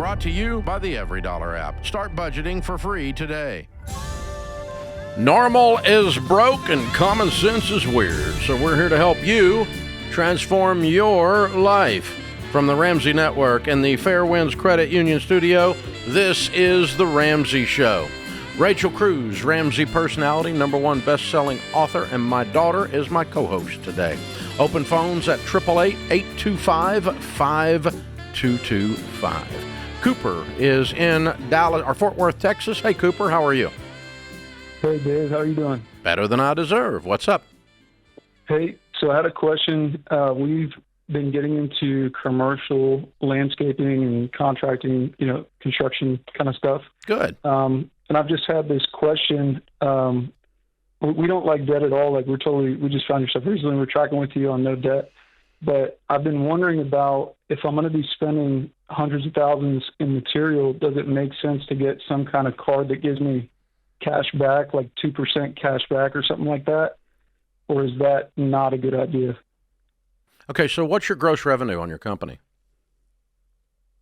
Brought to you by the EveryDollar app. Start budgeting for free today. Normal is broke and common sense is weird. So we're here to help you transform your life. From the Ramsey Network and the Fairwinds Credit Union Studio, this is The Ramsey Show. Rachel Cruze, Ramsey personality, #1 best-selling author, and my daughter is my co-host today. Open phones at 888-825-5225. Cooper is in Dallas or Fort Worth, Texas. Hey, Cooper, how are you? Hey, Dave, how are you doing? Better than I deserve. What's up? Hey, so I had a question. We've been getting into commercial landscaping and contracting, construction kind of stuff. Good. And I've just had this question. We don't like debt at all. Like we just found your stuff recently. We're tracking with you on no debt. But I've been wondering about if I'm going to be spending hundreds of thousands in material, does it make sense to get some kind of card that gives me cash back, like 2% cash back or something like that? Or is that not a good idea? Okay, so what's your gross revenue on your company?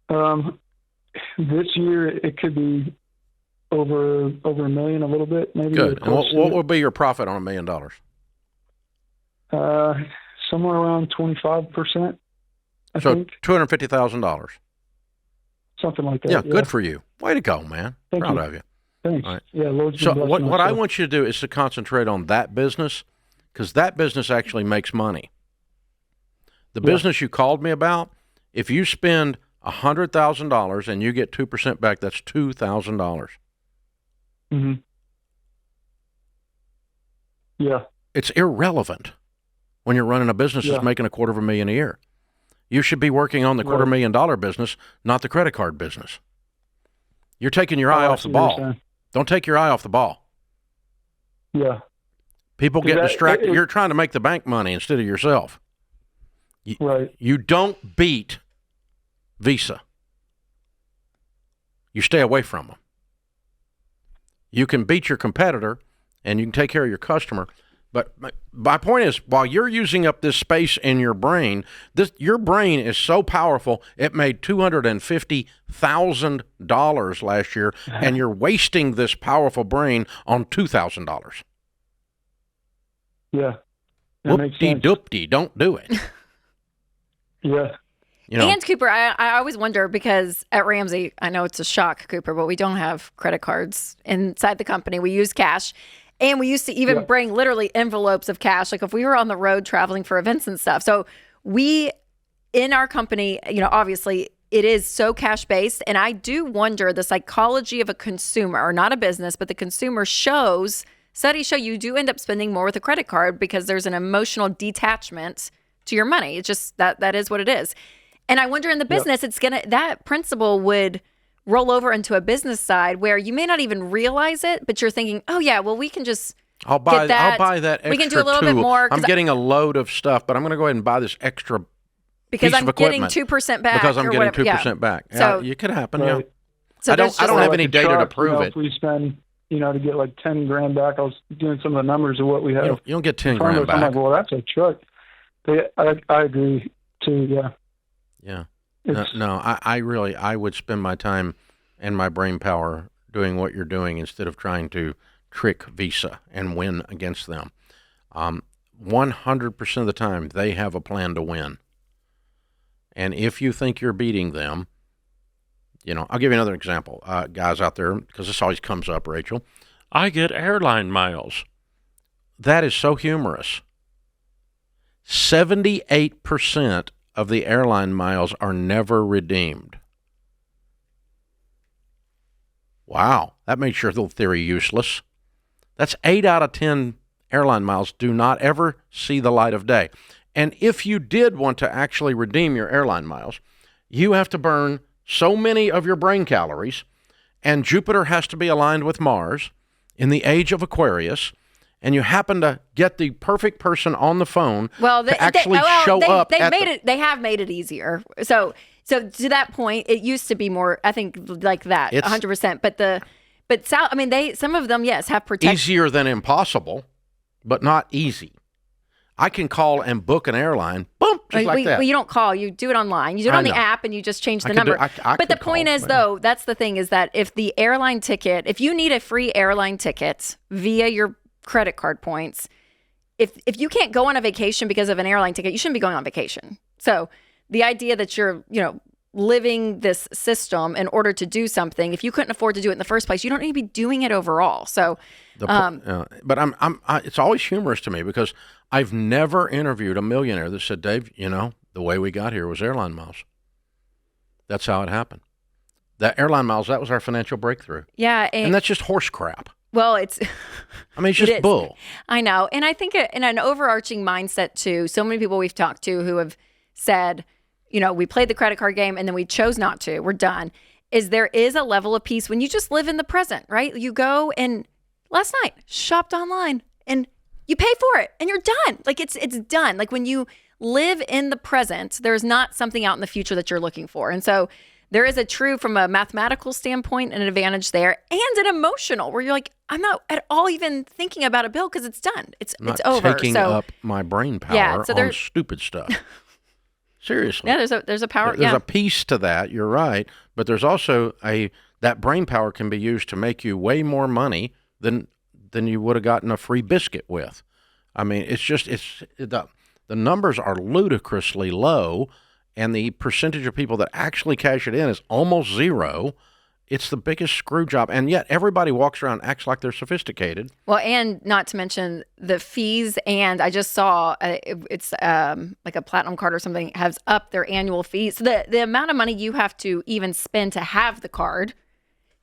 This year it could be over $1 million, a little bit, maybe. Good. And what will be your profit on $1 million? Somewhere around 25%. I so think. $250,000. Something like that. Yeah, good for you. Way to go, man. Thank Proud you. of you. Thanks. All right. Yeah, Lord's so been blessing us, what I want you to do is to concentrate on that business, because that business actually makes money. The business you called me about, if you spend $100,000 and you get 2% back, that's $2,000. Mm-hmm. Yeah. It's irrelevant when you're running a business that's making $250,000 a year. You should be working on the $250,000 business, not the credit card business. You're taking your eye off the ball. Don't take your eye off the ball. Yeah. People get distracted. You're trying to make the bank money instead of yourself. You don't beat Visa. You stay away from them. You can beat your competitor, and you can take care of your customer. But my point is, while you're using up this space in your brain, your brain is so powerful, it made $250,000 last year, and you're wasting this powerful brain on $2,000. Yeah. Whoop-de-doop-de, don't do it. Yeah. And Cooper, I always wonder, because at Ramsey, I know it's a shock, Cooper, but we don't have credit cards inside the company. We use cash. And we used to even bring literally envelopes of cash, like if we were on the road traveling for events and stuff. So we, in our company, obviously it is so cash-based. And I do wonder the psychology of a consumer, or not a business, but the consumer studies show you do end up spending more with a credit card because there's an emotional detachment to your money. It's just that is what it is. And I wonder in the business, that principle would roll over into a business side where you may not even realize it, but you're thinking, oh yeah, well we can just I'll buy that extra we can do a little bit more. I'm getting a load of stuff, but I'm going to go ahead and buy this extra because piece I'm of equipment getting 2% back. Because I'm getting 2% back. So it could happen. Yeah. So I don't have any data to prove it. If we spend, to get like 10 grand back, I was doing some of the numbers of what we have. You don't get 10 grand back. I'm like, well, that's a truck. I agree too. Yeah. Yeah. No, I would spend my time and my brain power doing what you're doing instead of trying to trick Visa and win against them. 100% of the time, they have a plan to win. And if you think you're beating them, I'll give you another example. Guys out there, because this always comes up, Rachel, I get airline miles. That is so humorous. 78% of the airline miles are never redeemed. Wow, that makes your little theory useless. That's 8 out of 10 airline miles do not ever see the light of day. And if you did want to actually redeem your airline miles, you have to burn so many of your brain calories, and Jupiter has to be aligned with Mars in the age of Aquarius, and you happen to get the perfect person on the phone to actually show up. They have made it easier. So to that point, it used to be more, I think, like that, 100%. Some of them, yes, have protection. Easier than impossible, but not easy. I can call and book an airline, boom, just like that. Well, you don't call. You do it online. You do it on the app, and you just change the number. But the point is, though, that's the thing, is that if the airline ticket, if you need a free airline ticket via your credit card points, if you can't go on a vacation because of an airline ticket, you shouldn't be going on vacation. So the idea that you're, living this system in order to do something, if you couldn't afford to do it in the first place, you don't need to be doing it overall. So, but it's always humorous to me because I've never interviewed a millionaire that said, Dave, the way we got here was airline miles. That's how it happened. That airline miles, that was our financial breakthrough. Yeah. And that's just horse crap. Well, it's just bull. I know. And I think in an overarching mindset too, so many people we've talked to who have said, we played the credit card game and then we chose not to. We're done. There is a level of peace when you just live in the present, right? You go and last night shopped online and you pay for it and you're done. Like it's done. Like when you live in the present, there's not something out in the future that you're looking for. And so there is from a mathematical standpoint, an advantage there, and an emotional where you're like, I'm not at all even thinking about a bill because it's done. It's over. Taking up my brain power on stupid stuff. Seriously. Yeah, there's a power. There's a piece to that. You're right, but there's also that brain power can be used to make you way more money than you would have gotten a free biscuit with. I mean, the numbers are ludicrously low, and the percentage of people that actually cash it in is almost zero. It's the biggest screw job, and yet everybody walks around and acts like they're sophisticated. Well, and not to mention the fees, and I just saw it's like a platinum card or something has upped their annual fees. So the amount of money you have to even spend to have the card,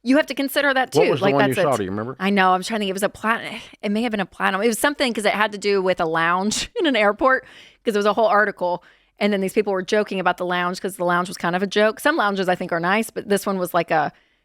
you have to consider that too. What was the one you saw? Do you remember? I know. I'm trying to think. It was a platinum. It may have been a platinum. It was something because it had to do with a lounge in an airport because it was a whole article. And then these people were joking about the lounge because the lounge was kind of a joke. Some lounges I think are nice, but this one was like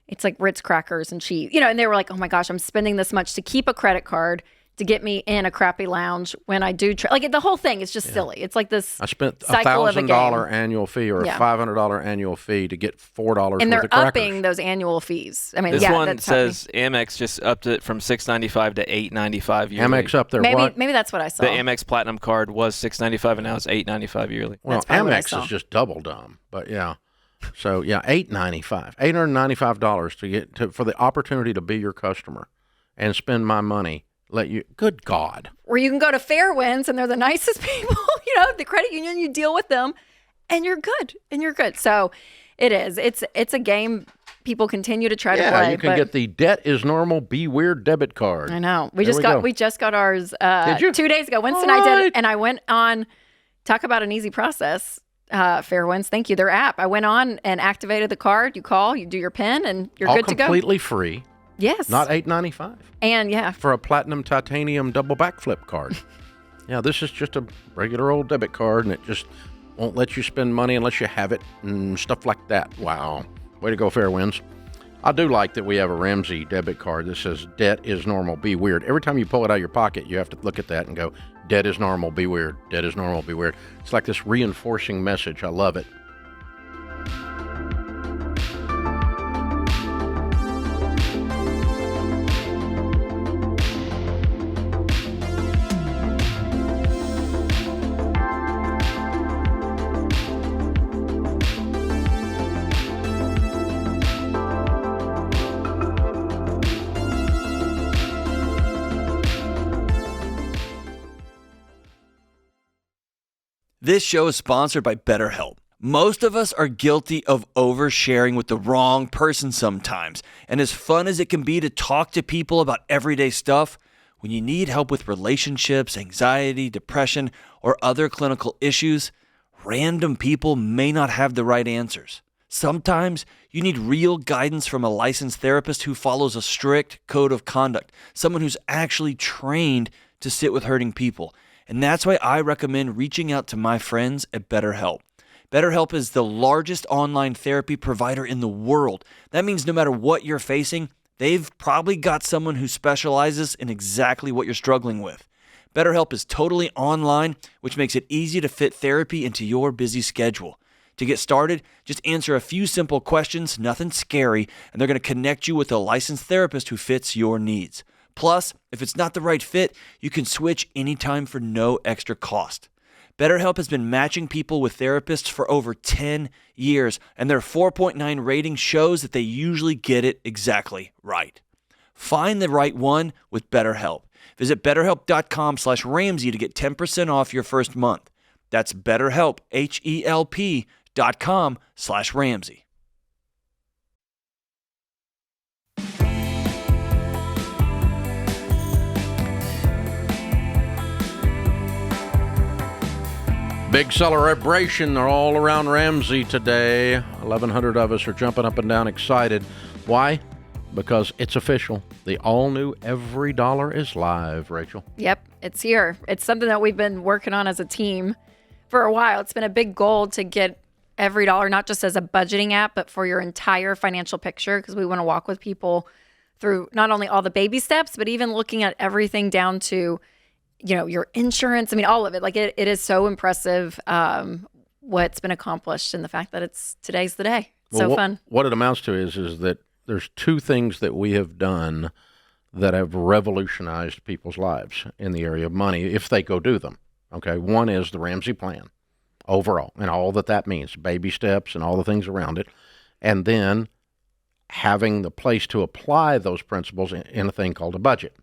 it's like Ritz crackers and cheese, and they were like, oh my gosh, I'm spending this much to keep a credit card to get me in a crappy lounge when I do, like the whole thing is just silly. It's like this. I spent $1,000 annual fee or a $500 annual fee to get $4 worth of crackers. And they're upping those annual fees. I mean, this one says Amex just upped it from $695 to $895 yearly. Amex up there. Maybe that's what I saw. The Amex Platinum card was $695 and now it's $895 yearly. Well, Amex is just double dumb, but yeah. So yeah, $895 for the opportunity to be your customer and spend my money. Good God. Where you can go to Fairwinds and they're the nicest people, the credit union, you deal with them and you're good. So it is. It's a game people continue to try to play. Yeah, you can get the Debt is Normal, Be Weird debit card. I know. We just got ours 2 days ago. Winston and I did it, and I went on, talk about an easy process. Fairwinds, thank you. Their app. I went on and activated the card. You call, you do your PIN, and you're good to go. All completely free. Yes. Not $895. And for a platinum titanium double backflip card. Yeah, this is just a regular old debit card, and it just won't let you spend money unless you have it and stuff like that. Wow. Way to go, Fairwinds. I do like that we have a Ramsey debit card that says Debt is Normal, Be Weird. Every time you pull it out of your pocket, you have to look at that and go, Debt is normal, be weird. Debt is normal, be weird. It's like this reinforcing message. I love it. This show is sponsored by BetterHelp. Most of us are guilty of oversharing with the wrong person sometimes. And as fun as it can be to talk to people about everyday stuff, when you need help with relationships, anxiety, depression, or other clinical issues, random people may not have the right answers. Sometimes you need real guidance from a licensed therapist who follows a strict code of conduct, someone who's actually trained to sit with hurting people. And that's why I recommend reaching out to my friends at BetterHelp. BetterHelp is the largest online therapy provider in the world. That means no matter what you're facing, they've probably got someone who specializes in exactly what you're struggling with. BetterHelp is totally online, which makes it easy to fit therapy into your busy schedule. To get started, just answer a few simple questions, nothing scary, and they're going to connect you with a licensed therapist who fits your needs. Plus, if it's not the right fit, you can switch anytime for no extra cost. BetterHelp has been matching people with therapists for over 10 years, and their 4.9 rating shows that they usually get it exactly right. Find the right one with BetterHelp. Visit BetterHelp.com/Ramsey to get 10% off your first month. That's BetterHelp, HELP.com/Ramsey. Big celebration all around Ramsey today. 1,100 of us are jumping up and down excited. Why? Because it's official. The all-new EveryDollar is live, Rachel. Yep, it's here. It's something that we've been working on as a team for a while. It's been a big goal to get EveryDollar, not just as a budgeting app, but for your entire financial picture, because we want to walk with people through not only all the baby steps, but even looking at everything down to your insurance. I mean, all of it. Like it is so impressive what's been accomplished, and the fact that today's the day. So fun. What it amounts to is that there's two things that we have done that have revolutionized people's lives in the area of money if they go do them. Okay, one is the Ramsey plan overall, and all that means, baby steps and all the things around it, and then having the place to apply those principles in a thing called a budget.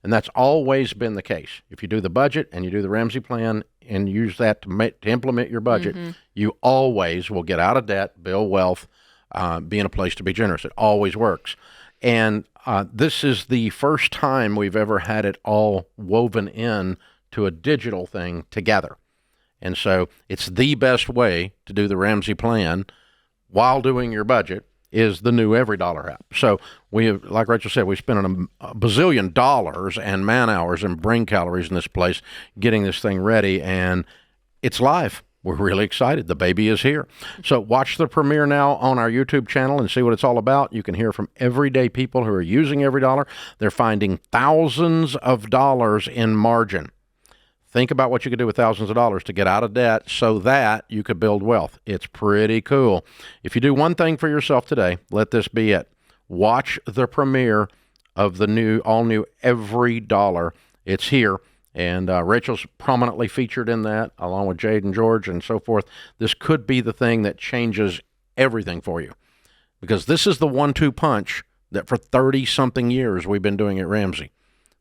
And that's always been the case. If you do the budget and you do the Ramsey plan and use that to implement your budget, you always will get out of debt, build wealth, be in a place to be generous. It always works. And this is the first time we've ever had it all woven in to a digital thing together. And so it's the best way to do the Ramsey plan while doing your budget is the new EveryDollar app. So we have, like Rachel said, we spent a bazillion dollars and man hours and brain calories in this place getting this thing ready, and it's live. We're really excited. The baby is here. So watch the premiere now on our YouTube channel and see what it's all about. You can hear from everyday people who are using EveryDollar. They're finding thousands of dollars in margin. Think about what you could do with thousands of dollars to get out of debt so that you could build wealth. It's pretty cool. If you do one thing for yourself today, let this be it. Watch the premiere of the all-new EveryDollar. It's here, and Rachel's prominently featured in that, along with Jade and George and so forth. This could be the thing that changes everything for you, because this is the 1-2 punch that for 30-something years we've been doing at Ramsey.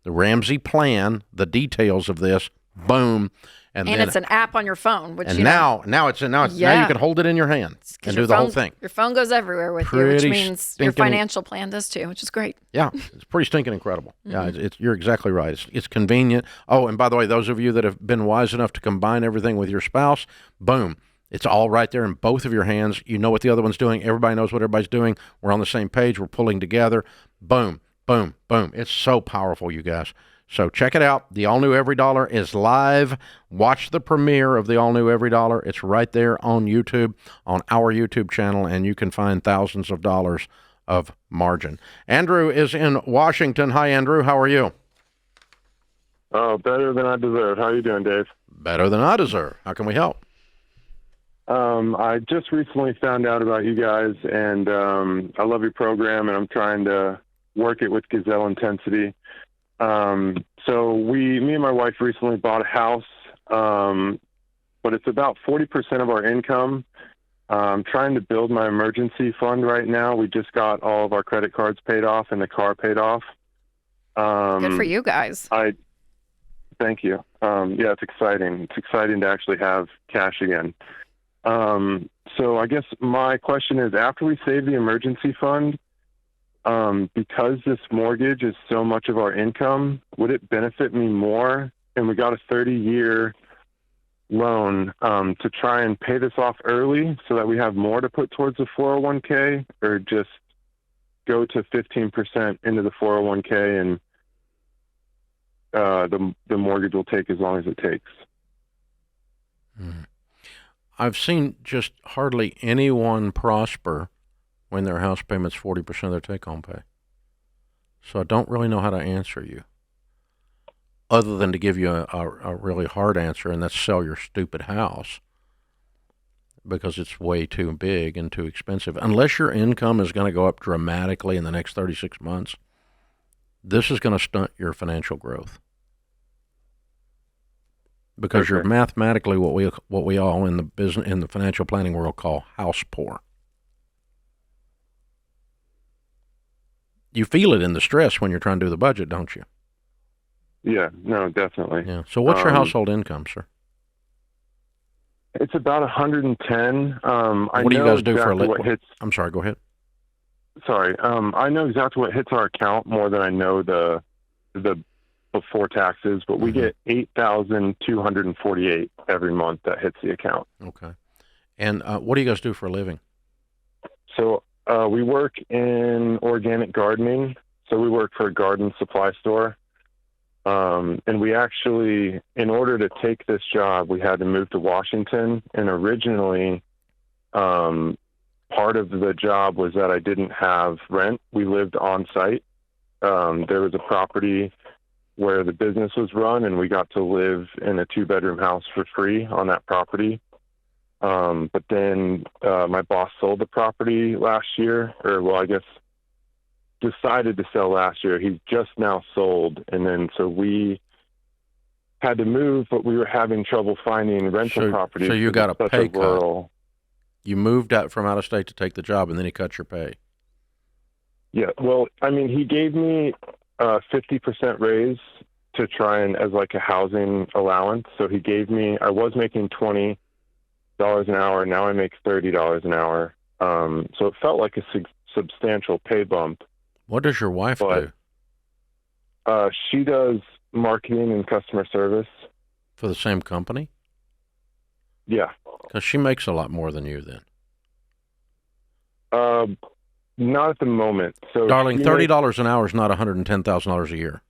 The Ramsey plan, the details of this, boom, and then it's an app on your phone. Which now you can hold it in your hand and do the whole thing. Your phone goes everywhere with you, which means your financial plan does too, which is great. Yeah, it's pretty stinking incredible. Yeah, you're exactly right. It's convenient. Oh, and by the way, those of you that have been wise enough to combine everything with your spouse, boom, it's all right there in both of your hands. You know what the other one's doing. Everybody knows what everybody's doing. We're on the same page. We're pulling together. Boom, boom, boom. It's so powerful, you guys. So check it out. The all-new EveryDollar is live. Watch the premiere of the all-new EveryDollar. It's right there on YouTube, on our YouTube channel, and you can find thousands of dollars of margin. Andrew is in Washington. Hi, Andrew. How are you? Oh, better than I deserve. How are you doing, Dave? Better than I deserve. How can we help? I just recently found out about you guys, and I love your program, and I'm trying to work it with gazelle intensity. So me and my wife recently bought a house, but it's about 40% of our income. I'm trying to build my emergency fund right now. We just got all of our credit cards paid off and the car paid off. Good for you guys. Thank you. Yeah, it's exciting. It's exciting to actually have cash again. So I guess my question is, after we save the emergency fund, because this mortgage is so much of our income, would it benefit me more? And we got a 30-year loan to try and pay this off early so that we have more to put towards the 401k, or just go to 15% into the 401k and the mortgage will take as long as it takes. I've seen just hardly anyone prosper when their house payment's 40% of their take-home pay. So I don't really know how to answer you, other than to give you a really hard answer, and that's sell your stupid house, because it's way too big and too expensive. Unless your income is going to go up dramatically in the next 36 months, this is going to stunt your financial growth. Because Okay. you're mathematically what we all in the financial planning world call house poor. You feel it in the stress when you're trying to do the budget, don't you? Yeah, no, definitely. Yeah. So what's your household income, sir? It's about 110. What do you guys do for a what living? hits? I'm sorry, go ahead. Sorry, I know exactly what hits our account more than I know the before taxes, but we get $8,248 every month that hits the account. Okay. And what do you guys do for a living? So we work in organic gardening. So we work for a garden supply store. And we actually, in order to take this job, we had to move to Washington. And originally, part of the job was that I didn't have rent. We lived on site. There was a property where the business was run, and we got to live in a 2-bedroom house for free on that property. But then my boss sold the property last year, I guess decided to sell last year. He's just now sold. And then so we had to move, but we were having trouble finding rental properties. So you got a pay cut. Rural. You moved out from out of state to take the job, and then he cut your pay. Yeah, well, I mean, he gave me a 50% raise to try and as like a housing allowance. So he gave me, I was making $20 an hour. Now I make $30 an hour. So it felt like a substantial pay bump. What does your wife do? She does marketing and customer service. For the same company? Yeah. Because she makes a lot more than you then. Not at the moment. So, darling, $30 an hour is not $110,000 a year.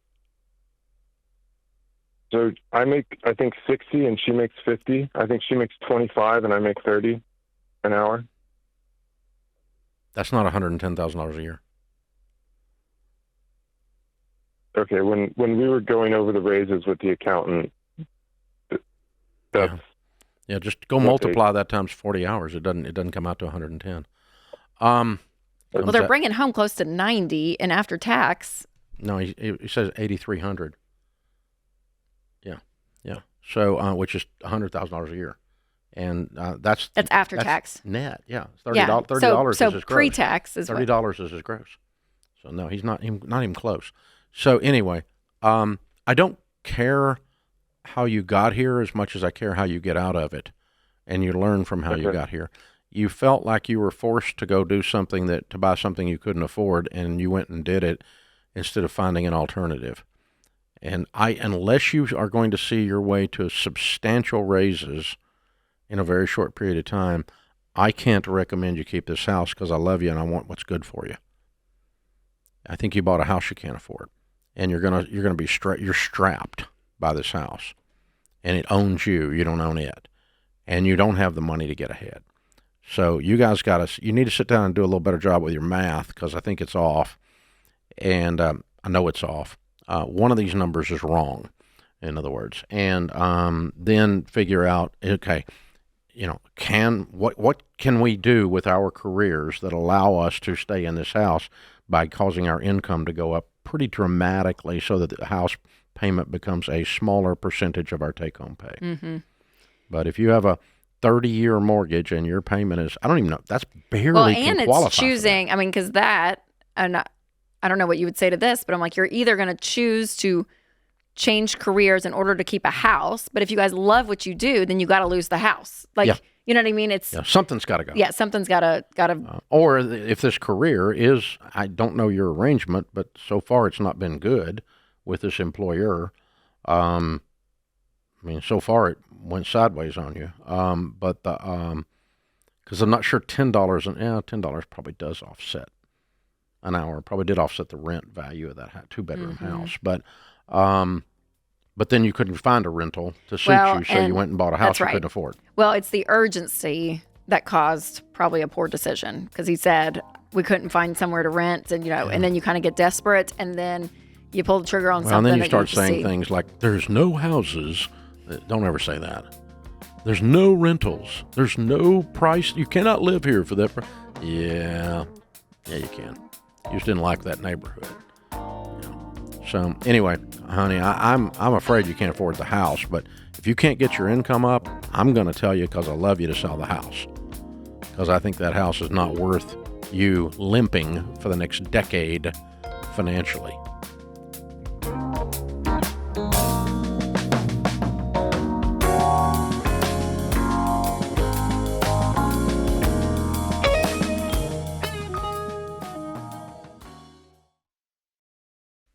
So I make, I think, 60 and she makes 50. I think she makes 25 and I make 30 an hour. That's not $110,000 a year. Okay, when we were going over the raises with the accountant, that's yeah. Just go multiply that times 40 hours. It doesn't come out to 110. Well, they're bringing home close to 90, and after tax. No, he says 8,300. Yeah. So which is $100,000 a year, and that's after tax. Net. Yeah, $30 is his gross. Pre-tax is $30 is his gross. So no, he's not even close. So anyway, I don't care how you got here as much as I care how you get out of it, and you learn from how you got here. You felt like you were forced to go do something to buy something you couldn't afford, and you went and did it instead of finding an alternative. And unless you are going to see your way to substantial raises in a very short period of time, I can't recommend you keep this house because I love you and I want what's good for you. I think you bought a house you can't afford, and you're gonna be you're strapped by this house, and it owns you. You don't own it, and you don't have the money to get ahead. So you guys you need to sit down and do a little better job with your math because I think it's off, and I know it's off. One of these numbers is wrong, in other words, and then figure out, okay, what can we do with our careers that allow us to stay in this house by causing our income to go up pretty dramatically so that the house payment becomes a smaller percentage of our take-home pay. Mm-hmm. But if you have a 30-year mortgage and your payment is, I don't even know, that's barely and it's choosing, I mean, because I don't know what you would say to this, but I'm like, you're either going to choose to change careers in order to keep a house, but if you guys love what you do, then you got to lose the house. Like, you know what I mean? It's something's got to go. Yeah, something's got to. Or if this career is, I don't know your arrangement, but so far it's not been good with this employer. I mean, so far it went sideways on you. But because I'm not sure $10 probably does offset an hour. Probably did offset the rent value of that 2-bedroom house, but then you couldn't find a rental to suit you, so you went and bought a house you couldn't afford. Well, it's the urgency that caused probably a poor decision because he said we couldn't find somewhere to rent, and and then you kind of get desperate, and then you pull the trigger on something. And then you start saying things like, "There's no houses." Don't ever say that. There's no rentals. There's no price. You cannot live here for that. Yeah, you can. You just didn't like that neighborhood. So anyway, honey, I'm afraid you can't afford the house, but if you can't get your income up, I'm going to tell you because I love you to sell the house, because I think that house is not worth you limping for the next decade financially.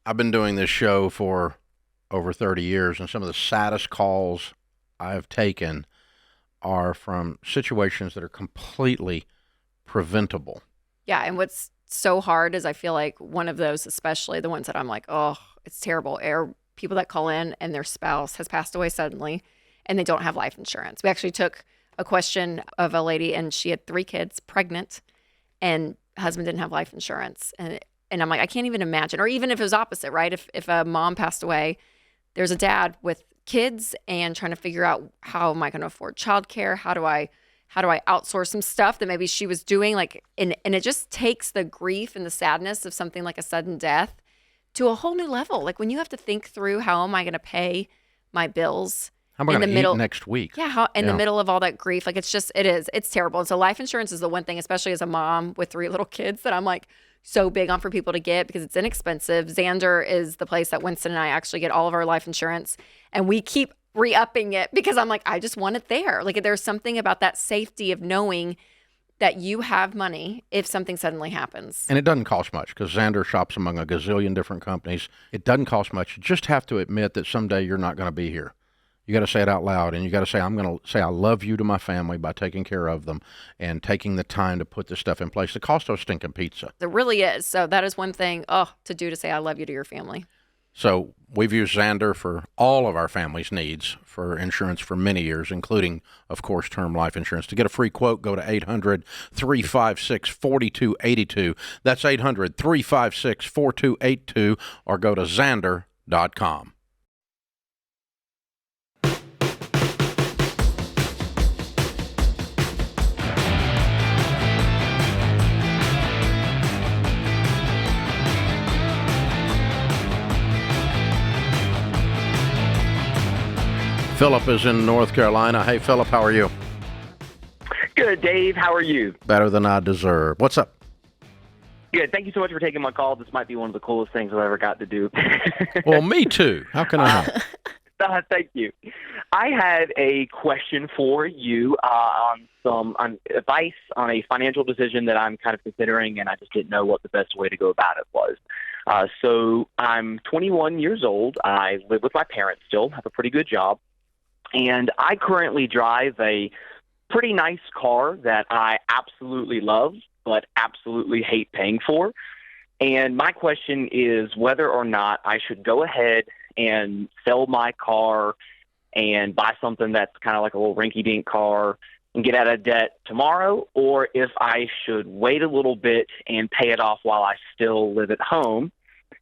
I've been doing this show for over 30 years, and some of the saddest calls I've taken are from situations that are completely preventable. Yeah, and what's so hard is I feel like one of those, especially the ones that I'm like, oh, it's terrible, are people that call in and their spouse has passed away suddenly and they don't have life insurance. We actually took a question of a lady, and she had 3 kids, pregnant, and husband didn't have life insurance. And I'm like, I can't even imagine. Or even if it was opposite, right? If a mom passed away, there's a dad with kids and trying to figure out, how am I going to afford childcare? How do I outsource some stuff that maybe she was doing? Like, and it just takes the grief and the sadness of something like a sudden death to a whole new level. Like when you have to think through, how am I going to pay my bills? How am I going to eat next week? Yeah, the middle of all that grief. Like it's terrible. And so life insurance is the one thing, especially as a mom with 3 little kids, that I'm like so big on for people to get because it's inexpensive. Xander is the place that Winston and I actually get all of our life insurance, and we keep re-upping it because I'm like, I just want it there. Like there's something about that safety of knowing that you have money if something suddenly happens. And it doesn't cost much because Xander shops among a gazillion different companies. It doesn't cost much. You just have to admit that someday you're not going to be here. You got to say it out loud, and you got to say, I'm going to say I love you to my family by taking care of them and taking the time to put this stuff in place. The cost of stinking pizza. It really is. So that is one thing to do, to say I love you to your family. So we've used Xander for all of our family's needs for insurance for many years, including, of course, term life insurance. To get a free quote, go to 800-356-4282. That's 800-356-4282, or go to Xander.com. Philip is in North Carolina. Hey, Philip, how are you? Good, Dave. How are you? Better than I deserve. What's up? Good. Thank you so much for taking my call. This might be one of the coolest things I've ever got to do. Well, me too. How can I help? Thank you. I had a question for you on some advice on a financial decision that I'm kind of considering, and I just didn't know what the best way to go about it was. So I'm 21 years old. I live with my parents still, have a pretty good job. And I currently drive a pretty nice car that I absolutely love, but absolutely hate paying for. And my question is whether or not I should go ahead and sell my car and buy something that's kind of like a little rinky-dink car and get out of debt tomorrow, or if I should wait a little bit and pay it off while I still live at home.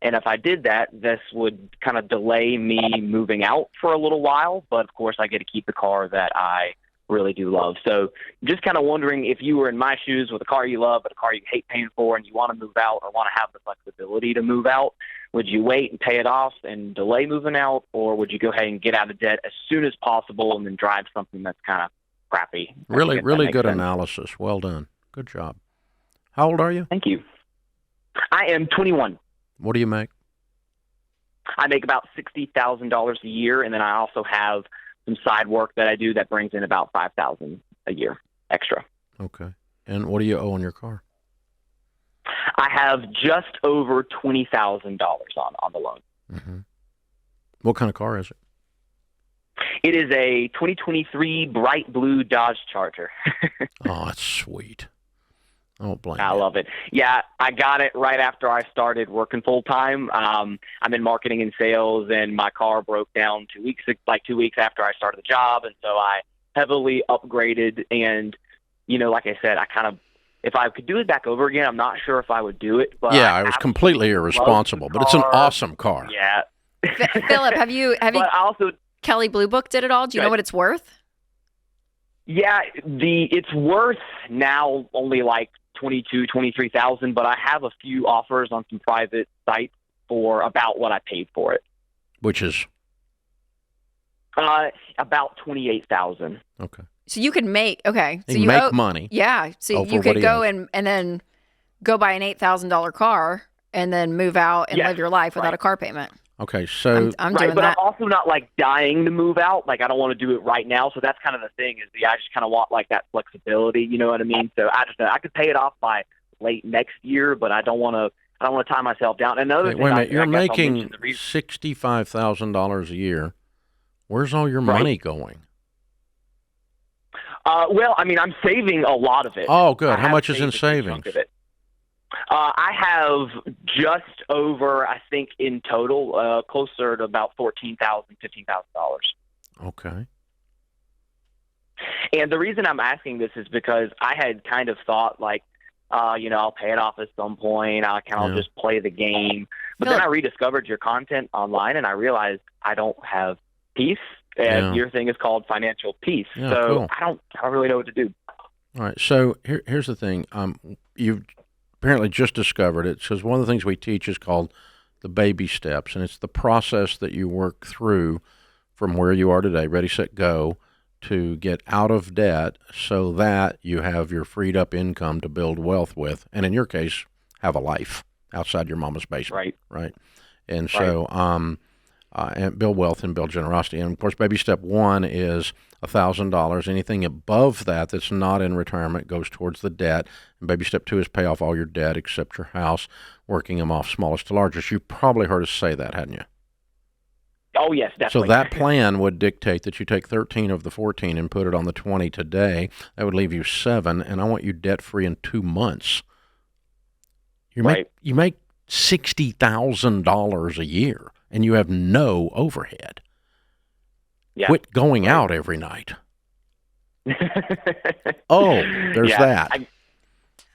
And if I did that, this would kind of delay me moving out for a little while. But, of course, I get to keep the car that I really do love. So just kind of wondering if you were in my shoes with a car you love but a car you hate paying for and you want to move out or want to have the flexibility to move out, would you wait and pay it off and delay moving out, or would you go ahead and get out of debt as soon as possible and then drive something that's kind of crappy? Really good analysis. Well done. Good job. How old are you? Thank you. I am 21. What do you make? I make about $60,000 a year, and then I also have some side work that I do that brings in about $5,000 a year extra. Okay. And what do you owe on your car? I have just over $20,000 on the loan. Mm-hmm. What kind of car is it? It is a 2023 bright blue Dodge Charger. Oh, that's sweet. I don't blame you. I love it. Yeah, I got it right after I started working full time. I'm in marketing and sales, and my car broke down 2 weeks after I started the job, and so I heavily upgraded. And like I said, if I could do it back over again, I'm not sure if I would do it. But yeah, it was completely irresponsible, but it's an awesome car. Yeah. Philip, have you Kelly Blue Book did it all? Do you know what it's worth? Yeah, it's worth now only like $22,000, $23,000, but I have a few offers on some private sites for about what I paid for it. Which is about $28,000. okay. So you could make okay. So You make money. Yeah. So for you what could he go owes. and then go buy an $8,000 car and then move out and Yes, live your life without right. a car payment. Okay, so I'm Right, doing but that. I'm also not like dying to move out. Like I don't want to do it right now. So that's kind of the thing is I just kind of want like that flexibility. You know what I mean? So I could pay it off by late next year, but I don't want to tie myself down. Another wait thing, a minute, you're I guess I'll making mention the reason- $65,000 a year. Where's all your Right. money going? Well, I mean, I'm saving a lot of it. Oh, good. I How have much is in saved a good savings? chunk of it. I have just over, I think, in total, closer to about $14,000, $15,000. Okay. And the reason I'm asking this is because I had kind of thought like, I'll pay it off at some point. I'll kind of just play the game. But then I rediscovered your content online, and I realized I don't have peace. And your thing is called financial peace. Yeah, so cool. I don't really know what to do. All right. So here's the thing. You've apparently just discovered it. Because one of the things we teach is called the baby steps, and it's the process that you work through from where you are today, ready, set, go, to get out of debt so that you have your freed up income to build wealth with, and in your case, have a life outside your mama's basement. Right. And so, and build wealth and build generosity. And of course, baby step one is $1,000. Anything above that that's not in retirement goes towards the debt. And baby step two is pay off all your debt except your house, working them off smallest to largest. You probably heard us say that, hadn't you? Oh, yes, definitely. So that plan would dictate that you take 13 of the 14 and put it on the 20 today. That would leave you 7, and I want you debt-free in 2 months. You make $60,000 a year, and you have no overhead. Yeah. Quit going out every night. There's that.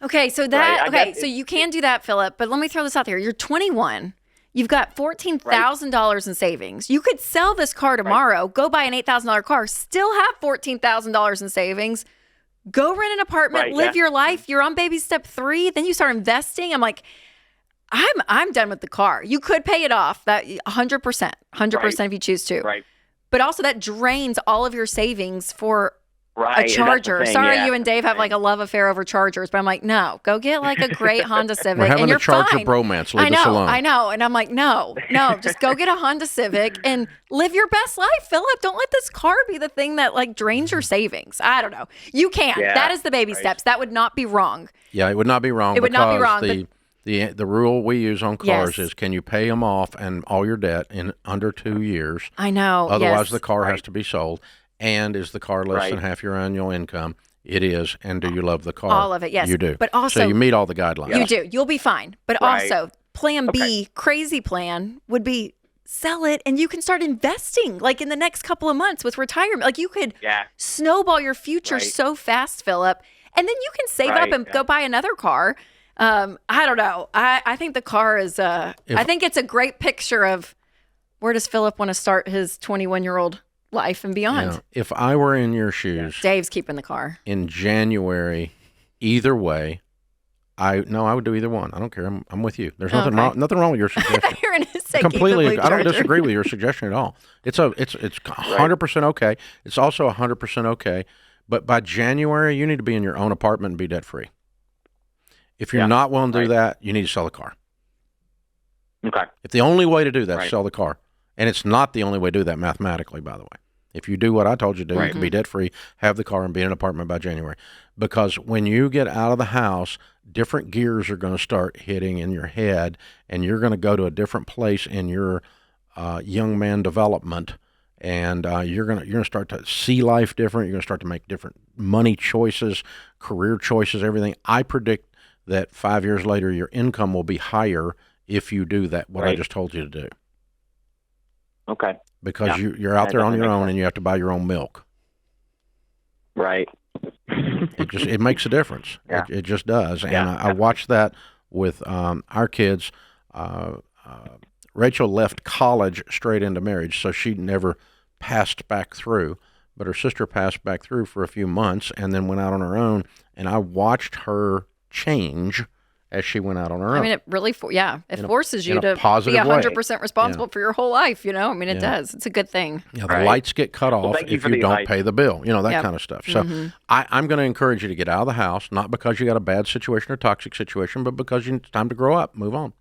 Okay, so so you can do that, Philip, but let me throw this out there. You're 21. You've got $14,000 in savings. You could sell this car tomorrow, go buy an $8,000 car, still have $14,000 in savings, go rent an apartment, live your life. You're on baby step 3, then you start investing. I'm like, I'm done with the car. You could pay it off, that 100% if you choose to. Right. But also that drains all of your savings for Right. a Charger. Thing, Sorry, you and Dave have like a love affair over Chargers, but I'm like, no, go get like a great Honda Civic. We're having and you're a Charger fine. bromance. Leave us alone. I know. And I'm like, no, just go get a Honda Civic and live your best life, Philip. Don't let this car be the thing that like drains your savings. I don't know. You can. Yeah, that is the baby steps. That would not be wrong. Yeah, it would not be wrong. It would not be wrong. The rule we use on cars is, can you pay them off and all your debt in under 2 years? I know. Otherwise, the car has to be sold. And is the car less than half your annual income? It is. And do you love the car? All of it, yes. You do. But also, so you meet all the guidelines. You do. You'll be fine. But also, plan B, crazy plan, would be sell it and you can start investing like in the next couple of months with retirement. Like you could snowball your future so fast, Philip. And then you can save up and go buy another car. I don't know. I think the car is, I think it's a great picture of where does Philip want to start his 21-year-old life and beyond. Yeah. If I were in your shoes, Dave's keeping the car. In January, either way, I would do either one. I don't care. I'm with you. There's nothing wrong with your suggestion. You're going to say completely. I don't disagree with your suggestion at all. It's 100% okay. It's also 100% okay. But by January, you need to be in your own apartment and be debt free. If you're not willing to do that, you need to sell the car. Okay. If the only way to do that is sell the car, and it's not the only way to do that mathematically, by the way. If you do what I told you to do, you can be debt-free, have the car, and be in an apartment by January. Because when you get out of the house, different gears are going to start hitting in your head, and you're going to go to a different place in your young man development, and you're going to start to see life different. You're going to start to make different money choices, career choices, everything. I predict that 5 years later, your income will be higher if you do that, what I just told you to do. Okay. Because you're out there on your own and you have to buy your own milk. Right. It makes a difference. Yeah. It just does. And I watched that with our kids. Rachel left college straight into marriage, so she never passed back through. But her sister passed back through for a few months and then went out on her own. And I watched her change as she went out on her own. I mean, it really, it forces you in a to be positive way. 100% responsible for your whole life, you know? I mean, it does. It's a good thing. The lights get cut off thank you if for you the don't advice. pay the bill, that kind of stuff. So I'm going to encourage you to get out of the house, not because you got a bad situation or toxic situation, but because it's time to grow up, move on.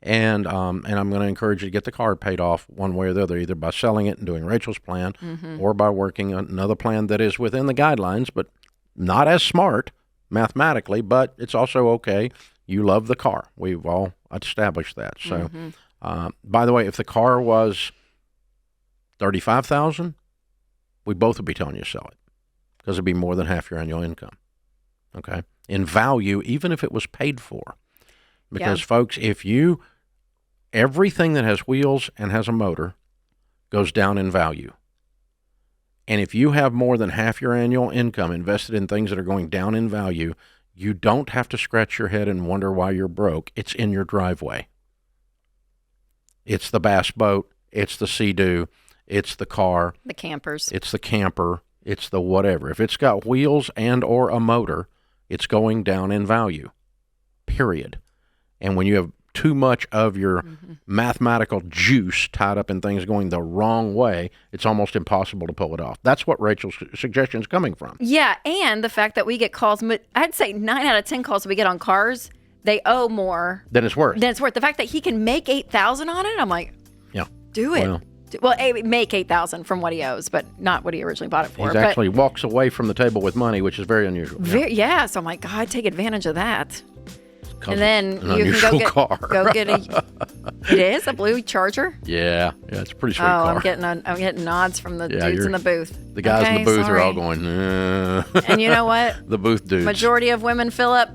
And I'm going to encourage you to get the car paid off one way or the other, either by selling it and doing Rachel's plan or by working another plan that is within the guidelines, but not as smart mathematically, but it's also okay. You love the car. We've all established that. So, by the way, if the car was $35,000, we both would be telling you to sell it because it'd be more than half your annual income. Okay, in value, even if it was paid for, because folks, everything that has wheels and has a motor goes down in value. And if you have more than half your annual income invested in things that are going down in value, you don't have to scratch your head and wonder why you're broke. It's in your driveway. It's the bass boat. It's the Sea-Doo. It's the car. The campers. It's the camper. It's the whatever. If it's got wheels and or a motor, it's going down in value, period. And when you have too much of your mathematical juice tied up in things going the wrong way, it's almost impossible to pull it off. That's what Rachel's suggestion is coming from. Yeah, and the fact that we get calls, I'd say 9 out of 10 calls we get on cars, they owe more than it's worth. The fact that he can make $8,000 on it, I'm like, do it. Well, Make $8,000 from what he owes, but not what he originally bought it for. He actually walks away from the table with money, which is very unusual. So I'm like, God, take advantage of that. And then you can go get it is a blue Charger. Yeah, it's a pretty sweet car. I'm getting nods from the dudes in the booth. The guys in the booth are all going, And you know what? The booth dudes. Majority of women, Philip,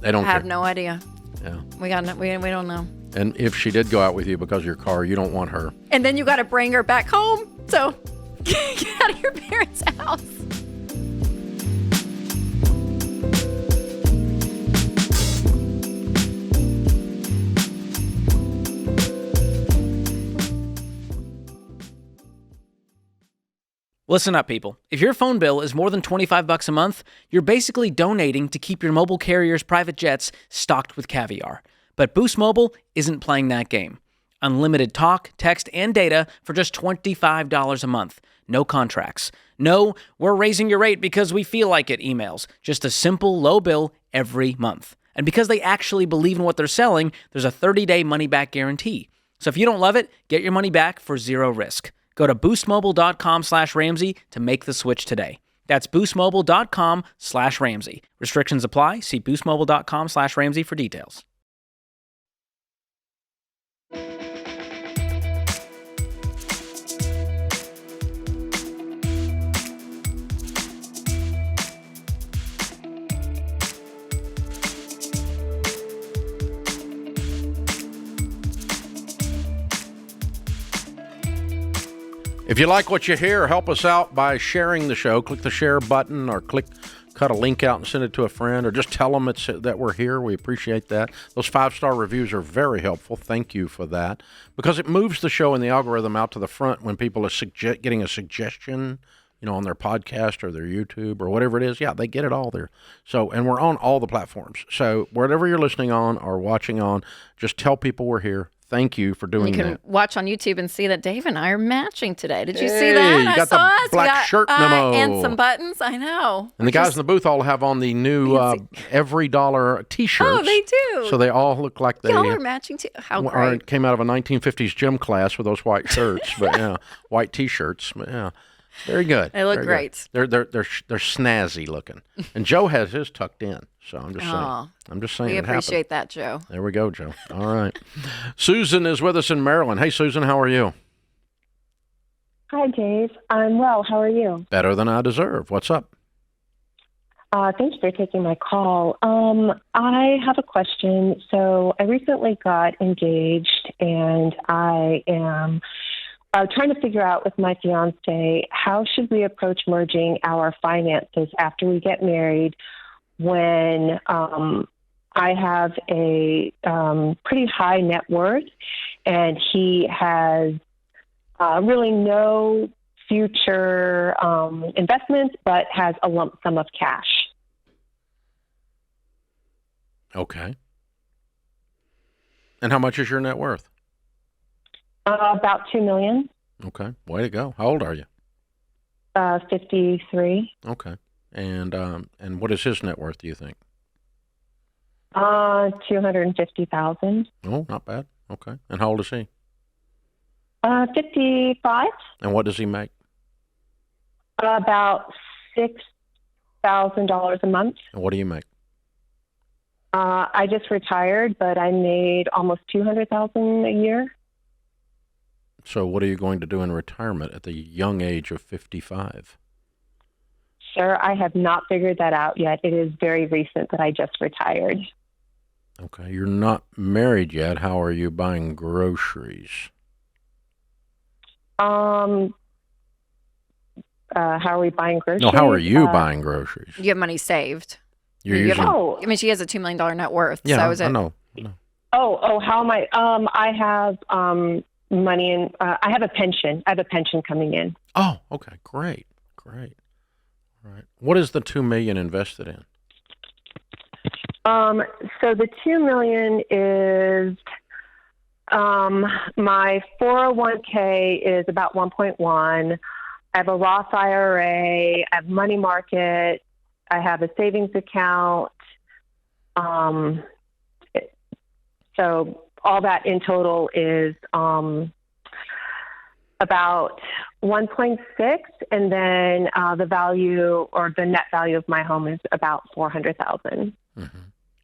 they don't have no idea. Yeah, we don't know. And if she did go out with you because of your car, you don't want her. And then you got to bring her back home. So get out of your parents' house. Listen up, people. If your phone bill is more than $25 a month, you're basically donating to keep your mobile carrier's private jets stocked with caviar. But Boost Mobile isn't playing that game. Unlimited talk, text, and data for just $25 a month. No contracts. No, we're raising your rate because we feel like it emails. Just a simple, low bill every month. And because they actually believe in what they're selling, there's a 30-day money-back guarantee. So if you don't love it, get your money back for zero risk. Go to boostmobile.com/Ramsey to make the switch today. That's boostmobile.com/Ramsey. Restrictions apply. See boostmobile.com/Ramsey for details. If you like what you hear, help us out by sharing the show. Click the share button or cut a link out and send it to a friend, or just tell them that we're here. We appreciate that. Those 5-star reviews are very helpful. Thank you for that, because it moves the show and the algorithm out to the front when people are getting a suggestion, on their podcast or their YouTube or whatever it is. Yeah, they get it all there. So, and we're on all the platforms. So whatever you're listening on or watching on, just tell people we're here. Thank you for doing that. You can watch on YouTube and see that Dave and I are matching today. Did you see that? You got the black shirt memo. And some buttons. I know. And the guys in the booth all have on the new EveryDollar T-shirts. Oh, they do. So they all look like they Y'all are matching too. How great. Came out of a 1950s gym class with those white shirts, but white T-shirts. But very good. They look great. They're snazzy looking. And Joe has his tucked in. So I'm just saying. We appreciate that, Joe. There we go, Joe. All right. Susan is with us in Maryland. Hey, Susan, how are you? Hi, Dave. I'm well. How are you? Better than I deserve. What's up? Thanks for taking my call. I have a question. So I recently got engaged, and I am trying to figure out with my fiancé, how should we approach merging our finances after we get married, when I have a pretty high net worth and he has really no future investments, but has a lump sum of cash. Okay. And how much is your net worth? About $2 million. Okay. Way to go. How old are you? 53. Okay. And what is his net worth, do you think? 250,000. Oh, not bad. Okay. And how old is he? 55. And what does he make? About $6,000 a month. And what do you make? I just retired, but I made almost $200,000 a year. So what are you going to do in retirement at the young age of 55? Sir, I have not figured that out yet. It is very recent that I just retired. Okay. You're not married yet. How are you buying groceries? How are we buying groceries? No, how are you buying groceries? You have money saved. You're using... I mean, she has a $2 million net worth. Yeah, so I know. How am I? I have money in. I have a pension. I have a pension coming in. Oh, okay, great. All right. What is the $2 million invested in? So the $2 million is my 401k is about 1.1. I have a Roth IRA. I have money market. I have a savings account. So all that in total is about 1.6, and then the value or the net value of my home is about 400,000. Mm-hmm.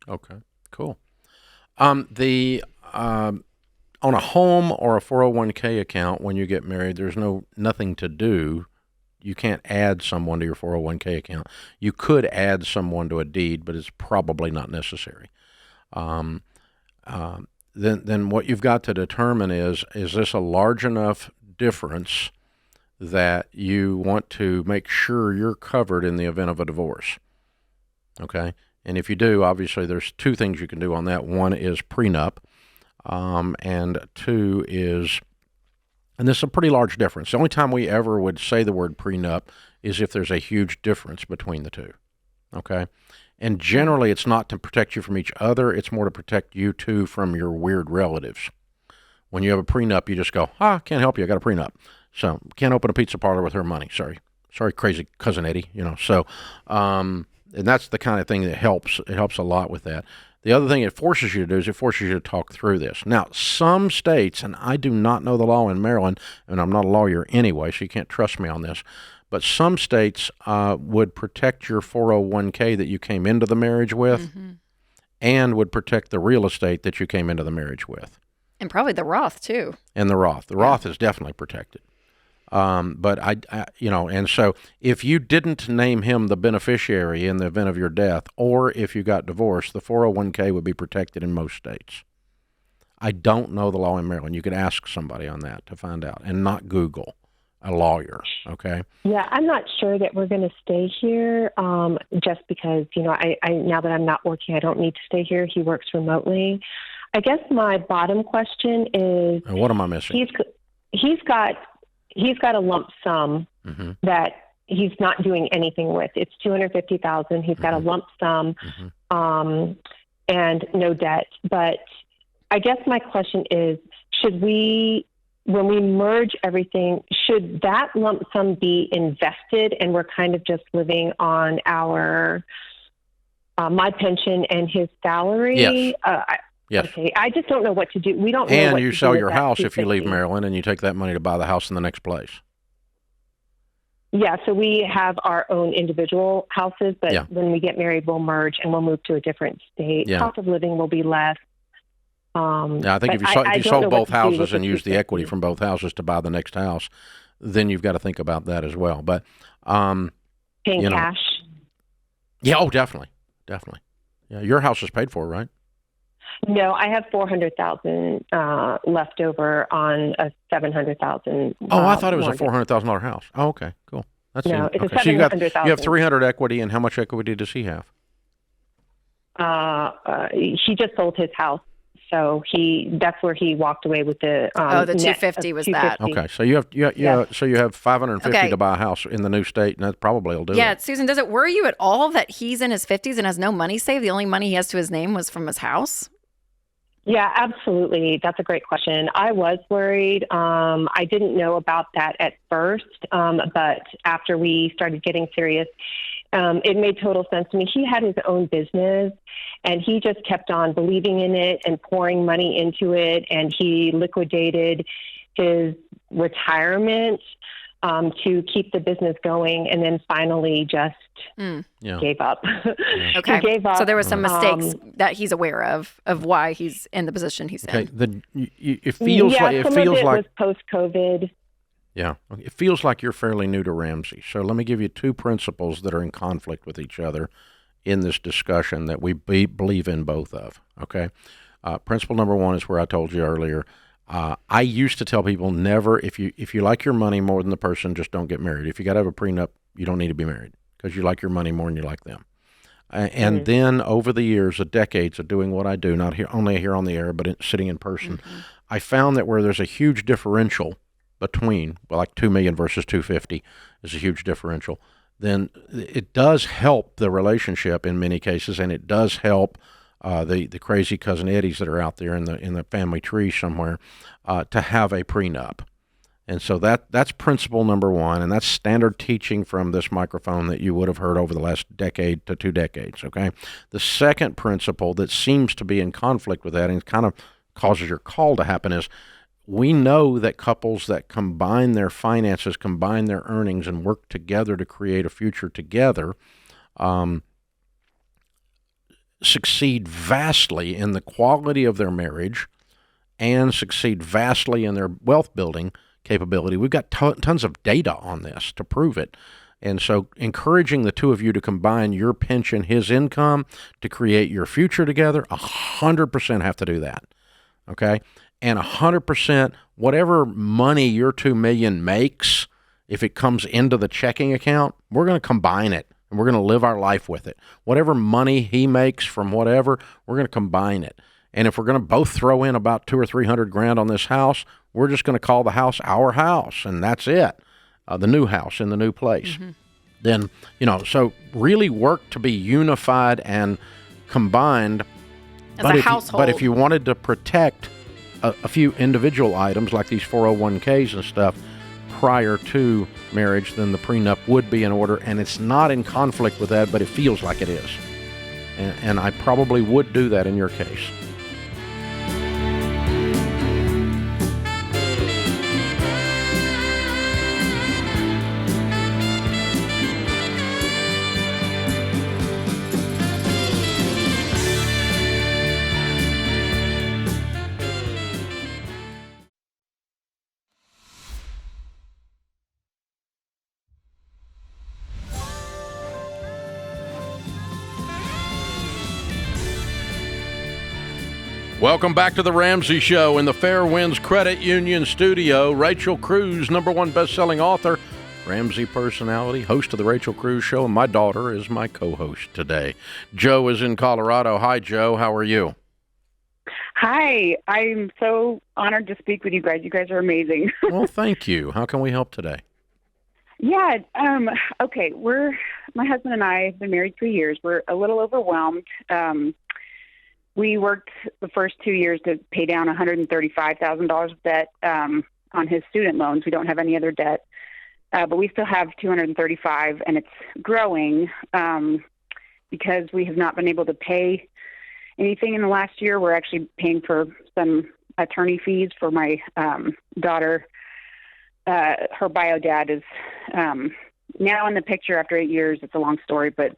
Okay, cool. On a home or a 401k account, when you get married, there's nothing to do. You can't add someone to your 401k account. You could add someone to a deed, but it's probably not necessary. Then what you've got to determine is this a large enough difference that you want to make sure you're covered in the event of a divorce? Okay? And if you do, obviously there's two things you can do on that. One is prenup, and two is, and this is a pretty large difference. The only time we ever would say the word prenup is if there's a huge difference between the two, okay? And generally it's not to protect you from each other. It's more to protect you two from your weird relatives. When you have a prenup, you just go, can't help you. I got a prenup. So can't open a pizza parlor with her money. Sorry, crazy cousin Eddie, So, and that's the kind of thing that helps. It helps a lot with that. The other thing it forces you to do is it forces you to talk through this. Now, some states, and I do not know the law in Maryland, and I'm not a lawyer anyway, so you can't trust me on this, but some states would protect your 401k that you came into the marriage with, and would protect the real estate that you came into the marriage with. And probably the Roth, too. And the Roth. The Roth is definitely protected. But and so if you didn't name him the beneficiary in the event of your death, or if you got divorced, the 401k would be protected in most states. I don't know the law in Maryland. You could ask somebody on that to find out, and not Google a lawyer. Okay. Yeah, I'm not sure that we're going to stay here, just because, I now that I'm not working, I don't need to stay here. He works remotely. I guess my bottom question is, and what am I missing? He's got a lump sum that he's not doing anything with. It's $250,000. He's got a lump sum, and no debt. But I guess my question is, should we, when we merge everything, should that lump sum be invested and we're kind of just living on our, my pension and his salary? Yes. Yes. Okay. I just don't know what to do. We don't know and what you to sell do your with that house if you leave 250. Maryland, and you take that money to buy the house in the next place. Yeah, so we have our own individual houses, but when we get married, we'll merge and we'll move to a different state. Yeah. Cost of living will be less. I think if you sold both houses and used the equity from both houses to buy the next house, then you've got to think about that as well. But paying cash. Yeah. Oh, definitely. Yeah, your house is paid for, right? No, I have $400,000 left over on a $700,000. Oh, I thought it was mortgage. a $400,000 house. Oh, okay, cool. It's a okay. So $700,000. you have $300 equity, and how much equity does he have? He just sold his house, So that's where he walked away with the the 250 was that. Okay, so you have 550 to buy a house in the new state, and that probably will do it. Yeah, Susan, does it worry you at all that he's in his 50s and has no money saved? The only money he has to his name was from his house? Yeah, absolutely. That's a great question. I was worried. I didn't know about that at first, but after we started getting serious, it made total sense to me. He had his own business, and he just kept on believing in it and pouring money into it, and he liquidated his retirement to keep the business going, and then finally just gave up. Okay. He gave up. So there were some mistakes that he's aware of why he's in the position he's in. It feels like was post-COVID. Yeah, it feels like you're fairly new to Ramsey. So let me give you two principles that are in conflict with each other in this discussion that we believe in both of. Okay, principle number one is where I told you earlier. I used to tell people never, if you like your money more than the person, just don't get married. If you got to have a prenup, you don't need to be married because you like your money more than you like them. And then over the years, the decades of doing what I do, not only here on the air, but sitting in person, I found that where there's a huge differential between, like 2 million versus 250 is a huge differential, then it does help the relationship in many cases, and it does help the crazy cousin Eddies that are out there in the family tree somewhere to have a prenup. And so that's principle number one, and that's standard teaching from this microphone that you would have heard over the last decade to 2 decades, okay? The second principle that seems to be in conflict with that and kind of causes your call to happen is we know that couples that combine their finances, combine their earnings, and work together to create a future together succeed vastly in the quality of their marriage and succeed vastly in their wealth building capability. We've got tons of data on this to prove it. And so encouraging the two of you to combine your pension, his income, to create your future together, 100% have to do that, okay? And 100%, whatever money your $2 million makes, if it comes into the checking account, we're going to combine it. And we're going to live our life with it. Whatever money he makes from whatever, we're going to combine it. And if we're going to both throw in about $200,000 or $300,000 on this house, we're just going to call the house our house, and that's it. The new house in the new place. Then, so really work to be unified and combined. As a household. But if you wanted to protect a few individual items like these 401ks and stuff prior to marriage, then the prenup would be in order, and it's not in conflict with that, but it feels like it is. And I probably would do that in your case. Welcome back to the Ramsey Show in the Fairwinds Credit Union studio. Rachel Cruze, #1 best-selling author, Ramsey personality, host of the Rachel Cruze Show, and my daughter is my co-host today. Joe is in Colorado. Hi, Joe. How are you? Hi. I'm so honored to speak with you guys. You guys are amazing. Well, thank you. How can we help today? Yeah. Okay. My husband and I have been married 3 years. We're a little overwhelmed. We worked the first 2 years to pay down $135,000 of debt on his student loans. We don't have any other debt, but we still have $235,000, and it's growing because we have not been able to pay anything in the last year. We're actually paying for some attorney fees for my daughter. Her bio dad is now in the picture after 8 years. It's a long story, but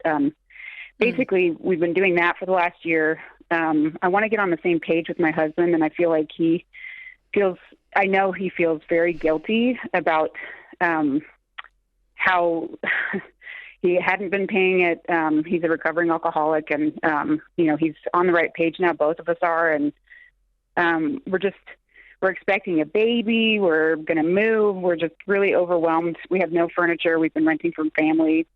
basically we've been doing that for the last year. I want to get on the same page with my husband, and I feel like I know he feels very guilty about how he hadn't been paying it. He's a recovering alcoholic, and, he's on the right page now. Both of us are, and we're expecting a baby. We're going to move. We're just really overwhelmed. We have no furniture. We've been renting from family.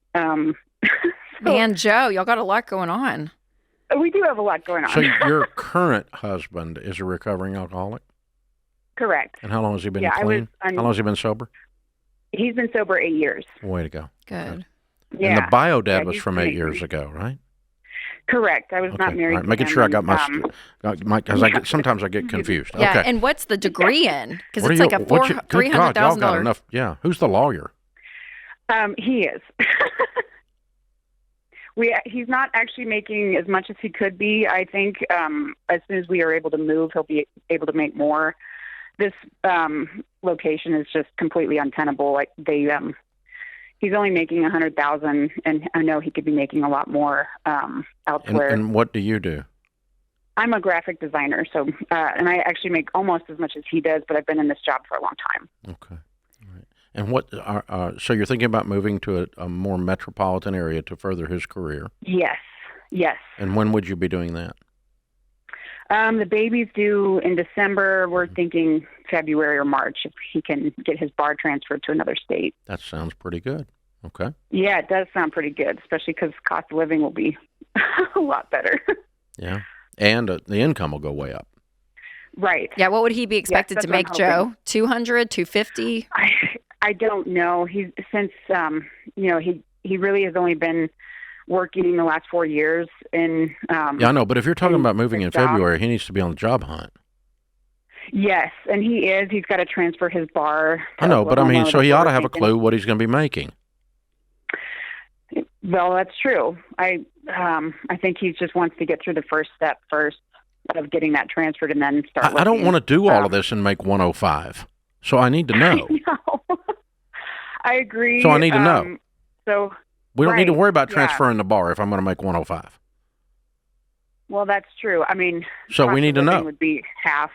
Man, Joe, y'all got a lot going on. We do have a lot going on. So your current husband is a recovering alcoholic? Correct. And how long has he been Yeah, clean? How long has he been sober? He's been sober 8 years. Way to go. Good. Yeah. And the bio dad was he's from 8 amazing. years ago, right? Correct. I was not married. All right. to Making him, sure I got and, because sometimes I get confused. Yeah, Okay. and what's the degree in? Because What it's are like you- a what you- good God, y'all got $300,000. enough. Yeah. Who's the lawyer? He is. He's not actually making as much as he could be. I think as soon as we are able to move, he'll be able to make more. This location is just completely untenable. Like he's only making $100,000, and I know he could be making a lot more elsewhere. And what do you do? I'm a graphic designer, so and I actually make almost as much as he does, but I've been in this job for a long time. Okay. All right. And what? So you're thinking about moving to a more metropolitan area to further his career? Yes. Yes. And when would you be doing that? The baby's due in December. We're thinking February or March if he can get his bar transferred to another state. That sounds pretty good. Okay. Yeah, it does sound pretty good, especially because cost of living will be a lot better. Yeah. And the income will go way up. Right. Yeah, what would he be expected to that's what make, I'm Joe? hoping. 200, 250? I don't know. He really has only been working the last 4 years in Yeah, I know. But if you're talking about moving in his job. February, he needs to be on the job hunt. Yes, and he is. He's got to transfer his bar. I know, but I mean, Oklahoma. so he That's ought what to we're have a thinking. clue what he's going to be making. Well, that's true. I think he just wants to get through the first step first of getting that transferred and then start. I don't looking. want to do all of this and make 105. So I need to know. No, I agree. So I need to know. So We don't need to right, worry about yeah. transferring the bar if I'm going to make 105. Well, that's true. I mean, So we cost need of to living know. Would be half,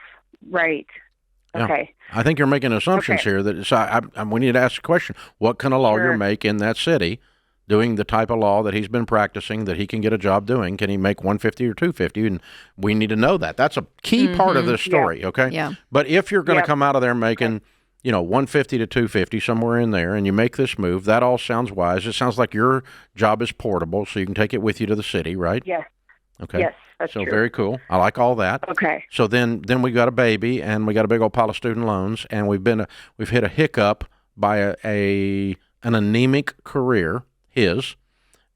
right? Yeah. Okay. I think you're making assumptions Okay. here that so we need to ask the question: what can a lawyer Sure. make in that city, doing the type of law that he's been practicing, that he can get a job doing? Can he make 150 or 250? And we need to know that. That's a key part of this story. Okay. Yeah. But if you're going to Yep. come out of there making, 150 to 250, somewhere in there, and you make this move, that all sounds wise. It sounds like your job is portable, so you can take it with you to the city, right? Yes. Okay. Yes, that's so true. very cool. I like all that. Okay. So then we got a baby, and we got a big old pile of student loans, and we've hit a hiccup by an anemic career, his,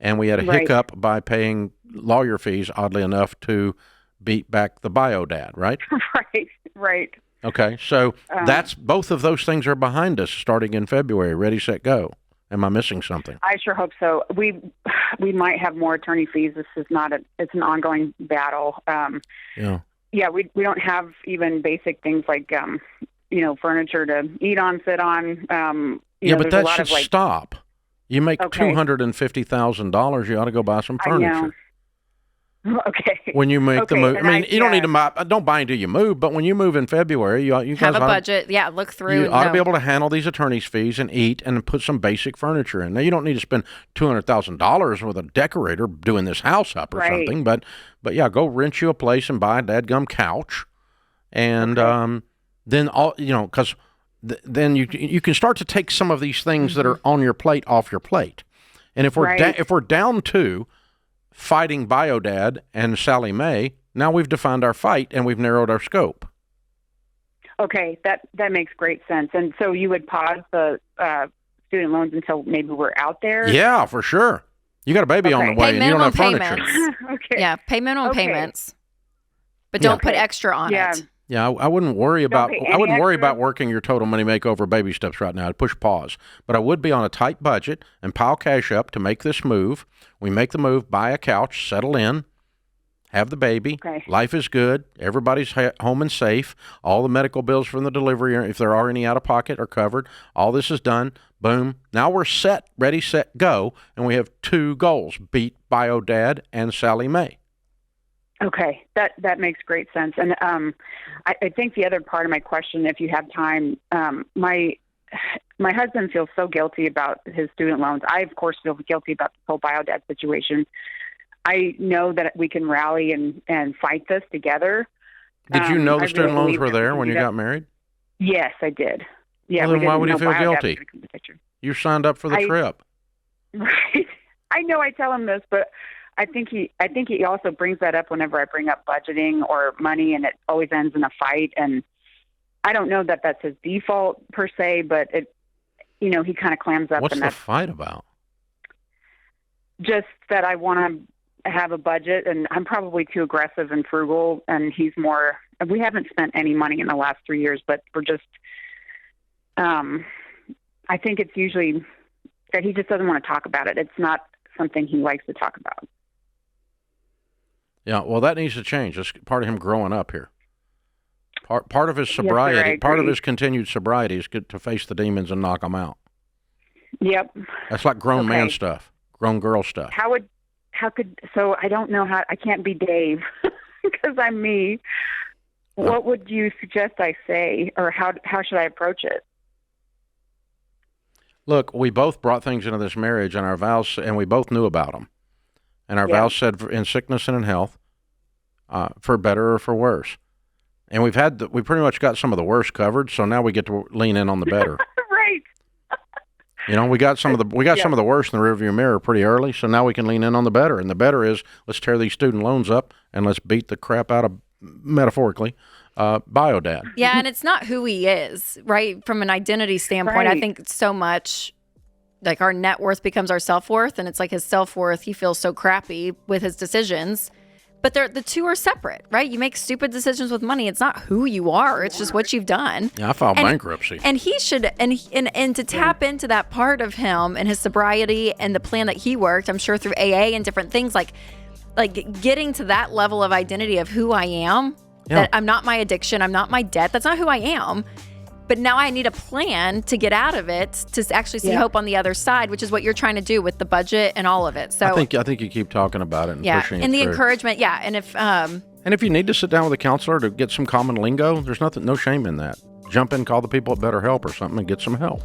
and we had a Right. hiccup by paying lawyer fees, oddly enough, to beat back the bio dad, right? Right. Right. Okay, so that's both of those things are behind us starting in February. Ready, set, go. Am I missing something? I sure hope so. We might have more attorney fees. This is it's an ongoing battle. Yeah. Yeah, we don't have even basic things like furniture to eat on, sit on. Yeah, but there's a that lot should of, like, stop. You make Okay. $250,000. You ought to go buy some I know. furniture. Okay. When you make the Okay, move, and you don't need to buy. Don't buy until you move. But when you move in February, you Have guys a ought to- budget. Yeah, look through. You and ought to know. be able to handle these attorney's fees and eat and put some basic furniture in. Now, you don't need to spend $200,000 with a decorator doing this house up or Right. something. But yeah, go rent you a place and buy a dadgum couch, and then because then you can start to take some of these things that are on your plate off your plate. And if we're Right. if we're down to fighting Biodad and Sally Mae, now we've defined our fight and we've narrowed our scope. Okay, that makes great sense. And so you would pause the student loans until maybe we're out there? Yeah, for sure. You got a baby on the Okay. way Pay and you don't have minimum furniture. payments. Okay. Yeah, pay minimum Okay. payments, but Yeah. don't put Okay. extra on Yeah. it. Yeah, I wouldn't worry about pay I wouldn't any worry extra? about working your total money makeover baby steps right now. I'd push pause. But I would be on a tight budget and pile cash up to make this move. We make the move, buy a couch, settle in, have the baby. Okay. Life is good. Everybody's home and safe. All the medical bills from the delivery, if there are any out of pocket, are covered. All this is done. Boom. Now we're set, ready, set, go. And we have two goals: beat Biodad and Sally Mae. Okay, that makes great sense. And I think the other part of my question, if you have time, my husband feels so guilty about his student loans. I, of course, feel guilty about the whole Biodad situation. I know that we can rally and fight this together. Did you know the I student really loans believe were that we there can when do you that. got married? Yes, I did. Yeah. Well, we then why didn't would you know feel Biodad guilty? was gonna come to the picture. You signed up for the I- trip. Right. I know I tell him this, but I think he also brings that up whenever I bring up budgeting or money, and it always ends in a fight. And I don't know that that's his default per se, but he kind of clams up. What's and the that's fight about? just that I want to have a budget, and I'm probably too aggressive and frugal, and he's more. We haven't spent any money in the last 3 years, but we're just. I think it's usually that he just doesn't want to talk about it. It's not something he likes to talk about. Yeah, well, that needs to change. That's part of him growing up here. Part of his sobriety, Yes, sir, I part of agree. his continued sobriety is to face the demons and knock them out. Yep. That's like grown man Okay. stuff, grown girl stuff. So I don't know how, I can't be Dave because I'm me. What would you suggest I say, or how should I approach it? Look, we both brought things into this marriage, and our vows, and we both knew about them. And our Yeah. vows said, in sickness and in health, for better or for worse. And we pretty much got some of the worst covered, so now we get to lean in on the better. Right. We got some of the worst in the rearview mirror pretty early, so now we can lean in on the better. And the better is, let's tear these student loans up and let's beat the crap out of, metaphorically, bio dad. Yeah, and it's not who he is, right? From an identity standpoint, I Right. think so much like our net worth becomes our self-worth, and it's like his self-worth, he feels so crappy with his decisions. But the two are separate, right? You make stupid decisions with money. It's not who you are. It's just what you've done. Yeah, I filed bankruptcy. And he should, and to tap into that part of him and his sobriety and the plan that he worked, I'm sure through AA and different things, like getting to that level of identity of who I am, that I'm not my addiction, I'm not my debt. That's not who I am. But now I need a plan to get out of it, to actually see hope on the other side, which is what you're trying to do with the budget and all of it. So I think you keep talking about it and pushing it and the through. encouragement, and if you need to sit down with a counselor to get some common lingo, there's no shame in that. Jump in, call the people at BetterHelp or something, and get some help.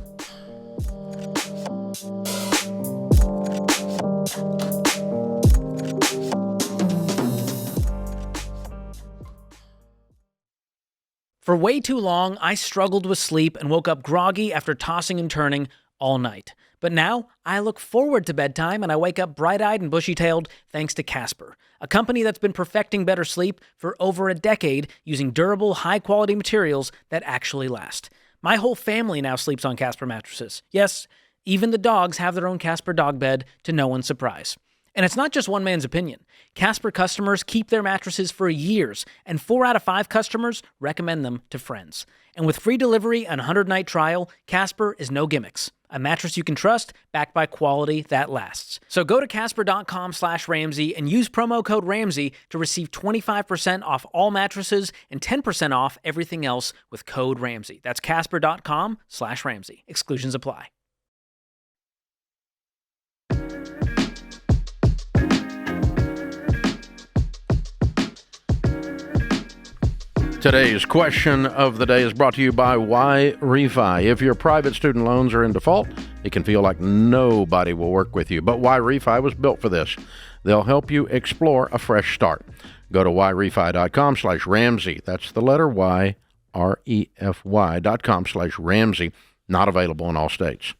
For way too long, I struggled with sleep and woke up groggy after tossing and turning all night. But now, I look forward to bedtime and I wake up bright-eyed and bushy-tailed thanks to Casper, a company that's been perfecting better sleep for over a decade using durable, high-quality materials that actually last. My whole family now sleeps on Casper mattresses. Yes, even the dogs have their own Casper dog bed, to no one's surprise. And it's not just one man's opinion. Casper customers keep their mattresses for years, and 4 out of 5 customers recommend them to friends. And with free delivery and a 100-night trial, Casper is no gimmicks. A mattress you can trust, backed by quality that lasts. So go to casper.com/Ramsey and use promo code Ramsey to receive 25% off all mattresses and 10% off everything else with code Ramsey. That's casper.com/Ramsey. Exclusions apply. Today's question of the day is brought to you by Why Refi. If your private student loans are in default, it can feel like nobody will work with you. But Why Refi was built for this. They'll help you explore a fresh start. Go to whyrefi.com/Ramsey. That's the letter Y, REFY.com/Ramsey. Not available in all states.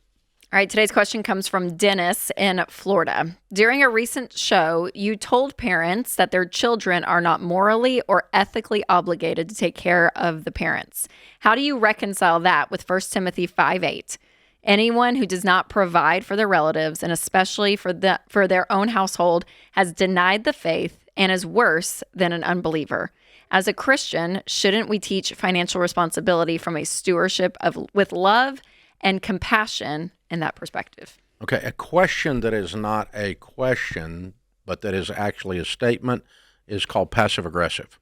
All right, today's question comes from Dennis in Florida. During a recent show, you told parents that their children are not morally or ethically obligated to take care of the parents. How do you reconcile that with 1 Timothy 5:8? Anyone who does not provide for their relatives, and especially for their own household, has denied the faith and is worse than an unbeliever. As a Christian, shouldn't we teach financial responsibility from a stewardship with love and compassion in that perspective? Okay, a question that is not a question, but that is actually a statement, is called passive-aggressive.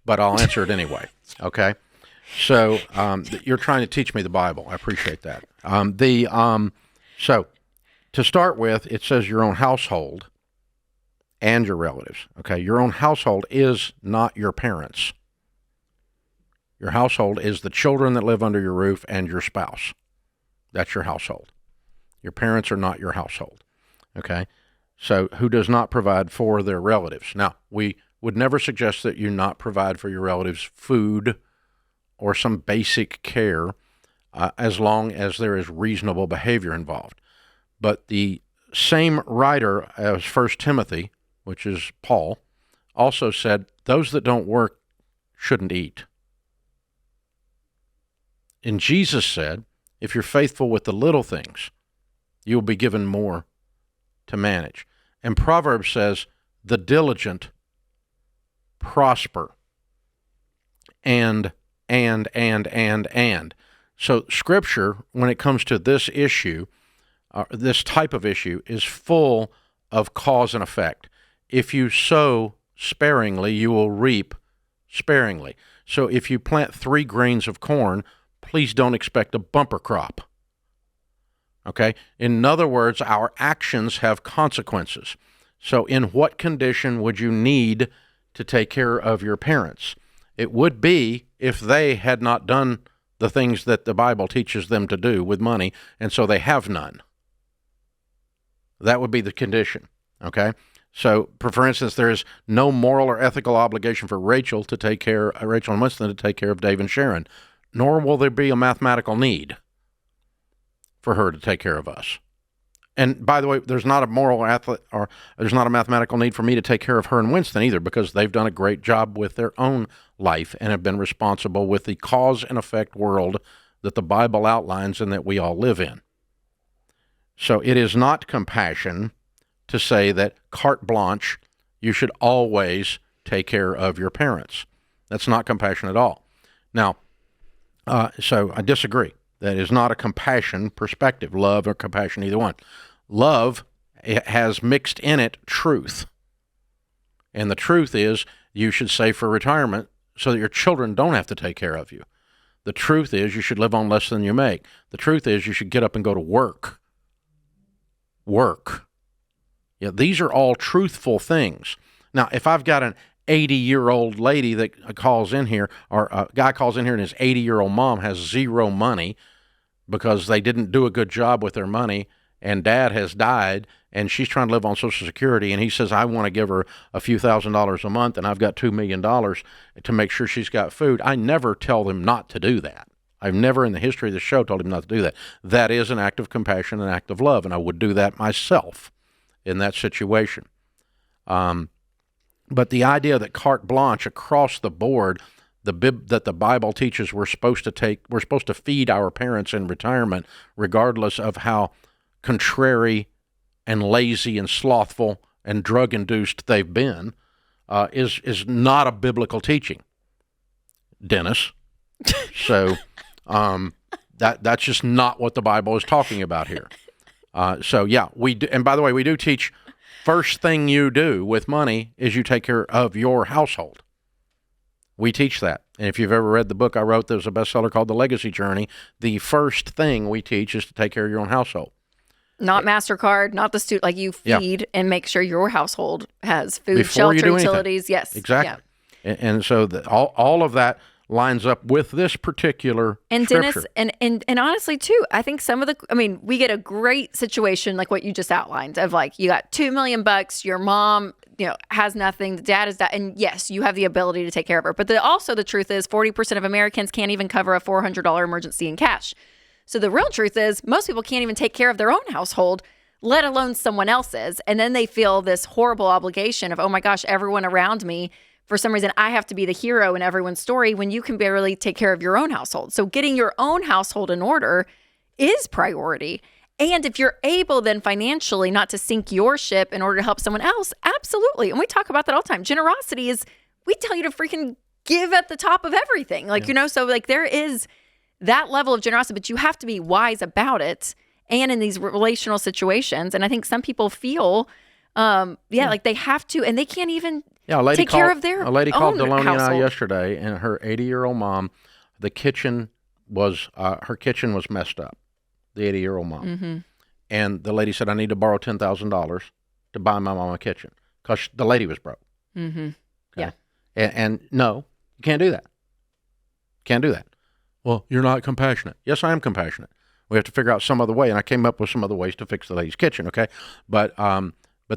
But I'll answer it anyway, okay? So you're trying to teach me the Bible. I appreciate that. So to start with, it says your own household and your relatives, okay? Your own household is not your parents. Your household is the children that live under your roof and your spouse. That's your household. Your parents are not your household, okay? So who does not provide for their relatives? Now, we would never suggest that you not provide for your relatives food or some basic care as long as there is reasonable behavior involved. But the same writer as 1 Timothy which is Paul, also said, those that don't work shouldn't eat. And Jesus said, if you're faithful with the little things, you'll be given more to manage. And Proverbs says, the diligent prosper. And. So Scripture, when it comes to this issue, this type of issue, is full of cause and effect. If you sow sparingly, you will reap sparingly. So if you plant 3 grains of corn, please don't expect a bumper crop. Okay? In other words, our actions have consequences. So in what condition would you need to take care of your parents? It would be if they had not done the things that the Bible teaches them to do with money, and so they have none. That would be the condition, okay? So, for instance, there is no moral or ethical obligation for Rachel and Winston to take care of Dave and Sharon, nor will there be a mathematical need for her to take care of us. And by the way, there's not a there's not a mathematical need for me to take care of her and Winston either, because they've done a great job with their own life and have been responsible with the cause and effect world that the Bible outlines and that we all live in. So it is not compassion to say that carte blanche, you should always take care of your parents. That's not compassion at all. Now, so I disagree. That is not a compassion perspective, love or compassion, either one. Love has mixed in it truth. And the truth is you should save for retirement so that your children don't have to take care of you. The truth is you should live on less than you make. The truth is you should get up and go to work. Work. Yeah, these are all truthful things. Now, if I've got an 80-year-old lady that calls in here, or a guy calls in here and his 80-year-old mom has zero money because they didn't do a good job with their money, and dad has died, and she's trying to live on Social Security, and he says, I want to give her a few $1,000s a month, and I've got $2 million to make sure she's got food. I never tell them not to do that. I've never in the history of the show told him not to do that. That is an act of compassion, an act of love, and I would do that myself in that situation. But the idea that carte blanche across the board, that the Bible teaches we're supposed to feed our parents in retirement, regardless of how contrary and lazy and slothful and drug-induced they've been, is not a biblical teaching, Dennis. So that's just not what the Bible is talking about here. So yeah, we do, and by the way, we do teach first thing you do with money is you take care of your household. We teach that. And if you've ever read the book I wrote, there's a bestseller called The Legacy Journey. The first thing we teach is to take care of your own household. Not MasterCard, not the student, like you feed and make sure your household has food, Before shelter, utilities. Yes. Exactly. Yeah. And so all of that lines up with this particular scripture. Dennis, and honestly too, I think we get a great situation like what you just outlined of like, you got $2 million, your mom, has nothing, the dad is and yes, you have the ability to take care of her. But also the truth is 40% of Americans can't even cover a $400 emergency in cash. So the real truth is most people can't even take care of their own household, let alone someone else's. And then they feel this horrible obligation of, oh my gosh, everyone around me, for some reason, I have to be the hero in everyone's story when you can barely take care of your own household. So getting your own household in order is priority. And if you're able then financially not to sink your ship in order to help someone else, absolutely. And we talk about that all the time. Generosity is, we tell you to freaking give at the top of everything. So like there is that level of generosity, but you have to be wise about it and in these relational situations. And I think some people feel, like they have to, and they can't even take care of their own household. A lady called Deloney and I yesterday, and her 80-year-old mom, her kitchen was messed up, the 80-year-old mom. Mm-hmm. And the lady said, I need to borrow $10,000 to buy my mom a kitchen because the lady was broke. Mm-hmm. Okay? Yeah. And no, you can't do that. Can't do that. Well, you're not compassionate. Yes, I am compassionate. We have to figure out some other way, and I came up with some other ways to fix the lady's kitchen, okay? But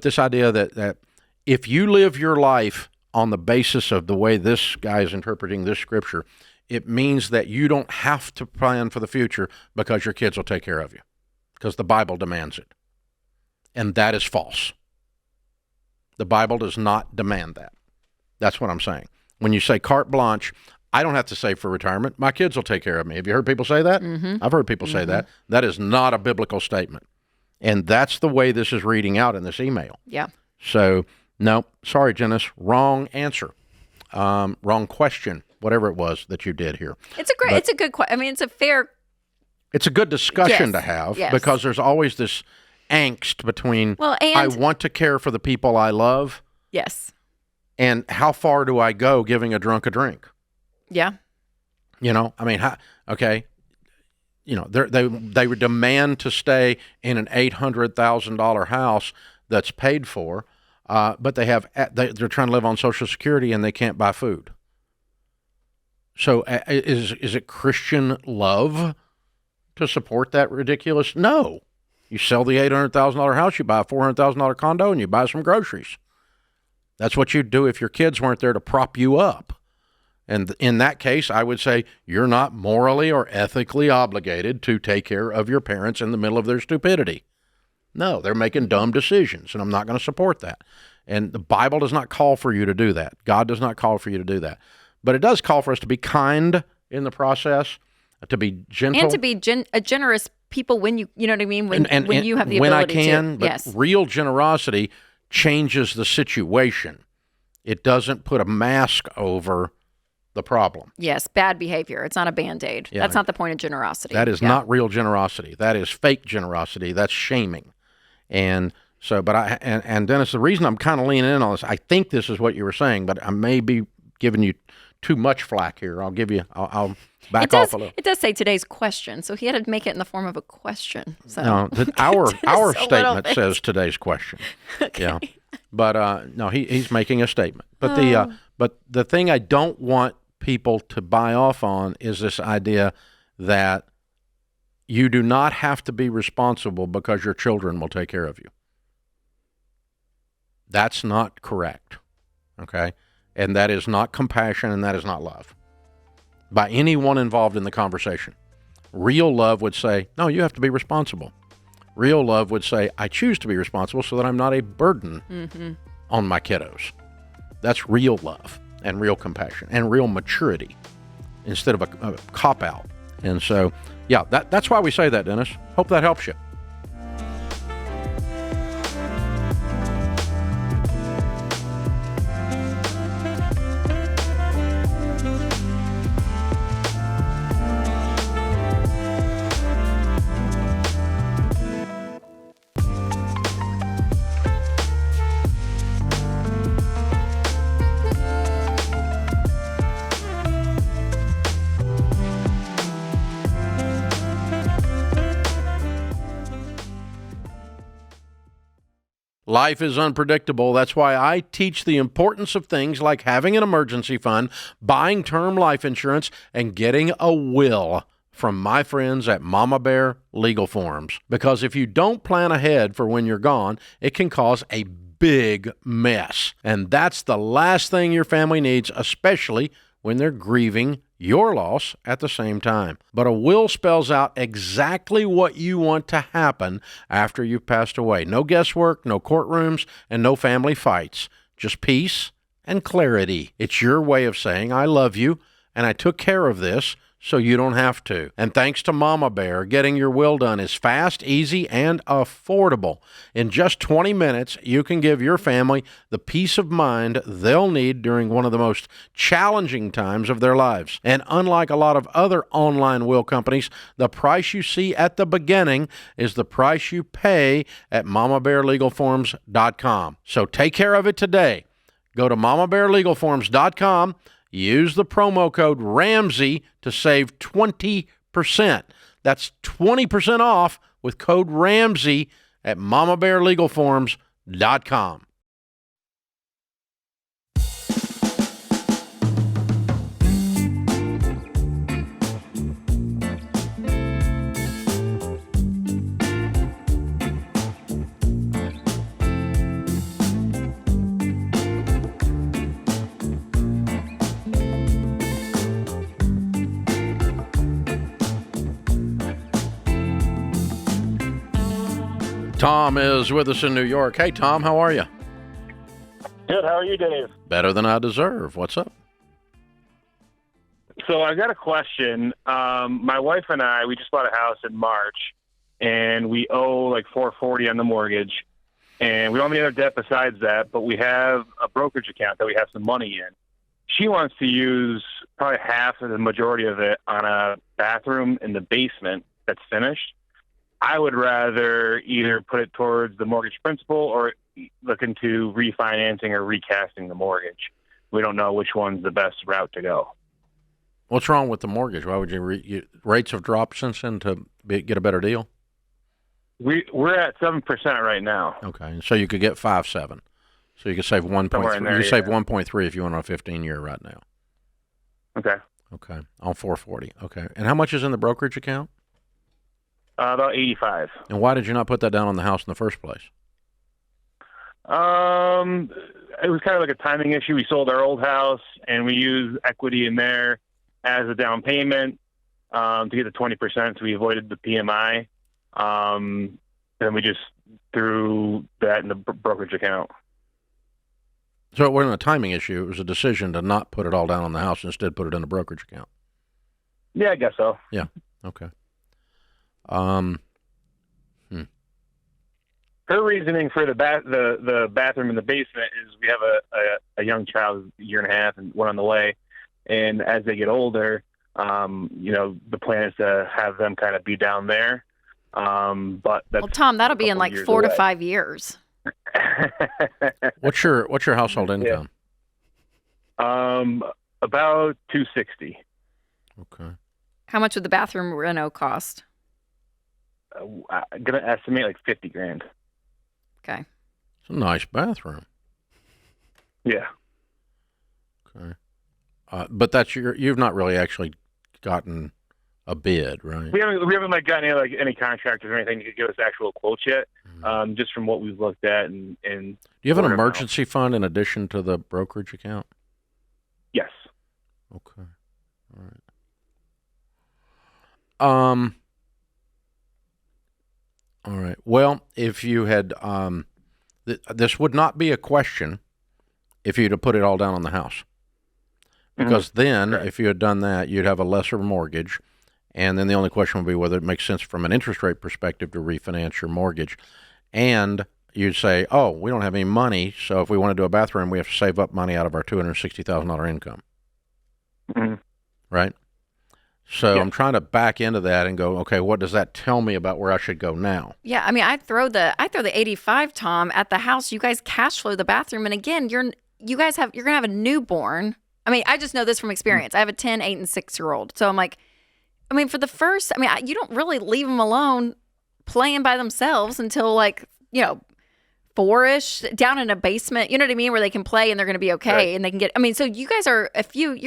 this idea that if you live your life on the basis of the way this guy is interpreting this scripture, it means that you don't have to plan for the future because your kids will take care of you, because the Bible demands it. And that is false. The Bible does not demand that. That's what I'm saying. When you say carte blanche, I don't have to save for retirement. My kids will take care of me. Have you heard people say that? Mm-hmm. I've heard people say that. That is not a biblical statement. And that's the way this is reading out in this email. Yeah. So, no, sorry, Janice, wrong answer. Wrong question, whatever it was that you did here. It's a good question. I mean, it's a fair. It's a good discussion Yes, to have yes. because there's always this angst between And I want to care for the people I love yes. and how far do I go giving a drunk a drink? Yeah. You know, I mean, okay, you know, they would demand to stay in an $800,000 house that's paid for, but they're trying to live on Social Security and they can't buy food. So is it Christian love to support that ridiculous? No. You sell the $800,000 house, you buy a $400,000 condo, and you buy some groceries. That's what you'd do if your kids weren't there to prop you up. And in that case, I would say you're not morally or ethically obligated to take care of your parents in the middle of their stupidity. No, they're making dumb decisions, and I'm not going to support that. And the Bible does not call for you to do that. God does not call for you to do that. But it does call for us to be kind in the process, to be gentle. And to be a generous people when you know what I mean? When you have the when ability I can, to. but Yes. real generosity changes the situation. It doesn't put a mask over the problem. Yes, bad behavior. It's not a Band-Aid. Yeah. That's not the point of generosity. That is not real generosity. That is fake generosity. That's shaming. And so, but and Dennis, the reason I'm kind of leaning in on this, I think this is what you were saying, but I may be giving you too much flack here. I'll back off a little. It does say today's question, so he had to make it in the form of a question. So No, our Just a little statement bit. says today's question. Okay. Yeah, but no, he's making a statement. But the thing I don't want people to buy off on is this idea that you do not have to be responsible because your children will take care of you. That's not correct. Okay, and that is not compassion, and that is not love by anyone involved in the conversation. Real love would say, no, you have to be responsible. Real love would say, I choose to be responsible so that I'm not a burden on my kiddos. That's real love and real compassion and real maturity instead of a cop-out. And so, yeah, that's why we say that, Dennis. Hope that helps you. Life is unpredictable. That's why I teach the importance of things like having an emergency fund, buying term life insurance, and getting a will from my friends at Mama Bear Legal Forms. Because if you don't plan ahead for when you're gone, it can cause a big mess. And that's the last thing your family needs, especially when they're grieving your loss at the same time. But a will spells out exactly what you want to happen after you've passed away. No guesswork, no courtrooms, and no family fights. Just peace and clarity. It's your way of saying, I love you, and I took care of this so you don't have to. And thanks to Mama Bear, getting your will done is fast, easy, and affordable. In just 20 minutes, you can give your family the peace of mind they'll need during one of the most challenging times of their lives. And unlike a lot of other online will companies, the price you see at the beginning is the price you pay at mamabearlegalforms.com. So take care of it today. Go to mamabearlegalforms.com. Use the promo code Ramsey to save 20%. That's 20% off with code Ramsey at mamabearlegalforms.com. Tom is with us in New York. Hey, Tom, how are you? Good. How are you, Dave? Better than I deserve. What's up? So I've got a question. My wife and I, we just bought a house in March, and we owe like $440 on the mortgage, and we don't have any other debt besides that. But we have a brokerage account that we have some money in. She wants to use probably half of the majority of it on a bathroom in the basement that's finished. I would rather either put it towards the mortgage principal or look into refinancing or recasting the mortgage. We don't know which one's the best route to go. What's wrong with the mortgage? Why would rates have dropped since then to get a better deal? We're at 7% right now. Okay, and so you could get 5.7. So you could save 1.3. You save 1.3 if you want a 15-year right now. Okay. Okay, on 440. Okay, and how much is in the brokerage account? About 85. And why did you not put that down on the house in the first place? It was kind of like a timing issue. We sold our old house, and we used equity in there as a down payment to get the 20%, so we avoided the PMI. Then we just threw that in the brokerage account. So it wasn't a timing issue. It was a decision to not put it all down on the house, instead put it in the brokerage account. Yeah, I guess so. Yeah, okay. Her reasoning for the bathroom in the basement is we have a young child, a year and a half, and one on the way. And as they get older, the plan is to have them kind of be down there. But that's Tom, that'll be in like 4 to 5 years. What's your household income? About $260. Okay. How much would the bathroom reno cost? I'm gonna estimate like $50,000. Okay. It's a nice bathroom. Yeah. Okay. But that's you've not really actually gotten a bid, right? We haven't like gotten any contractors or anything to give us actual quotes yet. Just from what we've looked at and do you have an emergency fund in addition to the brokerage account? Yes. Okay. All right. All right. Well, if you had, this would not be a question if you'd have put it all down on the house. Because then, if you had done that, you'd have a lesser mortgage. And then the only question would be whether it makes sense from an interest rate perspective to refinance your mortgage. And you'd say, oh, we don't have any money, so if we want to do a bathroom, we have to save up money out of our $260,000 income. Mm-hmm. Right? So I'm trying to back into that and go, okay, what does that tell me about where I should go now? Yeah, I mean, I'd throw the 85, Tom, at the house. You guys cash flow the bathroom, and again, you're gonna have a newborn. I mean, I just know this from experience. I have a 10, 8, and 6-year-old. So I'm like, I mean, for the first, you don't really leave them alone playing by themselves until 4-ish, down in a basement. You know what I mean, where they can play and they're gonna be okay, right. And they can get. I mean, so you guys are a few,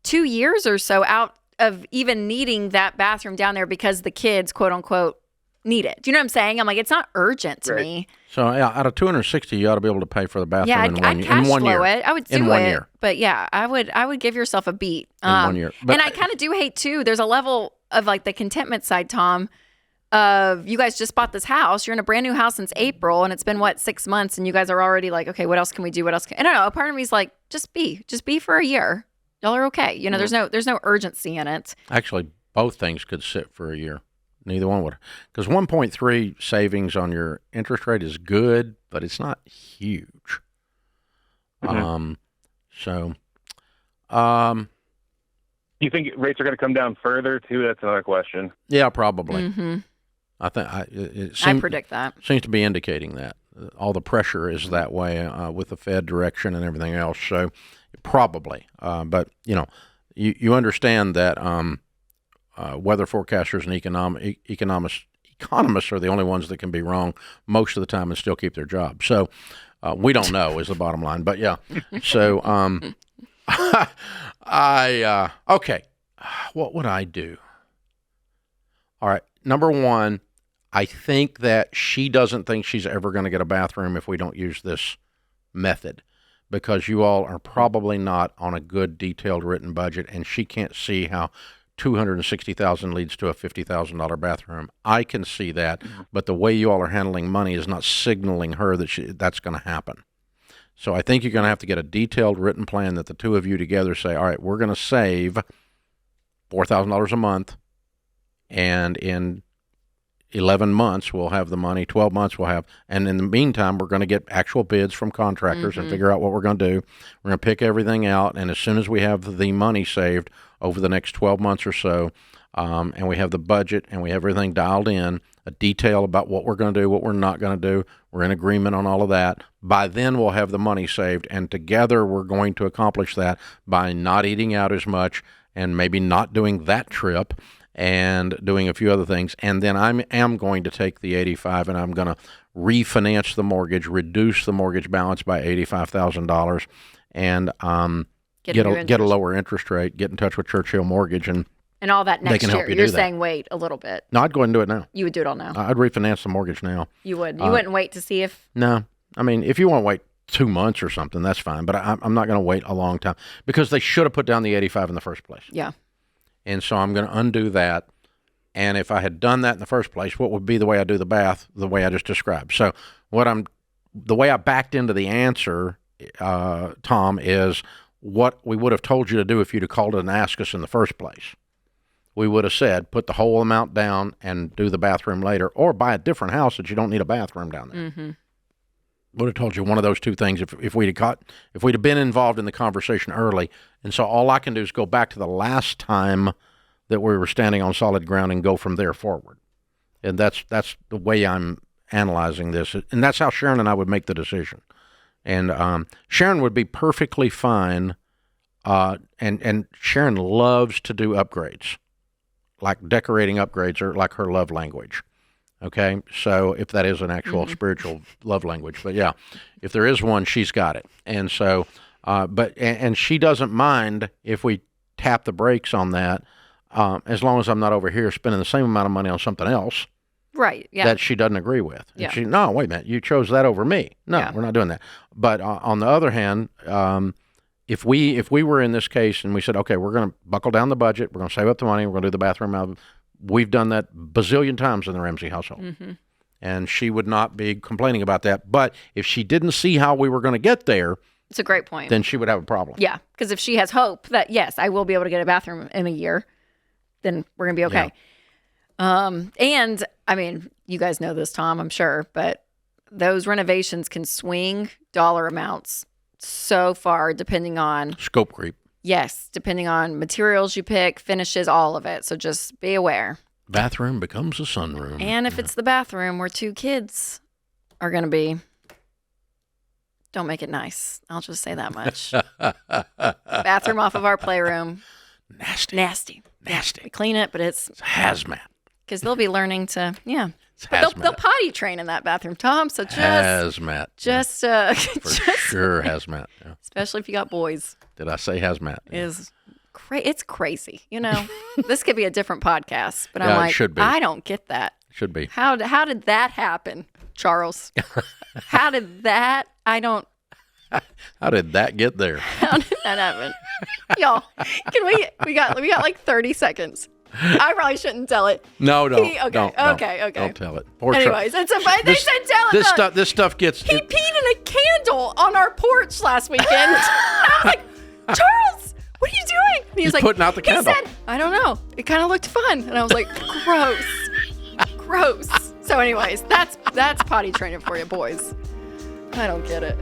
2 years or so out of even needing that bathroom down there because the kids, quote unquote, need it. Do you know what I'm saying? I'm like, it's not urgent to me. So yeah, out of 260, you ought to be able to pay for the bathroom I'd cash flow it. I would do in 1 year. But yeah, I would give yourself a beat. In 1 year. But and I kind of do hate too. There's a level of like the contentment side, Tom, of you guys just bought this house. You're in a brand new house since April, and it's been 6 months, and you guys are already like, okay, what else can we do? What else? I don't know. A part of me is like, just be for a year. Y'all are okay. There's no urgency in it. Actually, both things could sit for a year. Neither one would. Because 1.3 savings on your interest rate is good, but it's not huge. Mm-hmm. You think rates are going to come down further, too? That's another question. Yeah, probably. Mm-hmm. I think I predict that. Seems to be indicating that. All the pressure is that way with the Fed direction and everything else. So probably. But, you understand that weather forecasters and economists are the only ones that can be wrong most of the time and still keep their job. So we don't know is the bottom line. But, yeah. So okay. What would I do? All right. Number one, I think that she doesn't think she's ever going to get a bathroom if we don't use this method, because you all are probably not on a good detailed written budget, and she can't see how $260,000 leads to a $50,000 bathroom. I can see that, but the way you all are handling money is not signaling her that that's going to happen. So I think you're going to have to get a detailed written plan that the two of you together say, all right, we're going to save $4,000 a month, and in 11 months we'll have the money, 12 months we'll have, and in the meantime we're going to get actual bids from contractors and figure out what we're going to do. We're going to pick everything out, and as soon as we have the money saved over the next 12 months or so, and we have the budget and we have everything dialed in, a detail about what we're going to do, what we're not going to do, we're in agreement on all of that. By then we'll have the money saved, and together we're going to accomplish that by not eating out as much and maybe not doing that trip and doing a few other things. And then I am going to take the $85 and I'm going to refinance the mortgage, reduce the mortgage balance by $85,000, and get a lower interest rate, get in touch with Churchill Mortgage, and all that next can help year. you You're do that. saying wait a little bit. No, I'd go ahead and do it now. You would do it all now. I'd refinance the mortgage now. You would. You wouldn't wait to see if. No. I mean, if you want to wait 2 months or something, that's fine. But I'm not going to wait a long time, because they should have put down the $85 in the first place. Yeah. And so I'm going to undo that. And if I had done that in the first place, what would be the way I do the bath, the way I just described? So the way I backed into the answer, Tom, is what we would have told you to do if you'd have called and asked us in the first place. We would have said, put the whole amount down and do the bathroom later, or buy a different house that you don't need a bathroom down there. Mm-hmm. Would have told you one of those two things if we'd have been involved in the conversation early. And so all I can do is go back to the last time that we were standing on solid ground and go from there forward. And that's the way I'm analyzing this. And that's how Sharon and I would make the decision. And Sharon would be perfectly fine. And Sharon loves to do upgrades. Like decorating upgrades are like her love language. Okay, so if that is an actual spiritual love language, but yeah, if there is one, she's got it. And so, and she doesn't mind if we tap the brakes on that, as long as I'm not over here spending the same amount of money on something else, right? Yeah, that she doesn't agree with. Yeah. And no, wait a minute, you chose that over me. No, Yeah. we're not doing that. But on the other hand, if we were in this case and we said, okay, we're going to buckle down the budget, we're going to save up the money, we're going to do the bathroom out. We've done that bazillion times in the Ramsey household. Mm-hmm. And she would not be complaining about that. But if she didn't see how we were going to get there, it's a great point. then she would have a problem. Yeah, because if she has hope that, yes, I will be able to get a bathroom in a year, then we're going to be okay. Yeah. And, I mean, you guys know this, Tom, I'm sure, but those renovations can swing dollar amounts so far depending on... Scope creep. Yes, depending on materials you pick, finishes, all of it. So just be aware. Bathroom becomes a sunroom. And if it's the bathroom where two kids are going to be, don't make it nice. I'll just say that much. Bathroom off of our playroom. Nasty. We clean it, but it's hazmat. Because they'll be learning to, But they'll potty train in that bathroom, Tom. So just hazmat. For sure, hazmat. Yeah. Especially if you got boys. Did I say hazmat? Yeah. It's crazy. You know, this could be a different podcast, but I'm Yeah, like, it should be. I don't get that. Should be. How did that happen, Charles? How did that? I don't. How did that get there? How did that happen, y'all? Can we got like 30 seconds. I probably shouldn't tell it. No, don't. Okay. Don't tell it. Anyways, they said tell it. This stuff gets. He peed in a candle on our porch last weekend. I was like, Charles, what are you doing? And he was like, putting out the candle. He said, I don't know. It kind of looked fun, and I was like, gross. So, anyways, that's potty training for you, boys. I don't get it.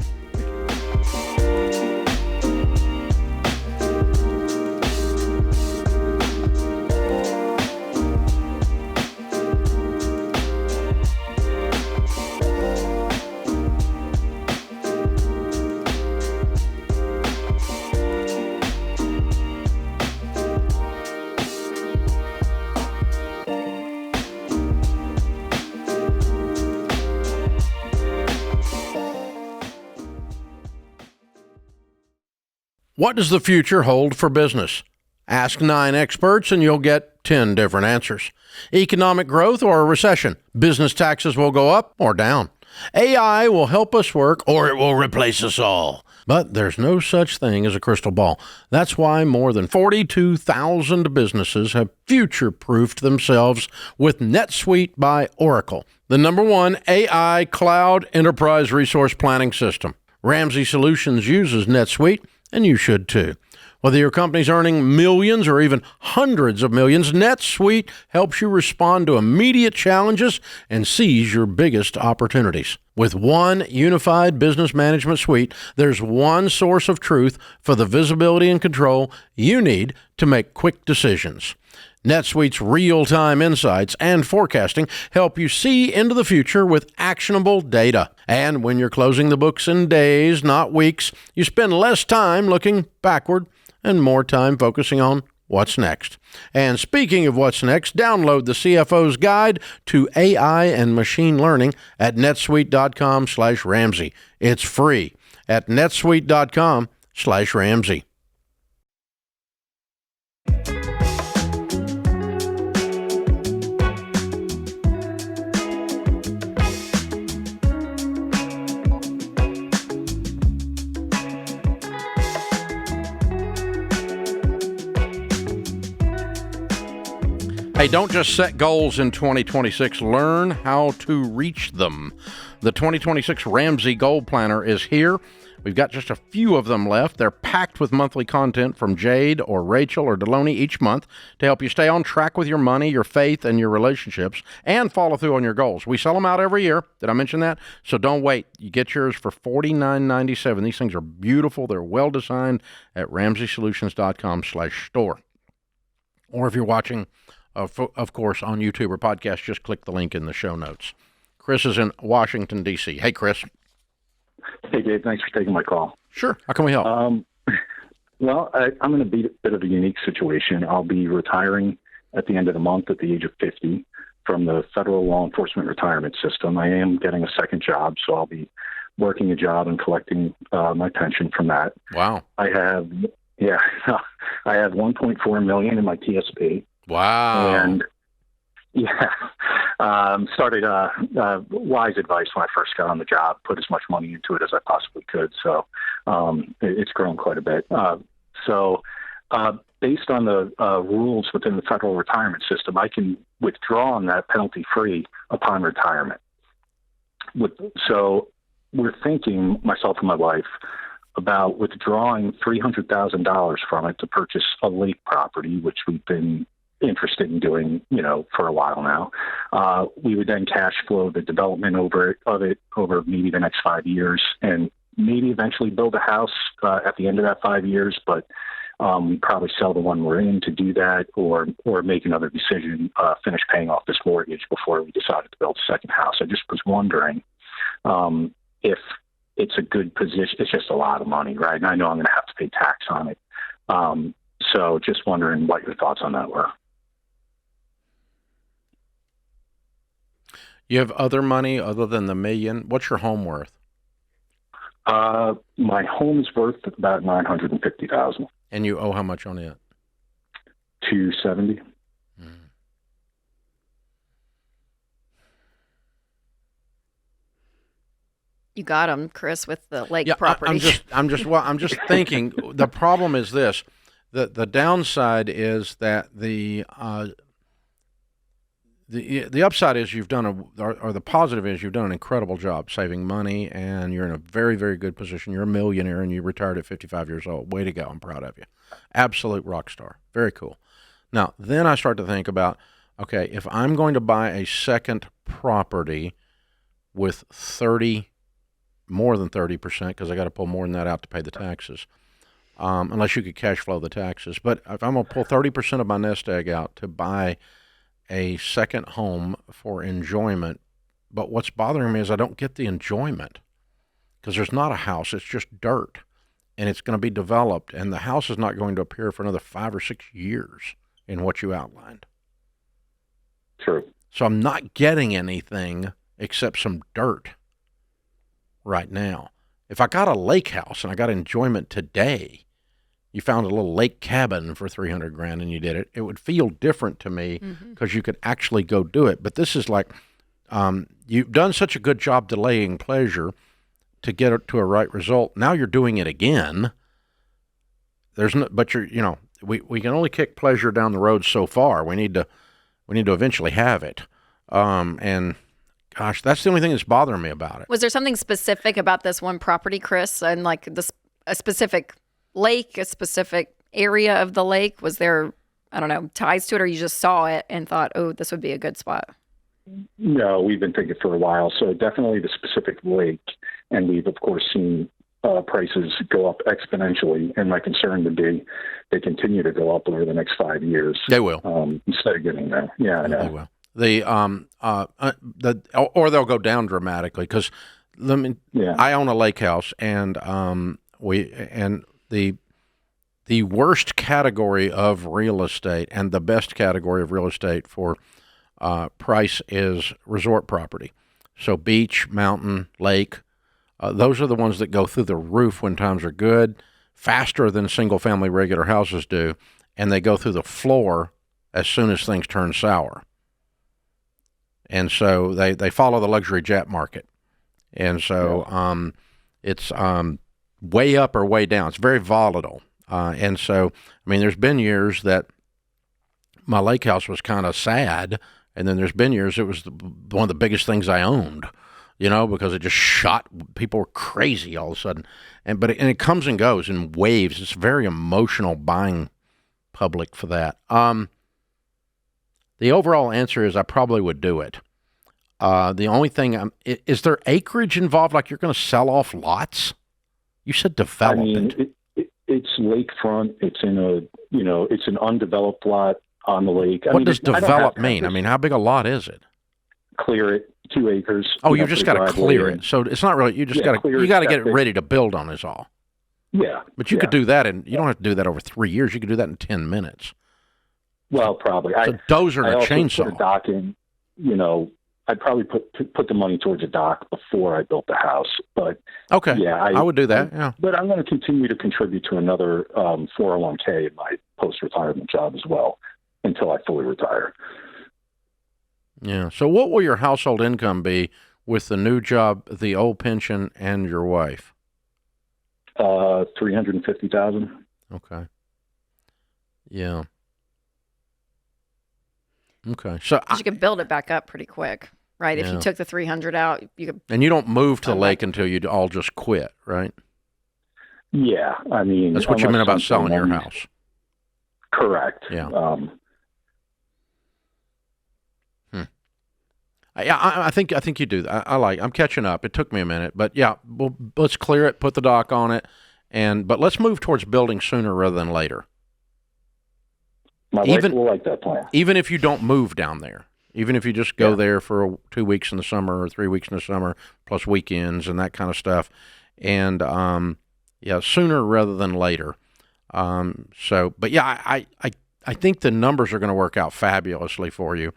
What does the future hold for business? Ask 9 experts and you'll get 10 different answers. Economic growth or a recession? Business taxes will go up or down. AI will help us work or it will replace us all. But there's no such thing as a crystal ball. That's why more than 42,000 businesses have future-proofed themselves with Netsuite by Oracle, the #1 AI cloud enterprise resource planning system. Ramsey Solutions uses NetSuite, and you should too. Whether your company's earning millions or even hundreds of millions, NetSuite helps you respond to immediate challenges and seize your biggest opportunities. With one unified business management suite, there's one source of truth for the visibility and control you need to make quick decisions. NetSuite's real-time insights and forecasting help you see into the future with actionable data. And when you're closing the books in days, not weeks, you spend less time looking backward and more time focusing on what's next. And speaking of what's next, download the CFO's Guide to AI and Machine Learning at netsuite.com/Ramsey. It's free at netsuite.com/Ramsey. Hey, don't just set goals in 2026. Learn how to reach them. The 2026 Ramsey Goal Planner is here. We've got just a few of them left. They're packed with monthly content from Jade or Rachel or Deloney each month to help you stay on track with your money, your faith, and your relationships, and follow through on your goals. We sell them out every year. Did I mention that? So don't wait. You get yours for $49.97. These things are beautiful. They're well-designed at RamseySolutions.com/store. Or if you're watching, of course, on YouTube or podcast, just click the link in the show notes. Chris is in Washington, D.C. Hey, Chris. Hey, Dave. Thanks for taking my call. Sure. How can we help? Well, I'm in a bit of a unique situation. I'll be retiring at the end of the month at the age of 50 from the federal law enforcement retirement system. I am getting a second job, so I'll be working a job and collecting my pension from that. Wow. I have $1.4 million in my TSP. Wow. And started wise advice when I first got on the job, put as much money into it as I possibly could. So it's grown quite a bit. Based on the rules within the federal retirement system, I can withdraw on that penalty-free upon retirement. So we're thinking, myself and my wife, about withdrawing $300,000 from it to purchase a lake property, which we've been interested in doing, for a while now. We would then cash flow the development of it over maybe the next 5 years, and maybe eventually build a house at the end of that 5 years. But we'd probably sell the one we're in to do that, or make another decision, finish paying off this mortgage before we decided to build a second house. I just was wondering if it's a good position. It's just a lot of money, right? And I know I'm going to have to pay tax on it. So just wondering what your thoughts on that were. You have other money other than the $1 million? What's your home worth? My home is worth about $950,000. And you owe how much on it? $270,000. You got him, Chris, with the lake property. I'm just thinking. The problem is this: the downside is that the upside is you've done or the positive is you've done an incredible job saving money, and you're in a very, very good position. You're a millionaire, and you retired at 55 years old. Way to go! I'm proud of you. Absolute rock star. Very cool. Now, then I start to think about, okay, if I'm going to buy a second property with more than 30%, because I got to pull more than that out to pay the taxes, unless you could cash flow the taxes. But if I'm going to pull 30% of my nest egg out to buy a second home for enjoyment, but what's bothering me is I don't get the enjoyment because there's not a house. It's just dirt, and it's going to be developed, and the house is not going to appear for another 5 or 6 years in what you outlined. True. So I'm not getting anything except some dirt right now. If I got a lake house and I got enjoyment today, you found a little lake cabin for $300,000 and you did it, it would feel different to me because you could actually go do it. But this is like, you've done such a good job delaying pleasure to get it to a right result. Now you're doing it again. But we can only kick pleasure down the road so far. We need to eventually have it. And Gosh, that's the only thing that's bothering me about it. Was there something specific about this one property, Chris, and like a specific lake, a specific area of the lake? Was there, I don't know, ties to it, or you just saw it and thought, oh, this would be a good spot? No, we've been thinking for a while. So definitely the specific lake, and we've of course seen prices go up exponentially. And my concern would be they continue to go up over the next 5 years. They will instead of getting there. Yeah, I know. They will. Or they'll go down dramatically because I own a lake house, and the worst category of real estate and the best category of real estate for price is resort property. So beach, mountain, lake, those are the ones that go through the roof when times are good, faster than single-family regular houses do, and they go through the floor as soon as things turn sour. And so they follow the luxury jet market. And so it's way up or way down. It's very volatile. And so, I mean, there's been years that my lake house was kind of sad, and then there's been years it was one of the biggest things I owned, because it just shot. People were crazy all of a sudden. And it comes and goes in waves. It's very emotional buying public for that. The overall answer is I probably would do it. The only thing, is there acreage involved? Like you're going to sell off lots? You said development. It's lakefront. It's in it's an undeveloped lot on the lake. What does develop mean? I mean, how big a lot is it? Clear it, 2 acres. Oh, you just got to clear it. So it's not really, you just got to get it ready to build on is all. Yeah. But you could do that, and you don't have to do that over 3 years. You could do that in 10 minutes. Well, probably. So dozer and a chainsaw. Put a dock in, I'd probably put the money towards a dock before I built the house. But okay, yeah, I would do that. Yeah, but I'm going to continue to contribute to another 401k in my post-retirement job as well until I fully retire. Yeah. So what will your household income be with the new job, the old pension, and your wife? $350,000. Okay. Yeah. Okay, so you could build it back up pretty quick, right? Yeah. If you took the 300 out, you could. And you don't move to the lake until you all just quit, right? Yeah, I mean that's what you meant about selling your house. Correct. Yeah. I think you do that. I'm catching up. It took me a minute, but yeah, well, let's clear it, put the dock on it, but let's move towards building sooner rather than later. My wife will like that plan. Even if you don't move down there, even if you just go there for 2 weeks in the summer or 3 weeks in the summer, plus weekends and that kind of stuff, and sooner rather than later. But yeah, I think the numbers are going to work out fabulously for you,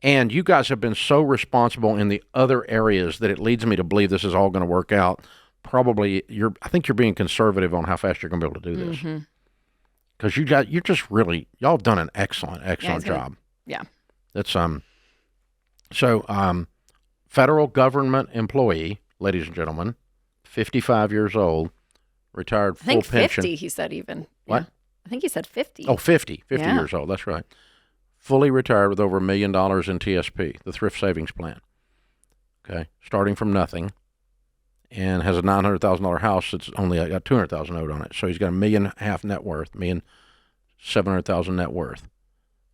and you guys have been so responsible in the other areas that it leads me to believe this is all going to work out. Probably, I think you're being conservative on how fast you're going to be able to do this. Mm-hmm. Because y'all done an excellent job. Yeah. That's federal government employee, ladies and gentlemen, 55 years old, retired full pension. I think 50, he said even. What? Yeah. I think he said 50. Oh, 50 years old, that's right. Fully retired with over $1 million in TSP, the Thrift Savings Plan. Okay, starting from nothing. And has a $900,000 house that's only got $200,000 owed on it. So he's got $1.5 million net worth, $1,700,000 net worth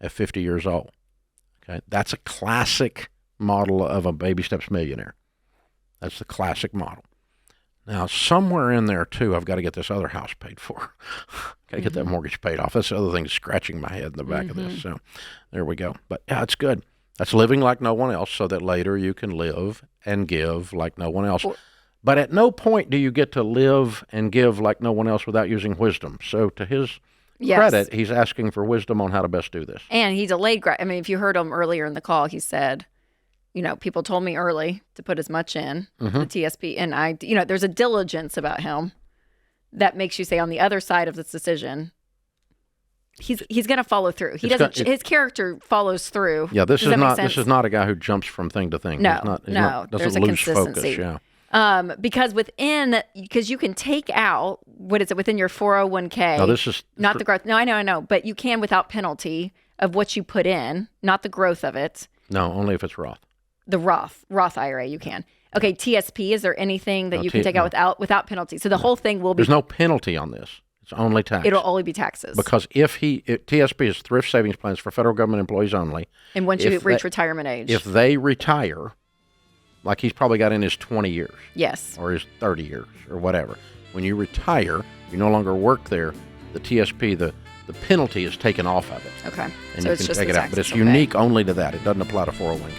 at 50 years old. Okay, that's a classic model of a baby steps millionaire. That's the classic model. Now, somewhere in there too, I've got to get this other house paid for. Got to get that mortgage paid off. That's the other thing scratching my head in the back of this. So there we go. But yeah, it's good. That's living like no one else, so that later you can live and give like no one else. But at no point do you get to live and give like no one else without using wisdom. So to his credit, he's asking for wisdom on how to best do this. And he delayed. I mean, if you heard him earlier in the call, he said, people told me early to put as much in the TSP. And there's a diligence about him that makes you say on the other side of this decision, he's going to follow through. His character follows through. Yeah, this is not a guy who jumps from thing to thing. No, doesn't lose focus. Yeah. Because you can take out, what is it, within your 401k? No, this is not the growth. No, I know. But you can without penalty of what you put in, not the growth of it. No, only if it's Roth. The Roth IRA, you can. Okay, TSP, is there anything that you can take out without penalty? So the whole thing will be... There's no penalty on this. It's only tax. It'll only be taxes. Because TSP is thrift savings plans for federal government employees only. And once you reach retirement age. If they retire, like he's probably got in his 20 years. Yes. Or his 30 years or whatever. When you retire, you no longer work there, the TSP, the penalty is taken off of it. Okay. And so you it's can just take the it out. But it's taxes, unique only to that. It doesn't apply to 401k.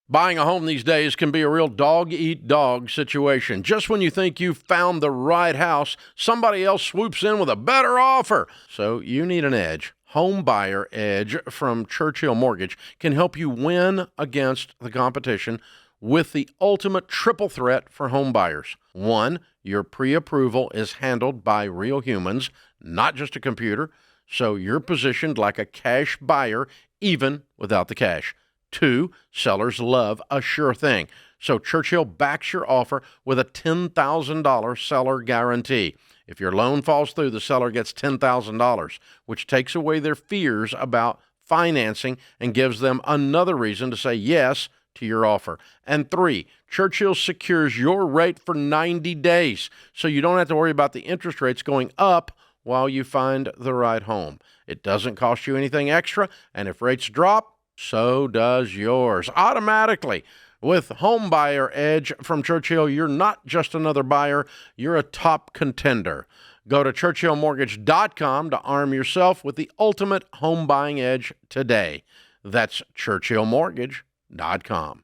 Buying a home these days can be a real dog-eat-dog situation. Just when you think you've found the right house, somebody else swoops in with a better offer. So you need an edge. Home Buyer Edge from Churchill Mortgage can help you win against the competition with the ultimate triple threat for home buyers. 1, your pre-approval is handled by real humans, not just a computer, so you're positioned like a cash buyer even without the cash. 2, sellers love a sure thing. So Churchill backs your offer with a $10,000 seller guarantee. If your loan falls through, the seller gets $10,000, which takes away their fears about financing and gives them another reason to say yes to your offer. And 3, Churchill secures your rate for 90 days, so you don't have to worry about the interest rates going up while you find the right home. It doesn't cost you anything extra, and if rates drop, so does yours automatically. With Home Buyer Edge from Churchill, you're not just another buyer, you're a top contender. Go to churchillmortgage.com to arm yourself with the ultimate home buying edge today. That's churchillmortgage.com.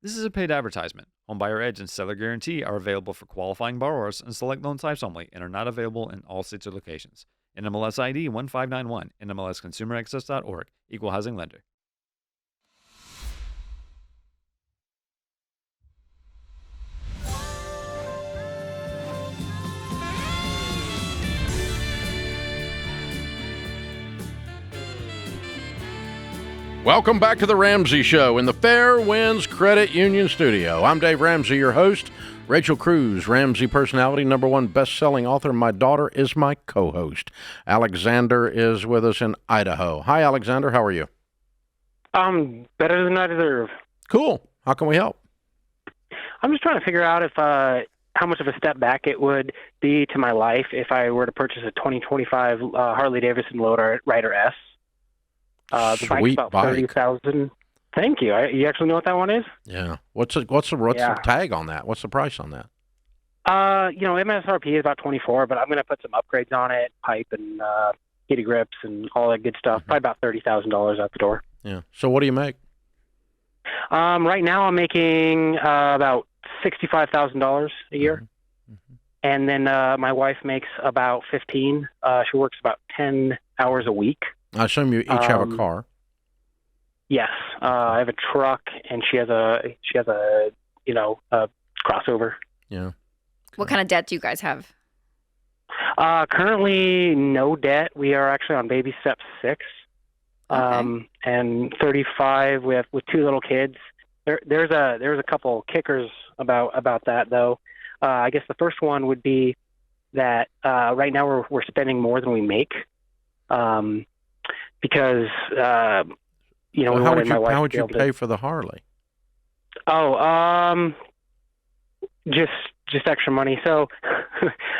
This is a paid advertisement. Home Buyer Edge and Seller Guarantee are available for qualifying borrowers and select loan types only and are not available in all states or locations. NMLS ID 1591, NMLSconsumeraccess.org, Equal Housing Lender. Welcome back to the Ramsey Show in the Fair Winds Credit Union studio. I'm Dave Ramsey, your host. Rachel Cruze, Ramsey personality, #1 best-selling author. My daughter is my co-host. Alexander is with us in Idaho. Hi, Alexander. How are you? Better than I deserve. Cool. How can we help? I'm just trying to figure out if how much of a step back it would be to my life if I were to purchase a 2025 Harley Davidson Lowrider S. The Sweet bike's about $30,000. Thank you. You actually know what that one is? Yeah. What's the tag on that? What's the price on that? MSRP is about 24, but I'm going to put some upgrades on it, pipe and heated grips and all that good stuff. Probably about $30,000 out the door. Yeah. So what do you make? Right now I'm making about $65,000 a year. Mm-hmm. And then my wife makes about 15. She works about 10 hours a week. I assume you each have a car. Yes, I have a truck, and she has a crossover. Yeah. What kind of debt do you guys have? Currently, no debt. We are actually on baby step 6, and 35 with 2 little kids. There's a couple kickers about that though. I guess the first one would be that right now we're spending more than we make. Because how would you pay for the Harley? Just extra money. So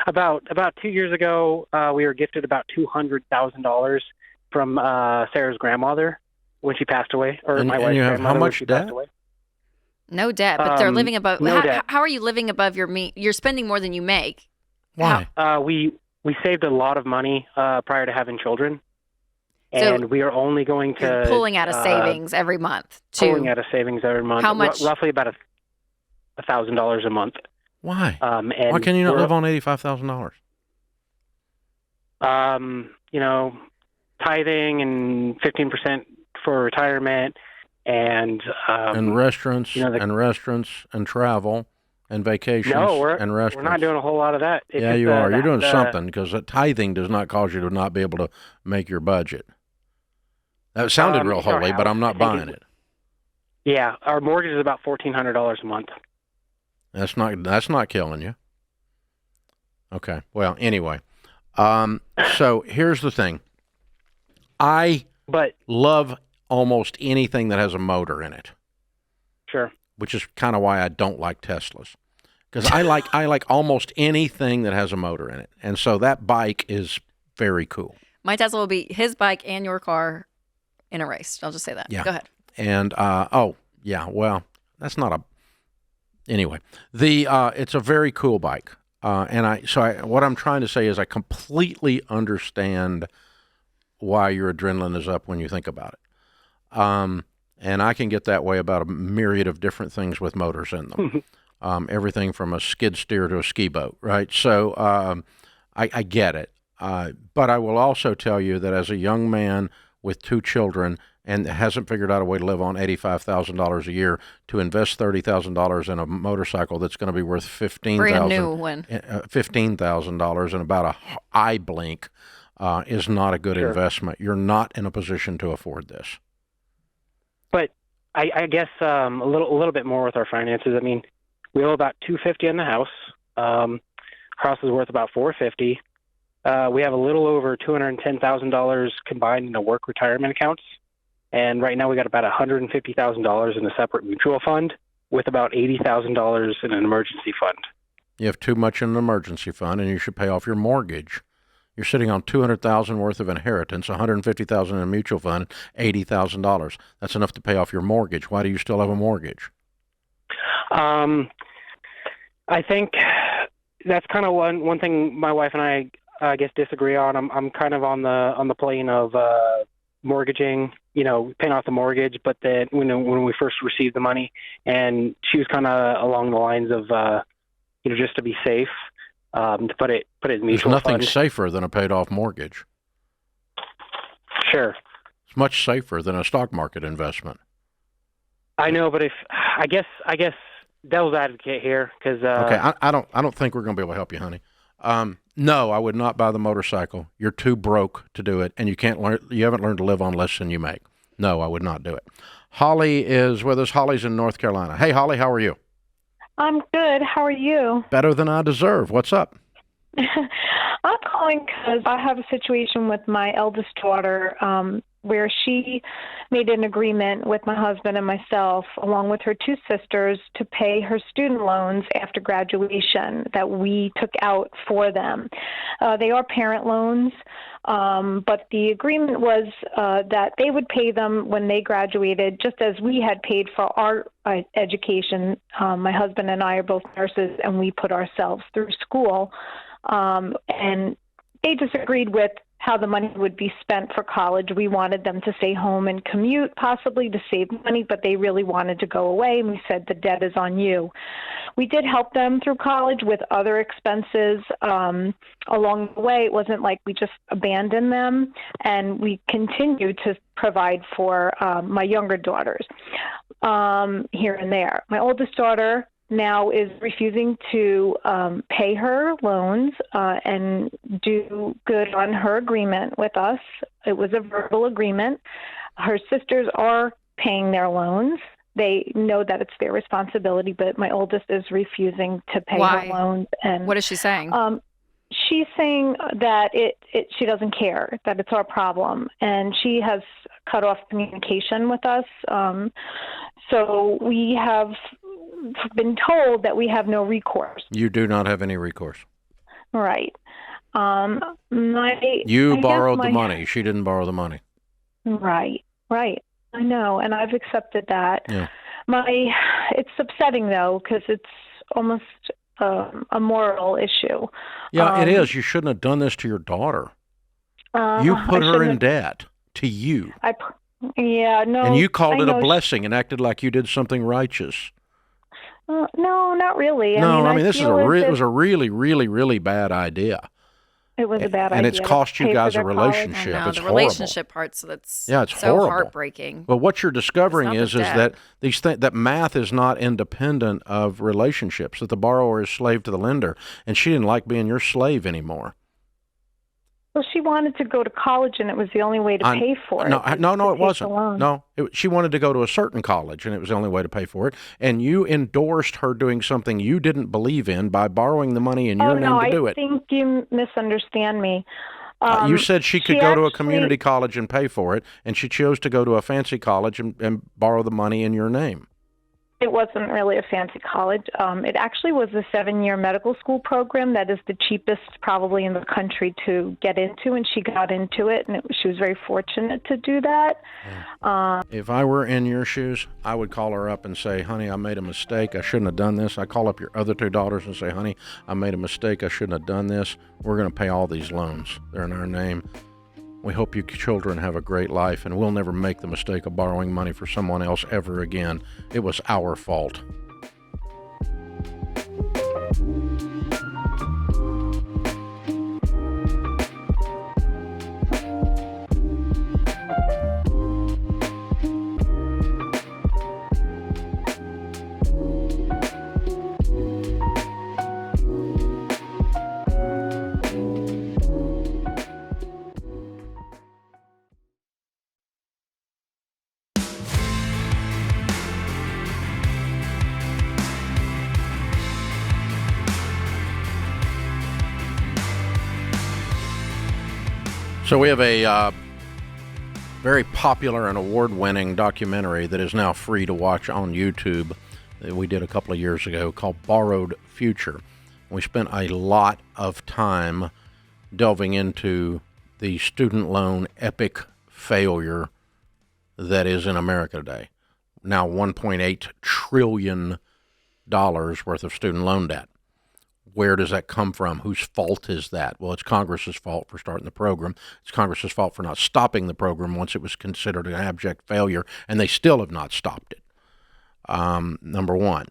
about 2 years ago, we were gifted about $200,000 from Sarah's grandmother when she passed away, or my wife's grandmother. How much when she debt? passed away. No debt, but they're living above. No debt. How are you living above your means? You're spending more than you make. Why? We saved a lot of money prior to having children. And we are only going to pulling out of savings every month. Pulling out of savings every month. How much? Roughly about $1,000 a month. Why? And why can you not live on $85,000? Tithing and 15% for retirement, and restaurants and travel and vacations No, and restaurants? we're not doing a whole lot of that. It's yeah, just, you are. You're doing that, something, because tithing does not cause you to not be able to make your budget. That sounded real it's our holy, but house. I'm not I think buying it. Yeah, our mortgage is about $1,400 a month. That's not killing you. Okay. Well, anyway, so here's the thing. I love almost anything that has a motor in it. Sure. Which is kind of why I don't like Teslas, because I like almost anything that has a motor in it, and so that bike is very cool. My Tesla will be his bike and your car in a race. I'll just say that. Yeah. Go ahead. And well, that's not a. Anyway, it's a very cool bike, what I'm trying to say is I completely understand why your adrenaline is up when you think about it. And I can get that way about a myriad of different things with motors in them. Everything from a skid steer to a ski boat, right? So I get it. But I will also tell you that as a young man with 2 children and hasn't figured out a way to live on $85,000 a year, to invest $30,000 in a motorcycle that's going to be worth $15,000 in about a eye blink is not a good investment. You're not in a position to afford this. But I guess a little bit more with our finances. I mean, we owe about $250 on the house. House is worth about $450. We have a little over $210,000 combined in the work retirement accounts, and right now we got about $150,000 in a separate mutual fund with about $80,000 in an emergency fund. You have too much in an emergency fund, and you should pay off your mortgage. You're sitting on $200,000 worth of inheritance, $150,000 in a mutual fund, $80,000. That's enough to pay off your mortgage. Why do you still have a mortgage? I think that's kind of one thing my wife and I guess disagree on. I'm kind of on the plane of mortgaging, paying off the mortgage. But then when we first received the money, and she was kind of along the lines of just to be safe, to put it in mutual There's nothing fund. safer than a paid-off mortgage. Sure. It's much safer than a stock market investment. I know, but I guess devil's advocate here, because okay, I don't think we're going to be able to help you, honey. No, I would not buy the motorcycle. You're too broke to do it, and you haven't learned to live on less than you make. No, I would not do it. Holly is with us. Holly's in North Carolina. Hey, Holly, how are you? I'm good. How are you? Better than I deserve. What's up? I'm calling because I have a situation with my eldest daughter where she made an agreement with my husband and myself, along with her 2 sisters, to pay her student loans after graduation that we took out for them. They are parent loans, but the agreement was that they would pay them when they graduated, just as we had paid for our education. My husband and I are both nurses, and we put ourselves through school. And they disagreed with how the money would be spent for college. We wanted them to stay home and commute, possibly to save money, but they really wanted to go away, and we said the debt is on you. We did help them through college with other expenses along the way. It wasn't like we just abandoned them, and we continued to provide for my younger daughters here and there. My oldest daughter now is refusing to pay her loans and do good on her agreement with us. It was a verbal agreement. Her sisters are paying their loans. They know that it's their responsibility, but my oldest is refusing to pay Why? her loans. And what is she saying? She's saying that she doesn't care, that it's our problem, and she has cut off communication with us. So we have been told that we have no recourse. You do not have any recourse. Right. You borrowed the money. She didn't borrow the money. Right. I know, and I've accepted that. Yeah. It's upsetting, though, because it's almost a moral issue. Yeah, it is. You shouldn't have done this to your daughter. You put her in debt to you. Yeah, no. And you called it a blessing and acted like you did something righteous. No, not really. No, I mean this is it was a really, really, really bad idea. It was a bad idea. And it's cost you to pay guys for a their college. relationship. I know, It's the horrible. relationship part's it's It's so horrible. heartbreaking. But what you're discovering It's not is the debt. that that math is not independent of relationships, that the borrower is slave to the lender, and she didn't like being your slave anymore. Well, she wanted to go to college, and it was the only way to pay for it. No, to it take the wasn't. loan. No, she wanted to go to a certain college, and it was the only way to pay for it. And you endorsed her doing something you didn't believe in by borrowing the money in your name to do I it. think you misunderstand me. You said she could go to a actually- community college and pay for it, and she chose to go to a fancy college and borrow the money in your name. It wasn't really a fancy college. It actually was a 7-year medical school program that is the cheapest probably in the country to get into, and she got into it, and she was very fortunate to do that. If I were in your shoes, I would call her up and say, honey, I made a mistake. I shouldn't have done this. I call up your other 2 daughters and say, honey, I made a mistake. I shouldn't have done this. We're going to pay all these loans. They're in our name. We hope you children have a great life, and we'll never make the mistake of borrowing money for someone else ever again. It was our fault. So we have a very popular and award-winning documentary that is now free to watch on YouTube that we did a couple of years ago called Borrowed Future. We spent a lot of time delving into the student loan epic failure that is in America today. Now $1.8 trillion worth of student loan debt. Where does that come from? Whose fault is that? Well, it's Congress's fault for starting the program. It's Congress's fault for not stopping the program once it was considered an abject failure, and they still have not stopped it. Number one.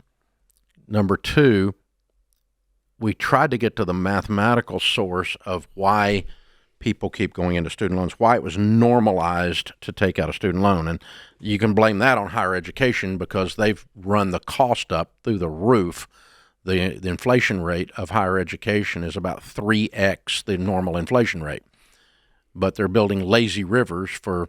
Number two, we tried to get to the mathematical source of why people keep going into student loans, why it was normalized to take out a student loan. And you can blame that on higher education because they've run the cost up through the roof. The inflation rate of higher education is about 3x the normal inflation rate. But they're building lazy rivers for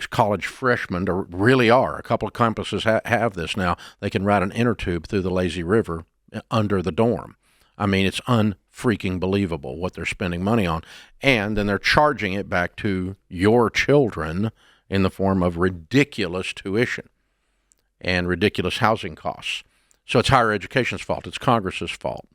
college freshmen to really are. A couple of campuses have this now. They can ride an inner tube through the lazy river under the dorm. I mean, it's unfreaking believable what they're spending money on. And then they're charging it back to your children in the form of ridiculous tuition and ridiculous housing costs. So it's higher education's fault. It's Congress's fault.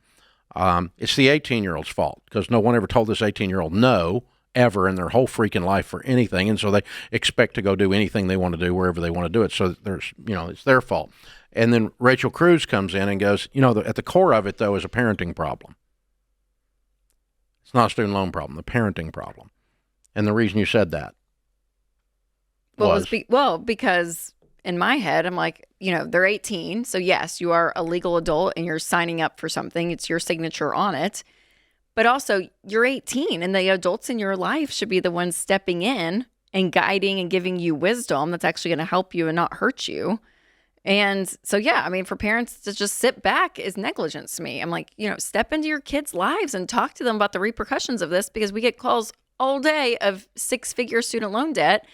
It's the 18-year-old's fault because no one ever told this 18-year-old no ever in their whole freaking life for anything, and so they expect to go do anything they want to do wherever they want to do it. So there's, it's their fault. And then Rachel Cruze comes in and goes, at the core of it, though, is a parenting problem. It's not a student loan problem, the parenting problem. And the reason you said that was... because in my head, I'm like, they're 18. So yes, you are a legal adult and you're signing up for something. It's your signature on it. But also you're 18 and the adults in your life should be the ones stepping in and guiding and giving you wisdom that's actually going to help you and not hurt you. And so, yeah, I mean, for parents to just sit back is negligence to me. I'm like, step into your kids' lives and talk to them about the repercussions of this because we get calls all day of 6-figure student loan debt.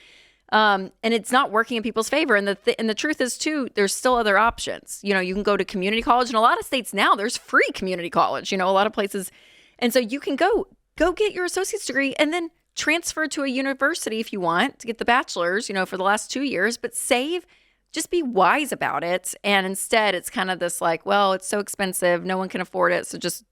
And it's not working in people's favor. And the truth is, too, there's still other options. You can go to community college. In a lot of states now, there's free community college, a lot of places. And so you can go get your associate's degree and then transfer to a university if you want to get the bachelor's, for the last 2 years. But just be wise about it. And instead, it's kind of this like, well, it's so expensive. No one can afford it. So just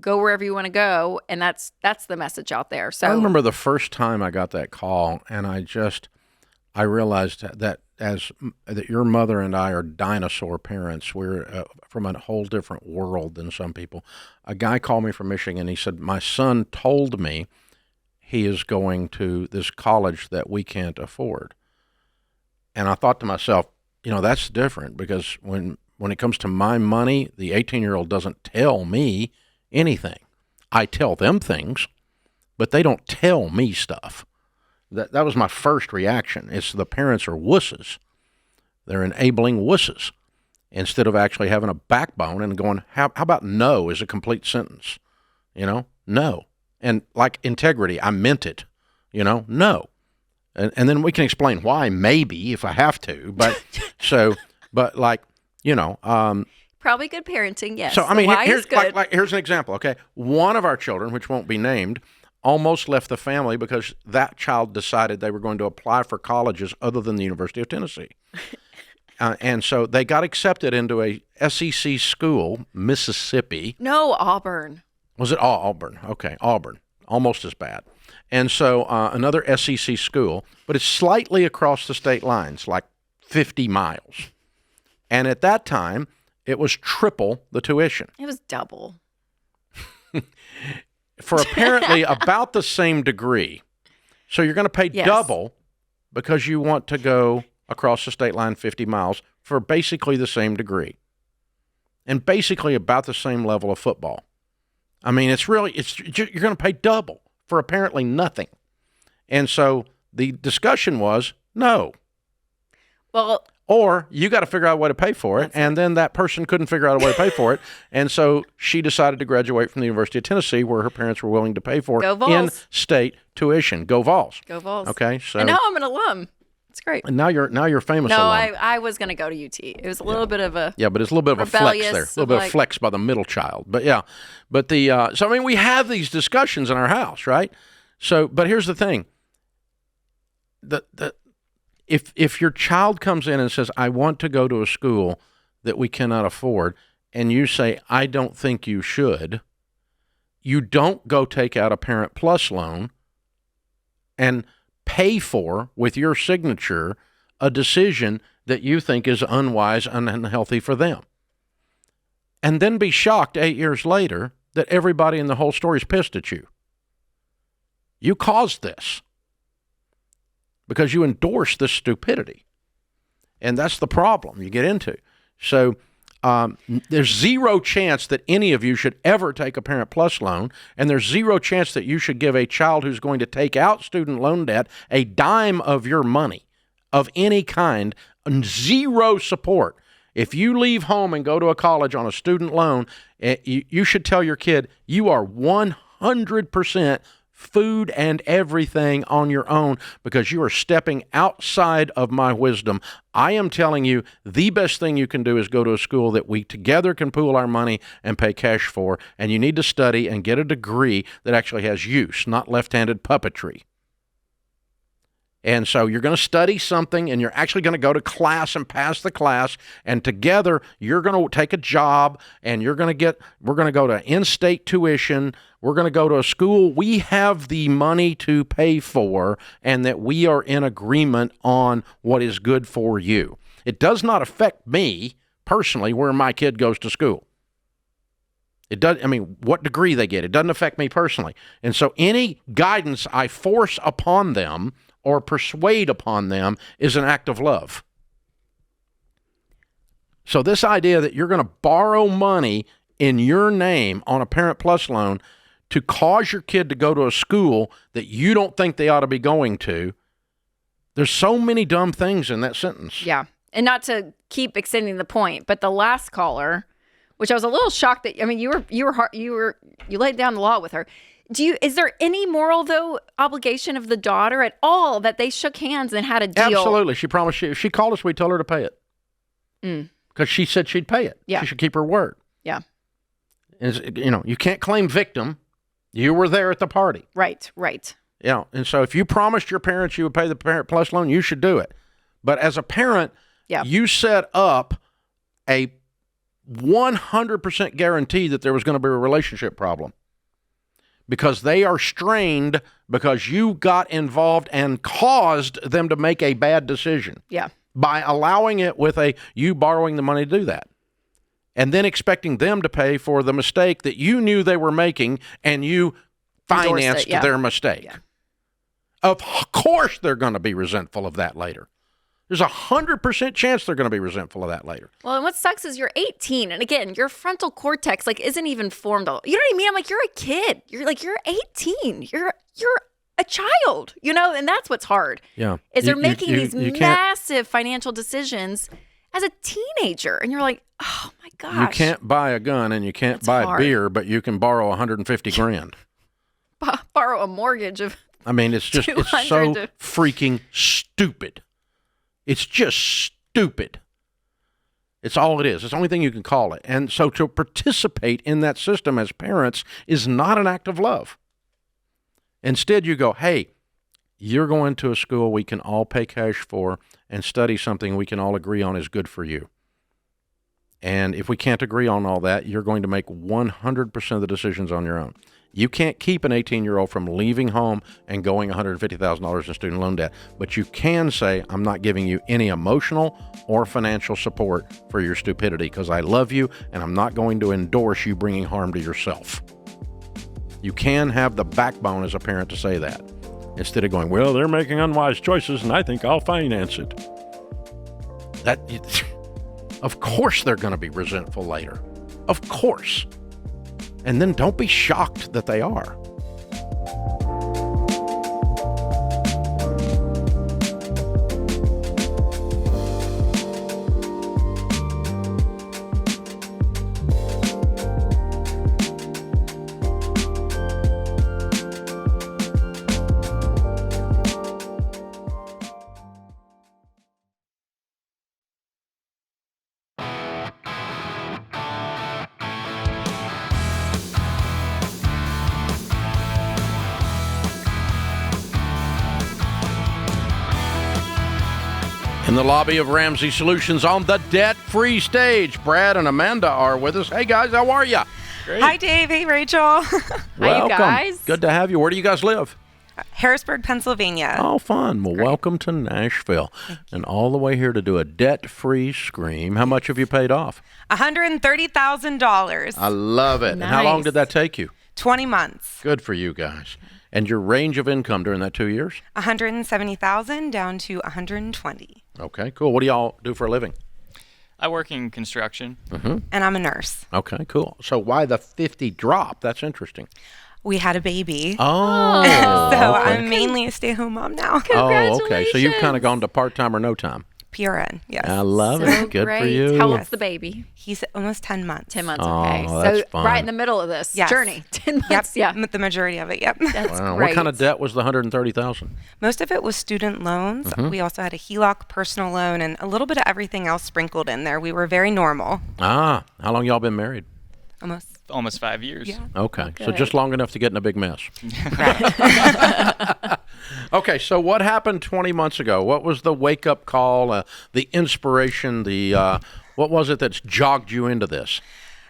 go wherever you want to go. And that's the message out there. So I remember the first time I got that call and I realized that that your mother and I are dinosaur parents. We're from a whole different world than some people. A guy called me from Michigan. He said, my son told me he is going to this college that we can't afford. And I thought to myself, that's different because when it comes to my money, the 18-year-old doesn't tell me anything. I tell them things. but they don't tell me stuff. That was my first reaction. It's the parents are wusses. They're enabling wusses instead of actually having a backbone and going, how about no is a complete sentence? No. And like integrity, I meant it, no. And then we can explain why, maybe, if I have to. But Probably good parenting, yes. So, I mean, here's good. Here's an example, okay? One of our children, which won't be named, almost left the family because that child decided they were going to apply for colleges other than the University of Tennessee. And so they got accepted into a SEC school, Mississippi. No, Auburn. Was it Auburn? Okay, Auburn. Almost as bad. And so another SEC school, but it's slightly across the state lines, like 50 miles. And at that time, it was triple the tuition. It was double. For apparently about the same degree. So you're going to pay double because you want to go across the state line 50 miles for basically the same degree. And basically about the same level of football. I mean, you're going to pay double for apparently nothing. And so the discussion was no. Well, or you got to figure out a way to pay for it. And then that person couldn't figure out a way to pay for it. And so she decided to graduate from the University of Tennessee, where her parents were willing to pay for in-state tuition. Go Vols. Go Vols. Okay. So and now I'm an alum. It's great. And now you're famous. No, alum. I was going to go to UT. It was a little bit of a but it's a little bit of a flex there. A little bit of flex by the middle child. But so I mean, we have these discussions in our house, right? So, but here's the thing. If your child comes in and says, I want to go to a school that we cannot afford, and you say, I don't think you should, you don't go take out a Parent Plus loan and pay for, with your signature, a decision that you think is unwise and unhealthy for them. And then be shocked 8 years later that everybody in the whole story is pissed at you. You caused this because you endorsed this stupidity. And that's the problem you get into. So there's zero chance that any of you should ever take a Parent Plus loan, and there's zero chance that you should give a child who's going to take out student loan debt a dime of your money of any kind, zero support. If you leave home and go to a college on a student loan, you should tell your kid you are 100% food and everything on your own because you are stepping outside of my wisdom. I am telling you the best thing you can do is go to a school that we together can pool our money and pay cash for, and you need to study and get a degree that actually has use, not left-handed puppetry. And so you're going to study something, and you're actually going to go to class and pass the class, and together you're going to take a job, and we're going to go to in-state tuition. We're going to go to a school we have the money to pay for, and that we are in agreement on what is good for you. It does not affect me personally where my kid goes to school. It does. I mean, what degree they get, it doesn't affect me personally. And so any guidance I force upon them or persuade upon them is an act of love. So this idea that you're going to borrow money in your name on a Parent Plus loan to cause your kid to go to a school that you don't think they ought to be going to, there's so many dumb things in that sentence. Yeah. And not to keep extending the point, but the last caller, which I was a little shocked that, I mean, you laid down the law with her. Is there any moral, though, obligation of the daughter at all that they shook hands and had a deal? Absolutely. She promised if she called us, we told her to pay it. Because she said she'd pay it. Yeah. She should keep her word. Yeah. You can't claim victim. You were there at the party. Right. Yeah. And so if you promised your parents you would pay the Parent Plus loan, you should do it. But as a parent, you set up a 100% guarantee that there was going to be a relationship problem. Because they are strained because you got involved and caused them to make a bad decision. Yeah. By allowing it with you borrowing the money to do that. And then expecting them to pay for the mistake that you knew they were making and you financed their mistake. Yeah. Of course they're going to be resentful of that later. There's 100% chance they're going to be resentful of that later. Well, and what sucks is you're 18, and again, your frontal cortex isn't even formed. You know what I mean? I'm like, you're a kid. You're 18. You're a child. And that's what's hard. Yeah, is they're making these massive financial decisions as a teenager, and you're like, oh my gosh. You can't buy a gun and you can't buy beer, but you can borrow $150,000. Borrow a mortgage of. I mean, it's so freaking stupid. It's just stupid. It's all it is. It's the only thing you can call it. And so to participate in that system as parents is not an act of love. Instead, you go, hey, you're going to a school we can all pay cash for and study something we can all agree on is good for you. And if we can't agree on all that, you're going to make 100% of the decisions on your own. You can't keep an 18-year-old from leaving home and going $150,000 in student loan debt, but you can say, I'm not giving you any emotional or financial support for your stupidity because I love you and I'm not going to endorse you bringing harm to yourself. You can have the backbone as a parent to say that instead of going, well, they're making unwise choices and I think I'll finance it. Of course they're going to be resentful later. Of course. And then don't be shocked that they are. In the lobby of Ramsey Solutions on the debt-free stage, Brad and Amanda are with us. Hey, guys, how are you? Great. Hi, Dave. Hey, Rachel. Hi, you guys. Good to have you. Where do you guys live? Harrisburg, Pennsylvania. Oh, fun. Well, welcome to Nashville. And all the way here to do a debt-free scream. How much have you paid off? $130,000. I love it. Nice. And how long did that take you? 20 months. Good for you guys. And your range of income during that 2 years? $170,000 down to $120,000. Okay, cool. What do y'all do for a living? I work in construction. Mm-hmm. And I'm a nurse. Okay, cool. So why the 50 drop? That's interesting. We had a baby. Oh. So okay. I'm mainly a stay-at-home mom now. Oh, okay. So you've kind of gone to part-time or no time. PRN, yes. I love it. Good great. For you. How old's the baby? He's almost 10 months. 10 months, okay. Oh, that's fun. Right in the middle of this journey. 10 months, yep. The majority of it, yep. That's wow. great. What kind of debt was the $130,000? Most of it was student loans. Mm-hmm. We also had a HELOC, personal loan, and a little bit of everything else sprinkled in there. We were very normal. Ah, how long y'all been married? Almost 5 years. Yeah. Okay, so just long enough to get in a big mess. Okay, so what happened 20 months ago? What was the wake-up call, the inspiration, what was it that's jogged you into this?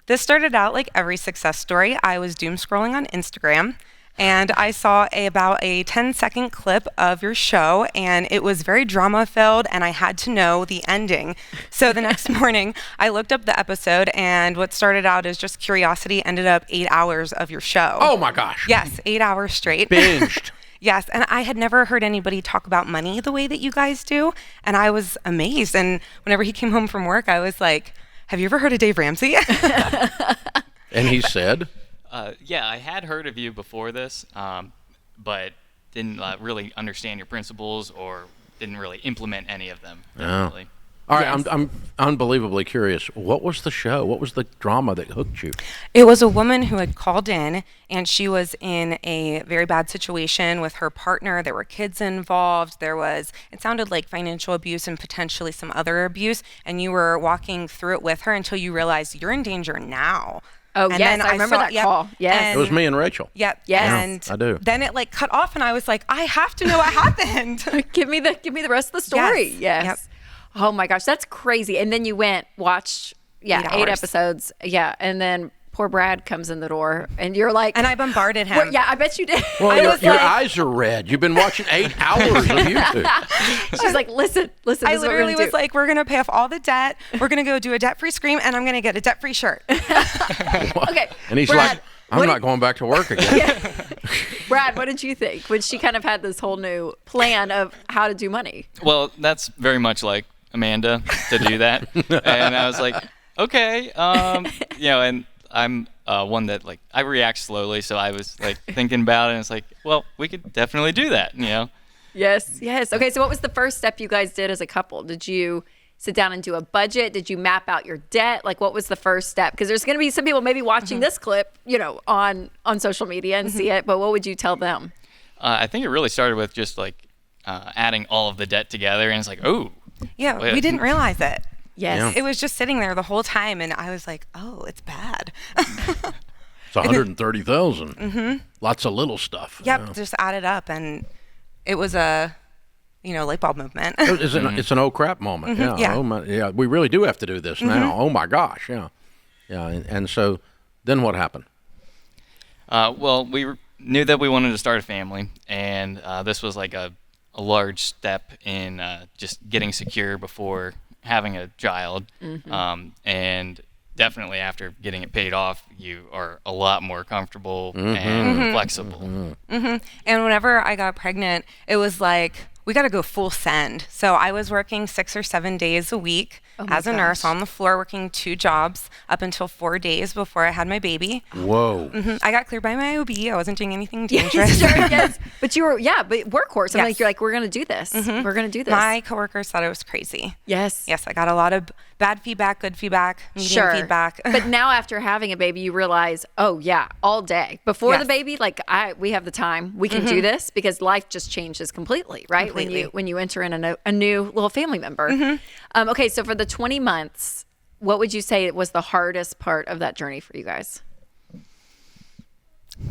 This started out like every success story. I was doom scrolling on Instagram, and I saw about a 10-second clip of your show, and it was very drama-filled, and I had to know the ending. So the next morning, I looked up the episode, and what started out as just curiosity ended up 8 hours of your show. Oh, my gosh. Yes, 8 hours straight. Binged. Yes, and I had never heard anybody talk about money the way that you guys do, and I was amazed. And whenever he came home from work, I was like, have you ever heard of Dave Ramsey? And he said? Yeah, I had heard of you before this, but didn't really understand your principles or didn't really implement any of them. Definitely. All right, yes. I'm unbelievably curious. What was the show? What was the drama that hooked you? It was a woman who had called in, and she was in a very bad situation with her partner. There were kids involved. It sounded like financial abuse and potentially some other abuse, and you were walking through it with her until you realized you're in danger now. Oh, and yes, I remember that call. Yes. It was me and Rachel. Yep. Yes. And I do. Then it cut off, and I was like, I have to know what happened. Give me the rest of the story. Yes. Yep. Oh my gosh, that's crazy. And then you watched 8 episodes. Yeah. And then poor Brad comes in the door and you're like, and I bombarded him. Well, yeah, I bet you did. Well, your eyes are red. You've been watching 8 hours of YouTube. She's like, listen. I literally was like, we're going to pay off all the debt. We're going to go do a debt-free scream and I'm going to get a debt-free shirt. Okay. And he's Brad, I'm not going back to work again. Brad, what did you think when she kind of had this whole new plan of how to do money? Well, that's very much like Amanda to do that. And I was like, okay, and I'm one that like I react slowly, so I was like thinking about it, and it's like, well, we could definitely do that, Yes. Okay, so what was the first step you guys did as a couple? Did you sit down and do a budget? Did you map out your debt? Like, what was the first step? Because there's going to be some people maybe watching this clip, on social media and see it, but what would you tell them? I think it really started with just like adding all of the debt together, and it's like, oh. Yeah, we didn't realize it. Yes. Yeah. It was just sitting there the whole time, and I was like, oh, it's bad. It's $130,000. Mm-hmm. Lots of little stuff. Yep, just added up, and it was a, light bulb movement. It's an oh crap moment. Mhm, Yeah. yeah. Oh my, we really do have to do this now. Oh my gosh. Yeah. Yeah. And so then what happened? Well, we knew that we wanted to start a family, and this was like a large step in just getting secure before having a child. Mm-hmm. And definitely after getting it paid off, you are a lot more comfortable Mm-hmm. and flexible. Mm-hmm. And whenever I got pregnant, it was like, we got to go full send. So I was working 6 or 7 days a week as a nurse on the floor, working 2 jobs up until 4 days before I had my baby. Whoa. Mm-hmm. I got cleared by my OB. I wasn't doing anything dangerous. Yes. But you were, but workhorse. Yes. You're like, we're going to do this. Mhm. We're going to do this. My coworkers thought it was crazy. Yes. Yes, I got a lot of bad feedback, good feedback, medium feedback. But now after having a baby, you realize, oh yeah, all day. Before the baby, we have the time. We can do this because life just changes completely, right? Completely. When you enter in a new little family member. Okay, so for the 20 months, what would you say was the hardest part of that journey for you guys?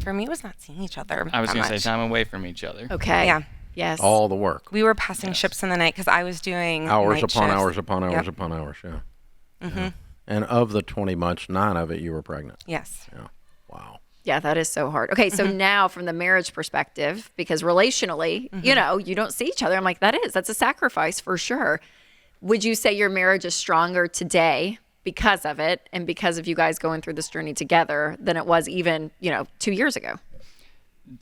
For me, it was not seeing each other. I was that going to much. say time away from each other. Okay. Yeah. Yes. All the work. We were passing ships in the night because I was doing Hours night upon shifts. hours upon hours Yep. upon hours. Yeah. Mm-hmm. Yeah. And of the 20 months, 9 of it you were pregnant. Yes. Yeah. Wow. Yeah, that is so hard. Okay, so now from the marriage perspective, because relationally, you don't see each other. I'm like, that's a sacrifice for sure. Would you say your marriage is stronger today because of it and because of you guys going through this journey together than it was even, 2 years ago?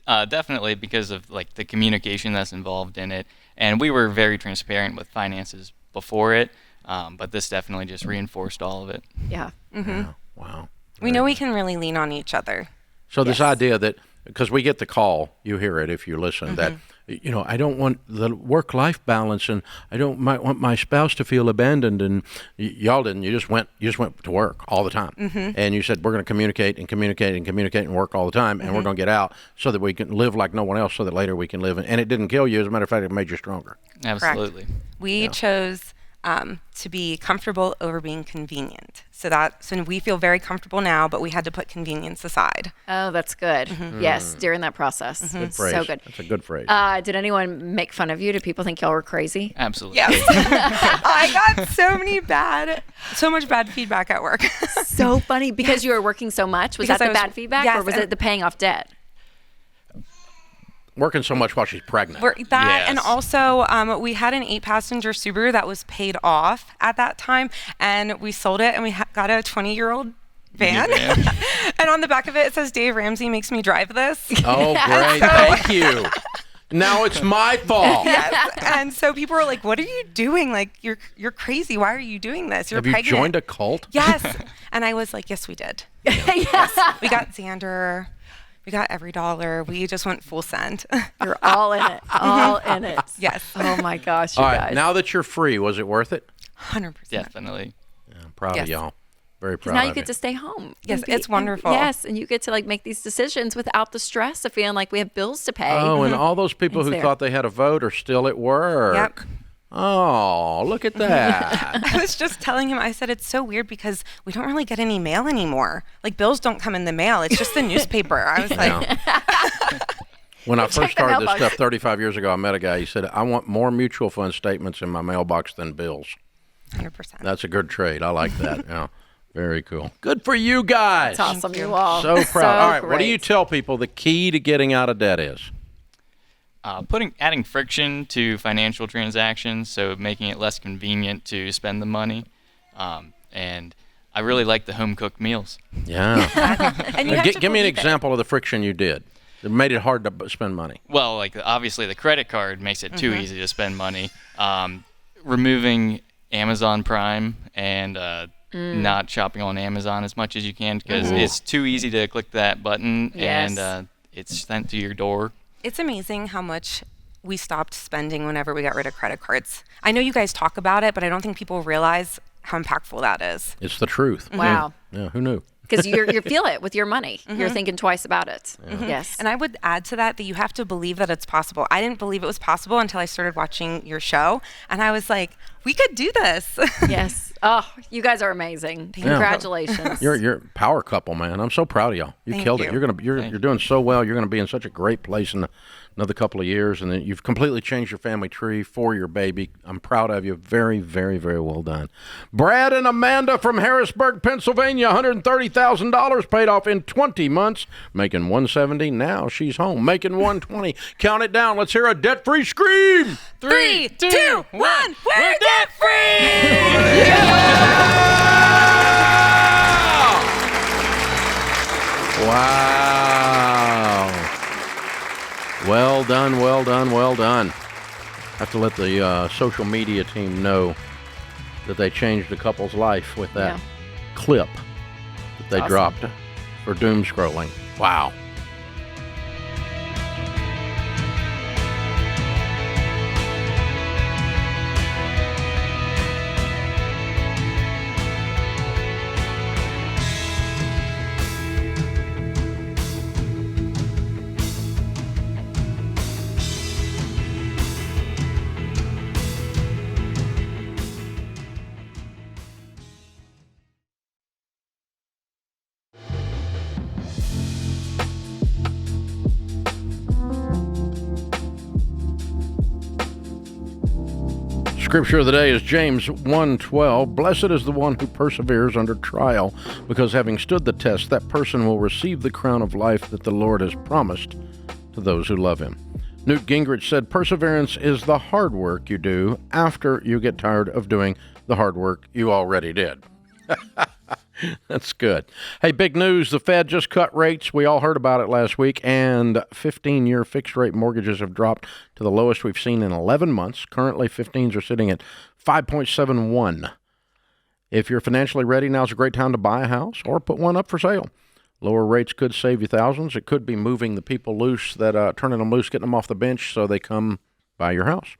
Definitely because of like the communication that's involved in it. And we were very transparent with finances before it, but this definitely just reinforced all of it. Yeah. Mm-hmm. Yeah. Wow. We know we can really lean on each other. So this idea that, because we get the call, you hear it if you listen, that, I don't want the work-life balance, and I don't want my spouse to feel abandoned, and y'all didn't. You just went to work all the time, and you said we're going to communicate and communicate and communicate and work all the time, and we're going to get out so that we can live like no one else, so that later we can live, and it didn't kill you. As a matter of fact, it made you stronger. Absolutely. Correct. We chose to be comfortable over being convenient. So we feel very comfortable now, but we had to put convenience aside. Oh, that's good. Yes, during that process. Good phrase. So good. That's a good phrase. Did anyone make fun of you? Did people think y'all were crazy? Absolutely. Yes. I got so much bad feedback at work. So funny because you were working so much. Was Because that I the was- bad feedback, yes, or was and- it the paying off debt? Working so much while she's pregnant. And also we had an 8-passenger Subaru that was paid off at that time, and we sold it, and we got a 20-year-old van. And on the back of it says, Dave Ramsey makes me drive this. Oh, great. Thank you. Now it's my fault. Yes. And so people were like, what are you doing? Like, you're crazy. Why are you doing this? You're Have you pregnant. joined a cult? Yes. And I was like, yes, we did. Yes. We got Xander. We got EveryDollar. We just went full send. You're all in it. All in it. Yes. Oh my gosh, All you right. guys. Now that you're free, was it worth it? 100%. Definitely. Yeah, I'm proud of y'all. Very proud Now of you get to stay home. Yes, and it's wonderful. Yes, and you get to make these decisions without the stress of feeling like we have bills to pay. Oh, and all those people It's who there. thought they had a vote are still at work. Yep. Oh, look at that. I was just telling him, I said, it's so weird because we don't really get any mail anymore. Like, bills don't come in the mail. It's just the newspaper. I was like, When I Check first the started this mailbox. stuff 35 years ago, I met a guy. He said, I want more mutual fund statements in my mailbox than bills. 100%. That's a good trade. I like that. Yeah. Very cool. Good for you guys. That's awesome, you all. So proud. All right. What do great. you tell people the key to getting out of debt is? Adding friction to financial transactions, so making it less convenient to spend the money, and I really like the home cooked meals. Yeah. And you have to Give me an believe it. example of the friction you did. It made it hard to spend money. Well, like obviously the credit card makes it too Mhm. easy to spend money. Removing Amazon Prime and not shopping on Amazon as much as you can because Ooh. it's too easy to click that button Yes. and it's sent to your door. It's amazing how much we stopped spending whenever we got rid of credit cards. I know you guys talk about it, but I don't think people realize how impactful that is. It's the truth. Wow. Yeah, who knew? Because you feel it with your money. You're Mhm. thinking twice about it. Mhm. Yes. And I would add to that you have to believe that it's possible. I didn't believe it was possible until I started watching your show, and I was like, we could do this. Yes. Oh, you guys are amazing. Yeah. Congratulations. You're a power couple, man. I'm so proud of y'all. You Thank killed you. it. You're doing so well. You're gonna be in such a great place in another couple of years, and then you've completely changed your family tree for your baby. I'm proud of you. Very, very, very well done. Brad and Amanda from Harrisburg, Pennsylvania. $130,000 paid off in 20 months, making $170. Now she's home, making $120. Count it down. Let's hear a debt-free scream. 3, 2, 1, we're debt free! Wow. Well done, well done, well done. Have to let the social media team know that they changed a couple's life with that clip that they Awesome. dropped for doom scrolling. Wow. Scripture of the day is James 1:12. Blessed is the one who perseveres under trial, because having stood the test, that person will receive the crown of life that the Lord has promised to those who love him. Newt Gingrich said, perseverance is the hard work you do after you get tired of doing the hard work you already did. That's good. Hey, big news. The Fed just cut rates. We all heard about it last week, and 15-year fixed-rate mortgages have dropped to the lowest we've seen in 11 months. Currently, 15s are sitting at 5.71. If you're financially ready, now's a great time to buy a house or put one up for sale. Lower rates could save you thousands. It could be moving the people loose, turning them loose, getting them off the bench so they come buy your house.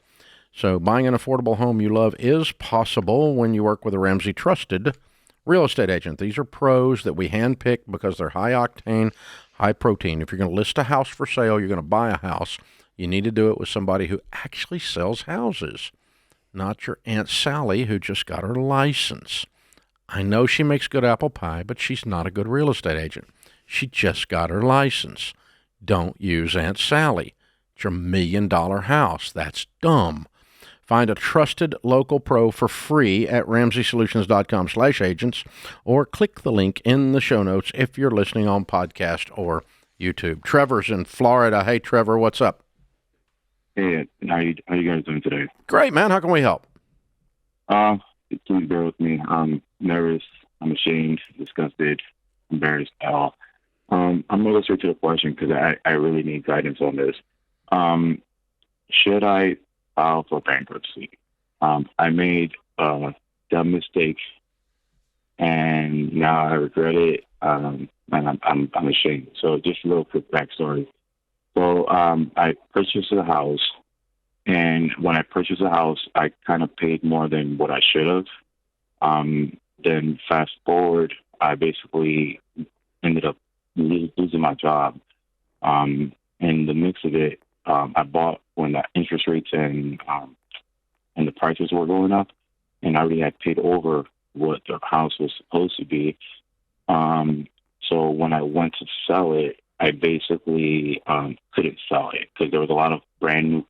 So buying an affordable home you love is possible when you work with a Ramsey trusted real estate agent. These are pros that we handpick because they're high octane, high protein. If you're going to list a house for sale, you're going to buy a house, you need to do it with somebody who actually sells houses, not your Aunt Sally who just got her license. I know she makes good apple pie, but she's not a good real estate agent. She just got her license. Don't use Aunt Sally. It's your $1 million house. That's dumb. Find a trusted local pro for free at RamseySolutions.com/agents or click the link in the show notes if you're listening on podcast or YouTube. Trevor's in Florida. Hey, Trevor, what's up? Hey, how you guys doing today? Great, man. How can we help? Please bear with me. I'm nervous. I'm ashamed, disgusted, embarrassed at all. I'm going to go straight to the question because I really need guidance on this. Should I file for bankruptcy? I made a dumb mistake, and now I regret it, and I'm ashamed. So just a little quick backstory. So I purchased a house, and when I purchased a house, I kind of paid more than what I should have. Then fast forward, I basically ended up losing my job. In the mix of it, I bought when the interest rates and the prices were going up, and I already had paid over what the house was supposed to be. So when I went to sell it, I basically couldn't sell it because there was a lot of brand new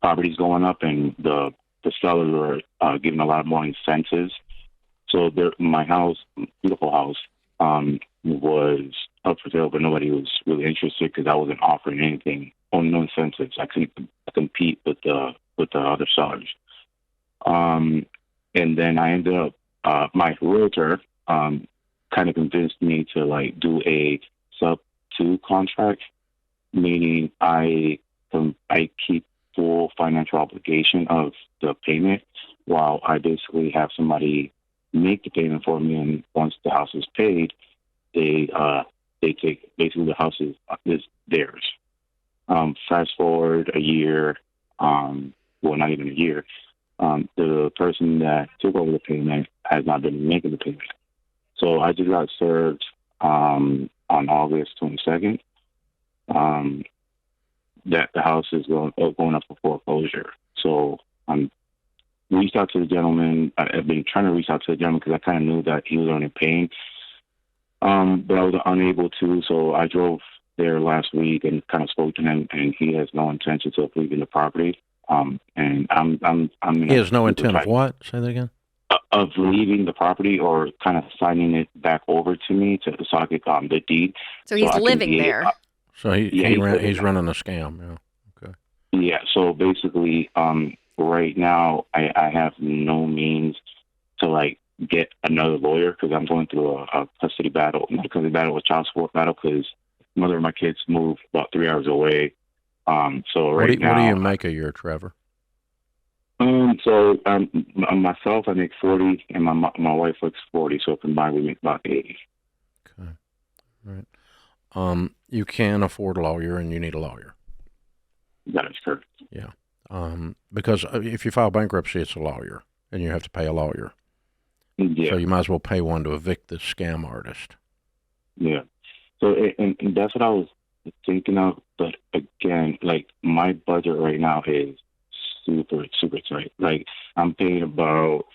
properties going up, and the sellers were giving a lot more incentives. So my house, beautiful house, was up for sale, but nobody was really interested because I wasn't offering anything, no incentives. I couldn't compete with the other sellers. And then I ended up my realtor kind of convinced me to like do a sub 2 contract, meaning I keep full financial obligation of the payment while I basically have somebody make the payment for me, and once the house is paid, they take basically the house is theirs. Fast forward a year, well, not even a year, the person that took over the payment has not been making the payment. So I just got served on August 22nd that the house is going up for foreclosure. So reached out to the gentleman. I've been trying to reach out to the gentleman because I kind of knew that he was already paying, but I was unable to. So I drove there last week and kind of spoke to him, and he has no intention of leaving the property. And I'm he has no intent of what? Say that again. Of leaving the property or kind of signing it back over to me so I could the deed. So he's living there. So he's running a scam. Yeah. Okay. Yeah. So basically, right now I have no means to like get another lawyer because I'm going through a custody battle, not a custody battle, a child support battle because mother of my kids moved about 3 hours away. So what do now, you make a year, Trevor? So myself, I make 40, and my wife makes 40. So combined, we make about 80. Okay, right. You can afford a lawyer, and you need a lawyer. That is correct. Yeah. Because if you file bankruptcy, it's a lawyer, and you have to pay a lawyer. Yeah. So you might as well pay one to evict this scam artist. Yeah. So and that's what I was thinking of. But again, like my budget right now is super, super tight. Like I'm paying about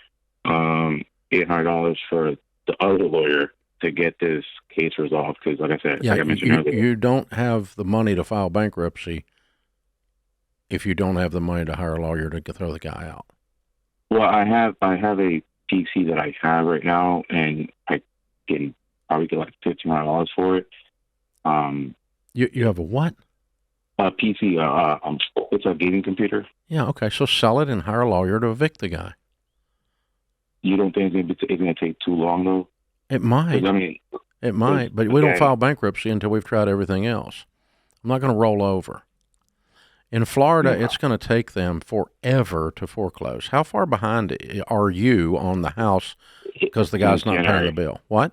$800 for the other lawyer to get this case resolved. Because, like I said, yeah, like I mentioned earlier, you don't have the money to file bankruptcy if you don't have the money to hire a lawyer to throw the guy out. Well, I have a PC that I have right now, and I can probably get like $1,500 for it. You have a what? A PC. It's a gaming computer. Yeah. Okay. So sell it and hire a lawyer to evict the guy. You don't think it's going to take too long, though? It might. I mean, it might, but we don't file bankruptcy until we've tried everything else. I'm not going to roll over. In Florida, it's going to take them forever to foreclose. How far behind are you on the house because the guy's not paying the bill? What?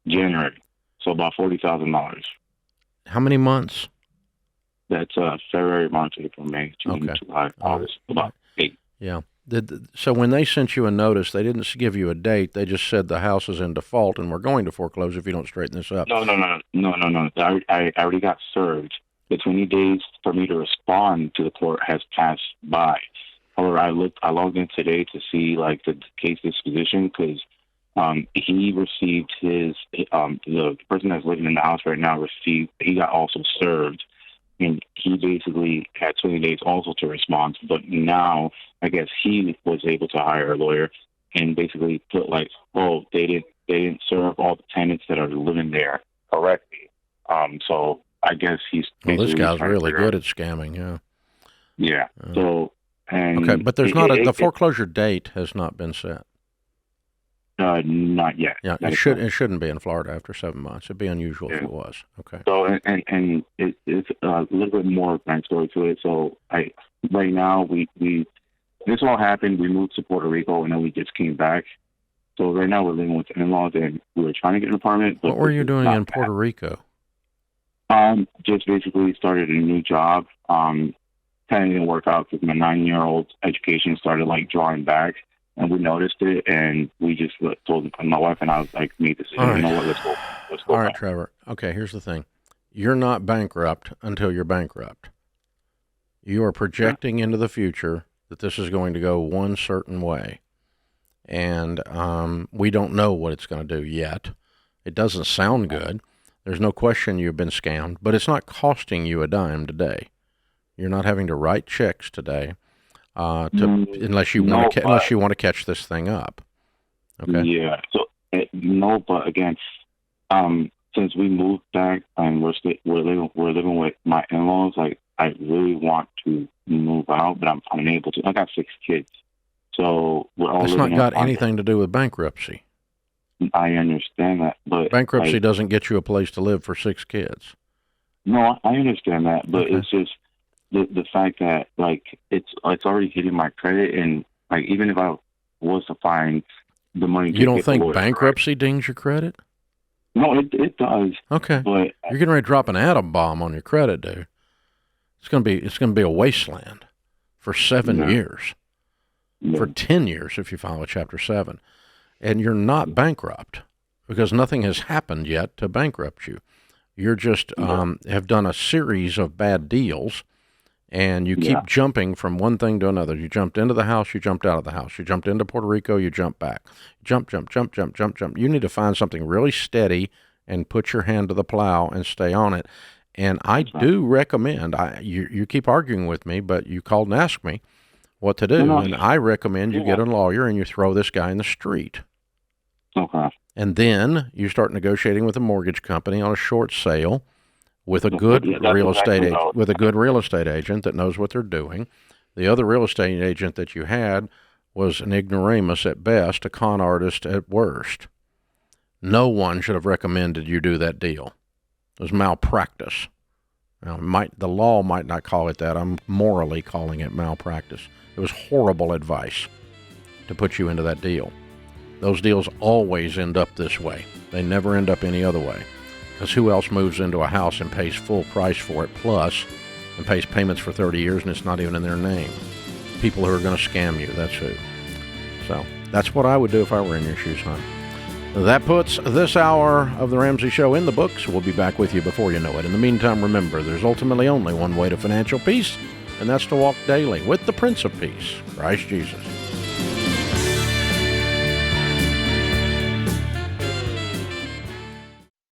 January. So about $40,000. How many months? That's February, March, April, May, June, July, August. About 8. Yeah. So when they sent you a notice, they didn't give you a date. They just said the house is in default and we're going to foreclose if you don't straighten this up. No. I already got served. The 20 days for me to respond to the court has passed by. However, I logged in today to see like the case disposition because he received the person that's living in the house right now he got also served, and he basically had 20 days also to respond. But now I guess he was able to hire a lawyer and basically put like, oh, they didn't serve all the tenants that are living there correctly. So I guess he's. Well, this guy's really good at scamming. Yeah. Yeah. So. And okay, but there's the foreclosure date has not been set. Not yet. Yeah, it shouldn't be in Florida after 7 months. It'd be unusual if it was. Okay. So and it's a little bit more backstory to it. So right now we this all happened. We moved to Puerto Rico and then we just came back. So right now we're living with in-laws and we were trying to get an apartment. But what were you doing in Puerto Rico? Just basically started a new job. Kind of didn't work out because my 9-year-old's education started like drawing back, and we noticed it, and we just told my wife and I was like, made this. All right. You know what? Let's go. All right, Trevor. Okay, here's the thing: you're not bankrupt until you're bankrupt. You are projecting into the future that this is going to go one certain way, and we don't know what it's going to do yet. It doesn't sound good. There's no question you've been scammed, but it's not costing you a dime today. You're not having to write checks today, unless you want to catch this thing up. Okay. Yeah. So but again, since we moved back and we're living with my in-laws, like I really want to move out, but I'm unable to. I got 6 kids, So we're all That's not living got on- anything to do with bankruptcy. I understand that, but Bankruptcy doesn't get you a place to live for 6 kids. No, I understand that, but Okay. it's just the fact that like it's already hitting my credit, and like even if I was to find the money, to You don't get the think lawyer, bankruptcy dings your credit? No, it does. Okay. But You're getting ready to drop an atom bomb on your credit, dude. It's gonna be a wasteland for 7 Yeah. years. For 10 years if you file a Chapter 7. And you're not bankrupt because nothing has happened yet to bankrupt you. You're just have done a series of bad deals, and you keep jumping from one thing to another. You jumped into the house, you jumped out of the house. You jumped into Puerto Rico, you jumped back. Jump. You need to find something really steady and put your hand to the plow and stay on it. And I do recommend, you keep arguing with me, but you called and asked me what to do, and I recommend you get a lawyer and you throw this guy in the street. Okay. And then you start negotiating with a mortgage company on a short sale with a good real estate agent, with a good real estate agent that knows what they're doing. The other real estate agent that you had was an ignoramus at best, a con artist at worst. No one should have recommended you do that deal. It was malpractice. Now, the law might not call it that. I'm morally calling it malpractice. It was horrible advice to put you into that deal. Those deals always end up this way. They never end up any other way. Because who else moves into a house and pays full price for it plus and pays payments for 30 years and it's not even in their name? People who are going to scam you, that's who. So that's what I would do if I were in your shoes, hon. That puts this hour of The Ramsey Show in the books. We'll be back with you before you know it. In the meantime, remember, there's ultimately only one way to financial peace, and that's to walk daily with the Prince of Peace, Christ Jesus.